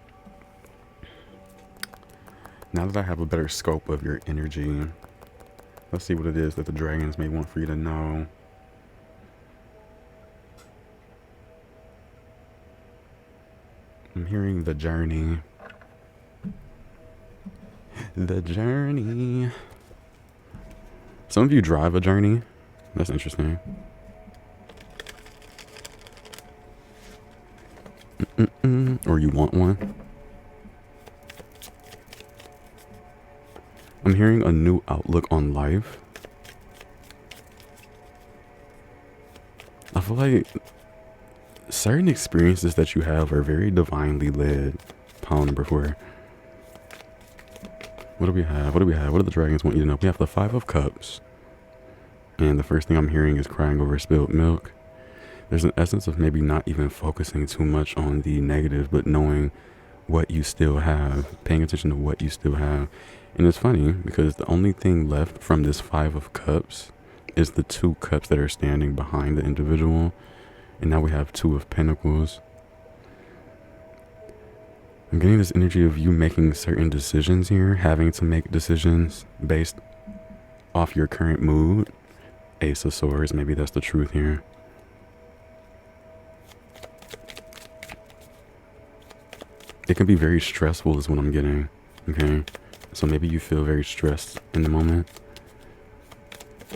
Now that I have a better scope of your energy, let's see what it is that the dragons may want for you to know. I'm hearing the journey. The journey. Some of you drive a journey. That's interesting. Or you want one. I'm hearing a new outlook on life. I feel like certain experiences that you have are very divinely led. Pile number 4. What do we have? What do we have? What do the dragons want you to know? We have the 5 of Cups. And the first thing I'm hearing is crying over spilled milk. There's an essence of maybe not even focusing too much on the negative, but knowing what you still have, paying attention to what you still have. And it's funny because the only thing left from this 5 of Cups is the 2 cups that are standing behind the individual. And now we have 2 of Pentacles. I'm getting this energy of you making certain decisions here, having to make decisions based off your current mood. Ace of Swords, maybe that's the truth here. It can be very stressful is what I'm getting, okay? So maybe you feel very stressed in the moment.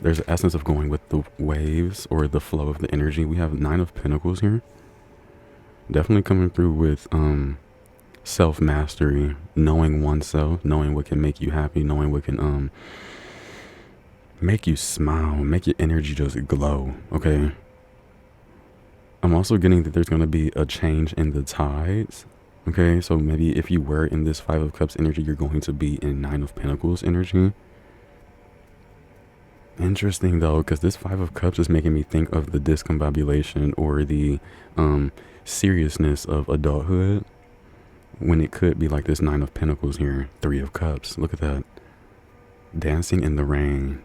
There's an essence of going with the waves or the flow of the energy. We have 9 of Pentacles here. Definitely coming through with self-mastery, knowing oneself, knowing what can make you happy, knowing what can make you smile, make your energy just glow. Okay, I'm also getting that there's going to be a change in the tides. Okay, so maybe if you were in this Five of Cups energy, you're going to be in Nine of Pentacles energy. Interesting though, because this Five of Cups is making me think of the discombobulation or the seriousness of adulthood, when it could be like this Nine of Pentacles here, Three of Cups. Look at that. Dancing in the rain.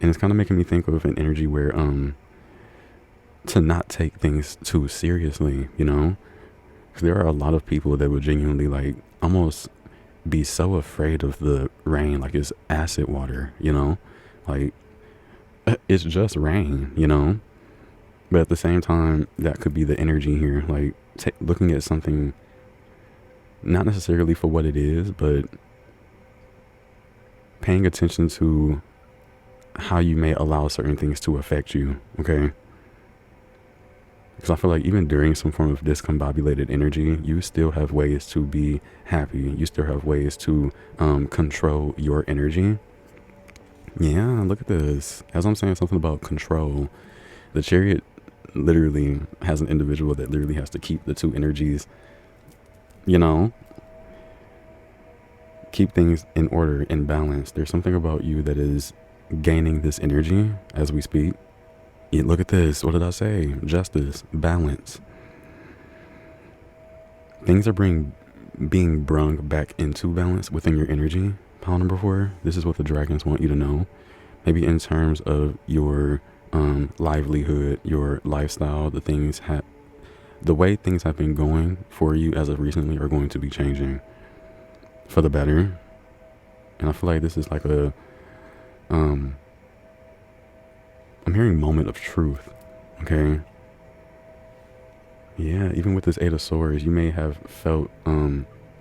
And it's kind of making me think of an energy where to not take things too seriously, you know? Because there are a lot of people that would genuinely like almost be so afraid of the rain, like it's acid water, you know? Like it's just rain, you know? But at the same time, that could be the energy here, like looking at something not necessarily for what it is, but paying attention to how you may allow certain things to affect you, okay? Because I feel like even during some form of discombobulated energy, you still have ways to be happy. You still have ways to control your energy. Yeah, look at this. As I'm saying something about control, the Chariot literally has an individual that literally has to keep the two energies, you know, keep things in order, in balance. There's something about you that is gaining this energy as we speak. Yeah, look at this. What did I say? Justice, balance. Things are being brung back into balance within your energy. Pile number 4. This is what the dragons want you to know. Maybe in terms of your livelihood, your lifestyle, the way things have been going for you as of recently are going to be changing for the better. And I feel like this is like a I'm hearing moment of truth, okay? Yeah, even with this Eight of Swords, you may have felt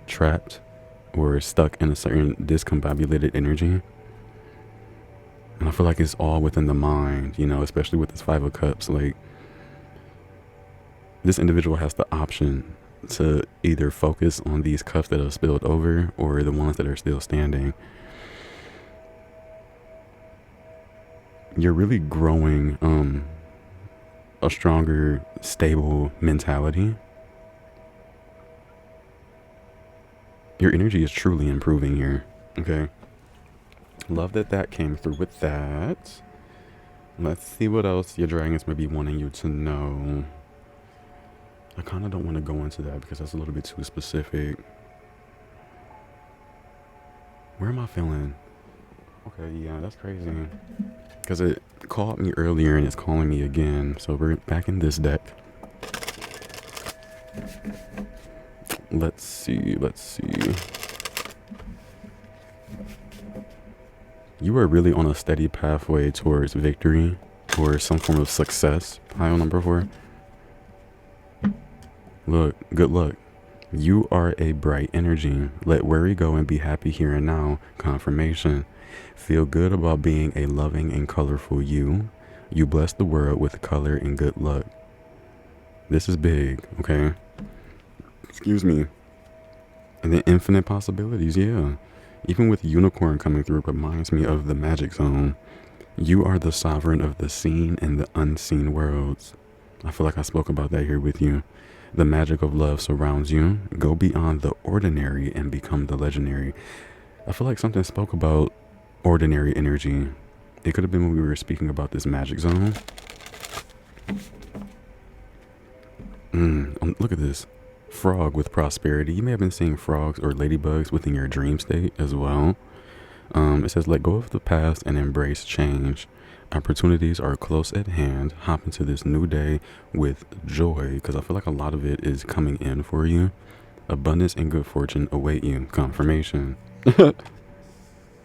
trapped or stuck in a certain discombobulated energy. And I feel like it's all within the mind, you know, especially with this Five of Cups. Like, this individual has the option to either focus on these cups that have spilled over or the ones that are still standing. You're really growing a stronger, stable mentality. Your energy is truly improving here, okay? Love that came through with that. Let's see what else your dragons may be wanting you to know. I kind of don't want to go into that because that's a little bit too specific. Where am I feeling? Okay, yeah, that's crazy. Because it called me earlier and it's calling me again. So we're back in this deck. Let's see. You are really on a steady pathway towards victory or some form of success. Pile number 4. Look, good luck. You are a bright energy. Let worry go and be happy here and now. Confirmation. Feel good about being a loving and colorful you. You bless the world with color and good luck. This is big, okay? Excuse me. And then infinite possibilities, yeah. Even with unicorn coming through, it reminds me of the magic zone. You are the sovereign of the seen and the unseen worlds. I feel like I spoke about that here with you. The magic of love surrounds you. Go beyond the ordinary and become the legendary. I feel like something spoke about ordinary energy. It could have been when we were speaking about this magic zone. Look at this. Frog with prosperity. You may have been seeing frogs or ladybugs within your dream state as well. It says, let go of the past and embrace change. Opportunities are close at hand. Hop into this new day with joy, because I feel like a lot of it is coming in for you. Abundance and good fortune await you. Confirmation.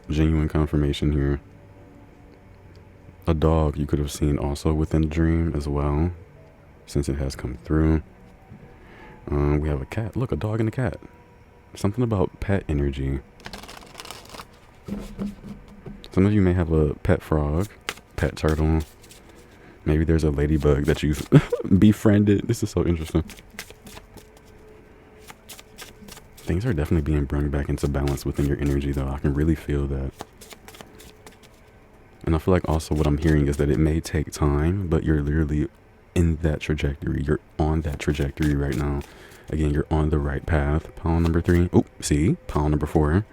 Genuine confirmation here. A dog you could have seen also within the dream as well, since it has come through. We have a cat. Look, a dog and a cat. Something about pet energy. Some of you may have a pet frog, pet turtle. Maybe there's a ladybug that you've befriended. This is so interesting. Things are definitely being brought back into balance within your energy, though. I can really feel that. And I feel like also what I'm hearing is that it may take time, but you're literally in that trajectory. You're on that trajectory right now. Again, you're on the right path. Pile number 3. Oh, see? Pile number 4.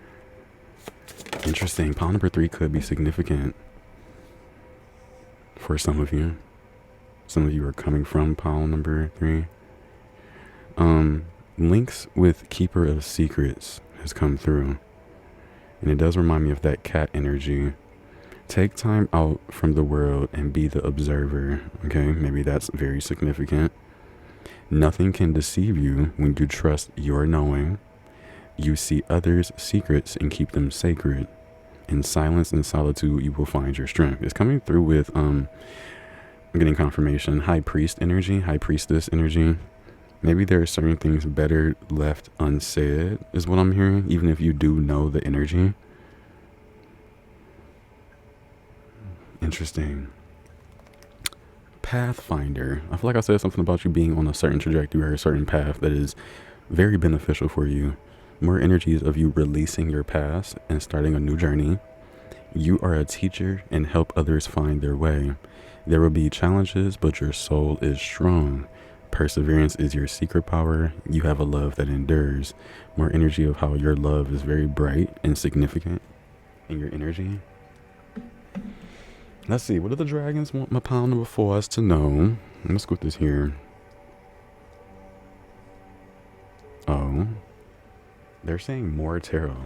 Interesting. Pile number 3 could be significant for some of you. Some of you are coming from pile number 3. Links with Keeper of Secrets has come through. And it does remind me of that cat energy. Take time out from the world and be the observer. Okay, maybe that's very significant. Nothing can deceive you when you trust your knowing. You see others' secrets and keep them sacred. In silence and solitude, you will find your strength. It's coming through with, I'm getting confirmation, High Priest energy, High Priestess energy. Maybe there are certain things better left unsaid, is what I'm hearing, even if you do know the energy. Interesting. Pathfinder. I feel like I said something about you being on a certain trajectory or a certain path that is very beneficial for you. More energies of you releasing your past and starting a new journey. You are a teacher and help others find their way. There will be challenges, but your soul is strong. Perseverance is your secret power. You have a love that endures. More energy of how your love is very bright and significant in your energy. Let's see. What do the dragons want my pile number 4 us to know? Let's go with this here. Oh. They're saying more tarot.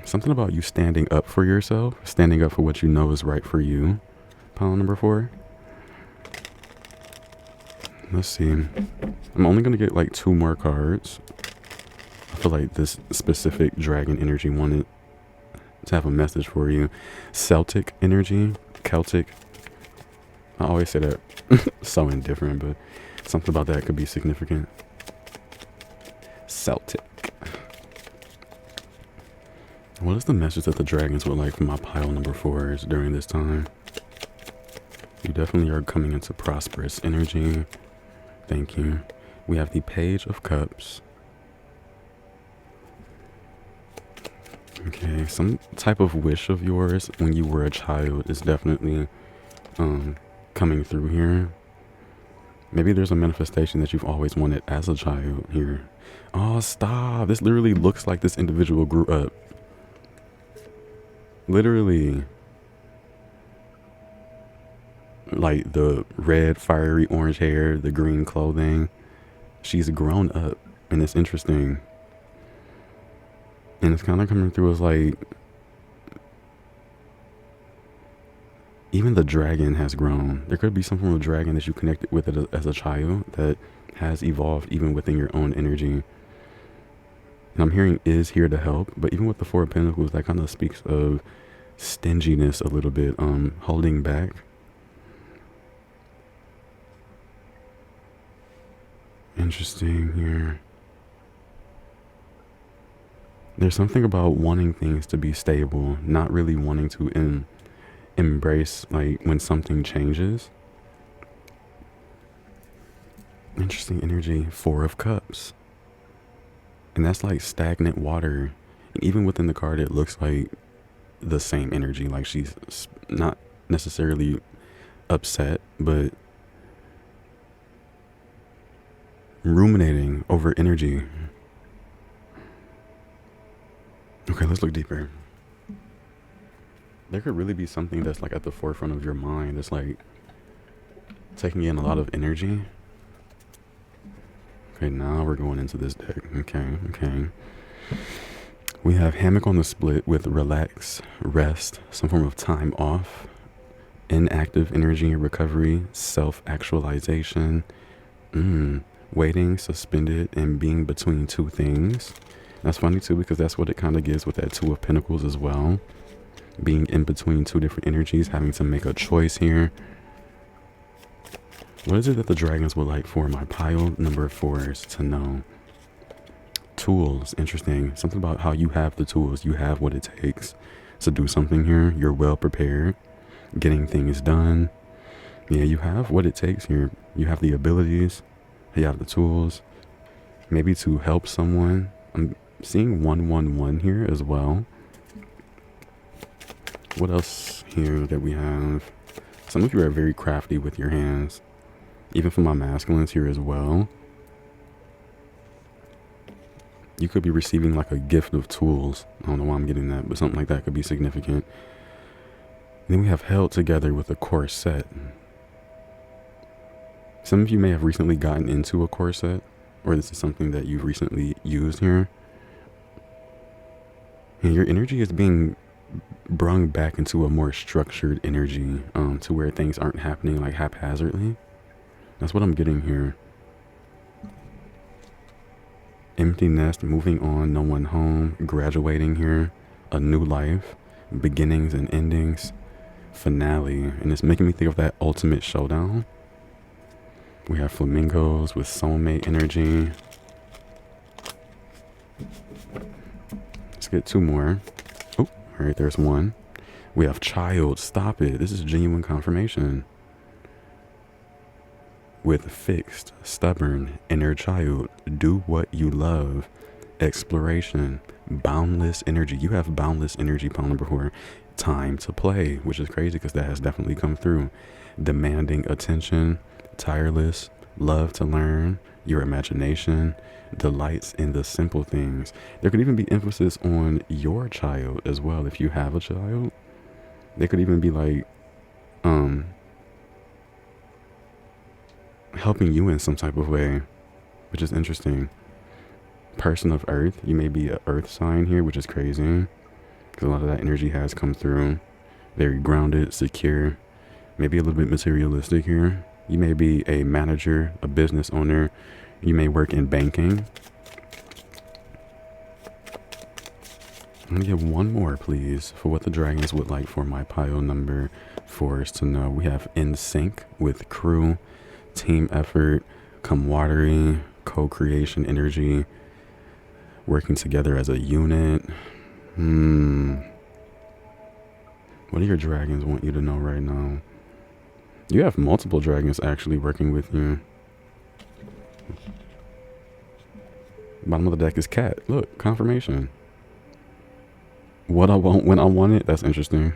Something about you standing up for yourself, standing up for what you know is right for you. Pile number 4. Let's see. I'm only going to get like 2 more cards. I feel like this specific dragon energy wanted to have a message for you. Celtic energy. Celtic. I always say that so indifferent, but something about that could be significant. Celtic. What is the message that the dragons would like from my pile number 4s during this time? You definitely are coming into prosperous energy. Thank you. We have the Page of Cups. Okay, some type of wish of yours when you were a child is definitely coming through here. Maybe there's a manifestation that you've always wanted as a child here. Oh, stop. This literally looks like this individual grew up. Literally. Like the red, fiery orange hair, the green clothing. She's grown up, and it's interesting. And it's kind of coming through as like, even the dragon has grown. There could be some form of dragon that you connected with as a child that has evolved even within your own energy. And I'm hearing is here to help, but even with the 4 of Pentacles, that kind of speaks of stinginess a little bit, holding back. Interesting here. There's something about wanting things to be stable, not really wanting to embrace like when something changes. Interesting energy. 4 of Cups. And that's like stagnant water. And even within the card, it looks like the same energy. Like she's not necessarily upset, but ruminating over energy. Okay, let's look deeper. There could really be something that's like at the forefront of your mind that's like taking in a lot of energy. Okay, now we're going into this deck. Okay. We have Hammock on the Split with relax, rest, some form of time off, inactive energy, recovery, self-actualization, waiting, suspended, and being between 2 things. That's funny too, because that's what it kind of gives with that 2 of Pentacles as well. Being in between 2 different energies, having to make a choice here. What is it that the dragons would like for my pile number 4s to know? Tools. Interesting. Something about how you have the tools. You have what it takes to do something here. You're well prepared. getting things done. Yeah, you have what it takes here. You have the abilities, you have the tools, maybe to help someone. I'm seeing 111 here as well. What else here that we have? Some of you are very crafty with your hands. Even for my masculines here as well. You could be receiving like a gift of tools. I don't know why I'm getting that, but something like that could be significant. And then we have held together with a corset. Some of you may have recently gotten into a corset, or this is something that you've recently used here. And your energy is being brung back into a more structured energy, to where things aren't happening like haphazardly. That's what I'm getting here. Empty nest, moving on, no one home, graduating here, a new life, beginnings and endings, finale. And it's making me think of that ultimate showdown. We have flamingos with soulmate energy. Let's get two more. Oh, all right, there's one. We have child. Stop it. This is genuine confirmation. With fixed, stubborn, inner child. Do what you love. Exploration. Boundless energy. You have boundless energy, pile number 4. Time to play, which is crazy because that has definitely come through. Demanding attention. Tireless. Love to learn. Your imagination. Delights in the simple things. There could even be emphasis on your child as well. If you have a child, they could even be like, helping you in some type of way, which is interesting. Person of earth. You may be an earth sign here, which is crazy because a lot of that energy has come through. Very grounded, secure, maybe a little bit materialistic here. You may be a manager, a business owner. You may work in banking. I'm gonna give one more, please, for what the dragons would like for my pile number 4s to know. We have in sync with crew, team effort, camaraderie, co-creation energy, working together as a unit. What do your dragons want you to know right now? You have multiple dragons actually working with you. Bottom of the deck is cat. Look, confirmation. What I want when I want it. That's interesting.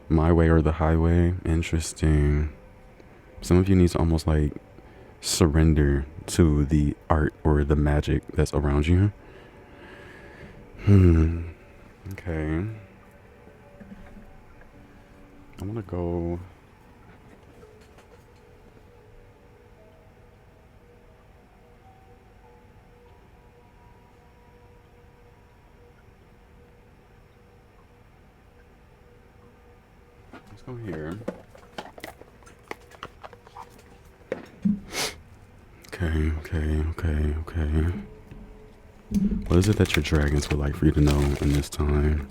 My way or the highway. Interesting. Some of you need to almost like surrender to the art or the magic that's around you. Okay. I want to go. Let's go here. Okay. What is it that your dragons would like for you to know in this time?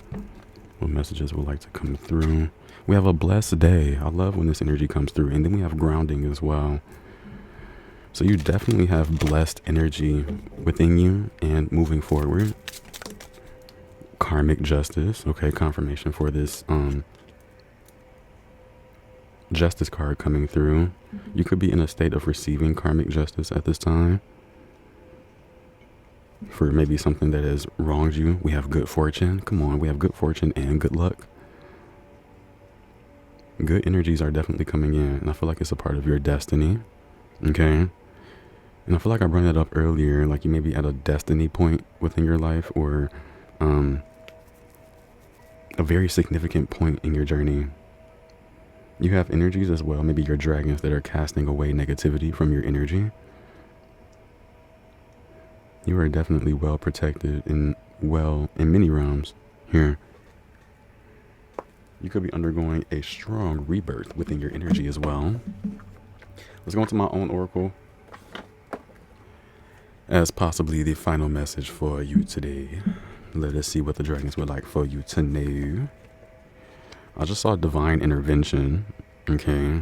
What messages would like to come through? We have a blessed day. I love when this energy comes through. And then we have grounding as well. So you definitely have blessed energy within you and moving forward. Karmic justice. Okay, confirmation for this justice card coming through. You could be in a state of receiving karmic justice at this time for maybe something that has wronged you. We have good fortune. Come on, we have good fortune and good luck. Good energies are definitely coming in, and I feel like it's a part of your destiny. Okay, and I feel like I brought that up earlier, like you may be at a destiny point within your life, or a very significant point in your journey. You have energies as well, maybe your dragons that are casting away negativity from your energy. You are definitely well protected and well in many realms here. You could be undergoing a strong rebirth within your energy as well. Let's go into my own oracle as possibly the final message for you today. Let us see what the dragons would like for you to know. I just saw divine intervention. Okay,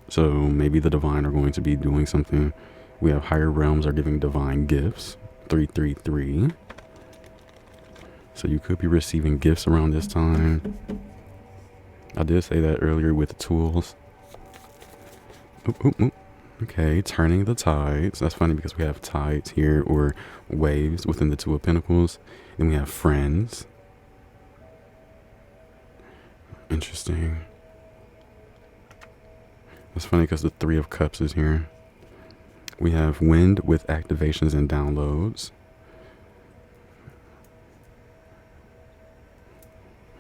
so maybe the divine are going to be doing something. We have higher realms are giving divine gifts. 333. So you could be receiving gifts around this time. I did say that earlier with tools. Oop, oop, oop. Okay, turning the tides. That's funny because we have tides here, or waves within the Two of Pentacles. Then we have friends. Interesting. That's funny because the Three of Cups is here. We have wind with activations and downloads.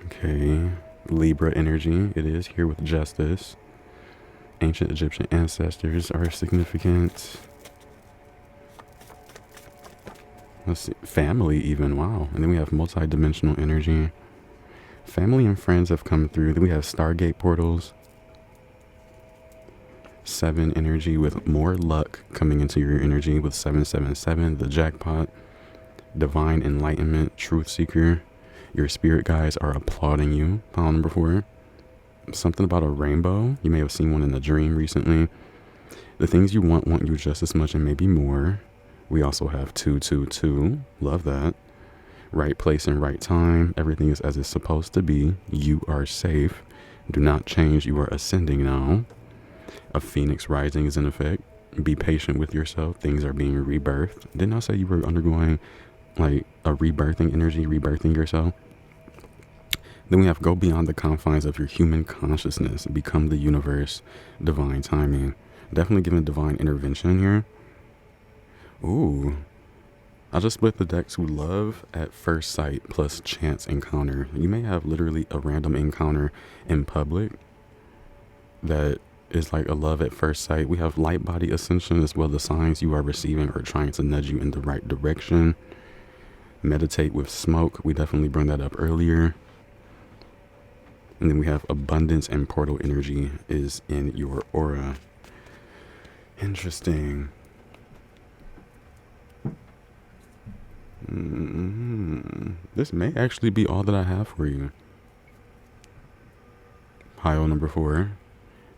Okay, Libra energy. It is here with justice. Ancient Egyptian ancestors are significant. Let's see, family even, wow. And then we have multi-dimensional energy. Family and friends have come through. Then we have Stargate portals. 7 energy with more luck coming into your energy with 777, the jackpot. Divine enlightenment, truth seeker. Your spirit guides are applauding you. Pile number 4. Something about a rainbow. You may have seen one in a dream recently. The things you want you just as much and maybe more. We also have 222. Love that. Right place and right time. Everything is as it's supposed to be. You are safe. Do not change. You are ascending now. A phoenix rising is in effect. Be patient with yourself. Things are being rebirthed. Didn't I say you were undergoing like a rebirthing energy, rebirthing yourself? Then we have go beyond the confines of your human consciousness. Become the universe. Divine timing. Definitely giving divine intervention here. Ooh. I just split the deck to love at first sight plus chance encounter. You may have literally a random encounter in public that is like a love at first sight. We have light body ascension as well. The signs you are receiving are trying to nudge you in the right direction. Meditate with smoke. We definitely bring that up earlier. And then we have abundance and portal energy is in your aura. Interesting. This may actually be all that I have for you. Pile number 4.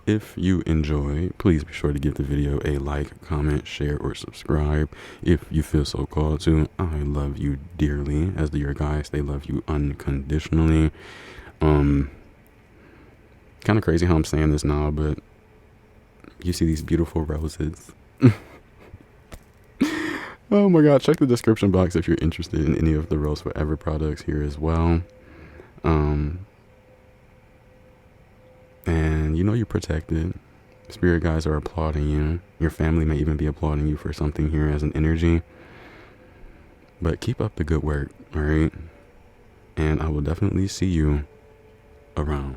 If you enjoy, please be sure to give the video a like, comment, share, or subscribe if you feel so called to. I love you dearly, as do your guys. They love you unconditionally. Kind of crazy how I'm saying this now, but you see these beautiful roses. Oh my god, check the description box if you're interested in any of the Rose Forever products here as well. And you know you're protected. Spirit guides are applauding you. Your family may even be applauding you for something here as an energy. But keep up the good work, alright? And I will definitely see you around.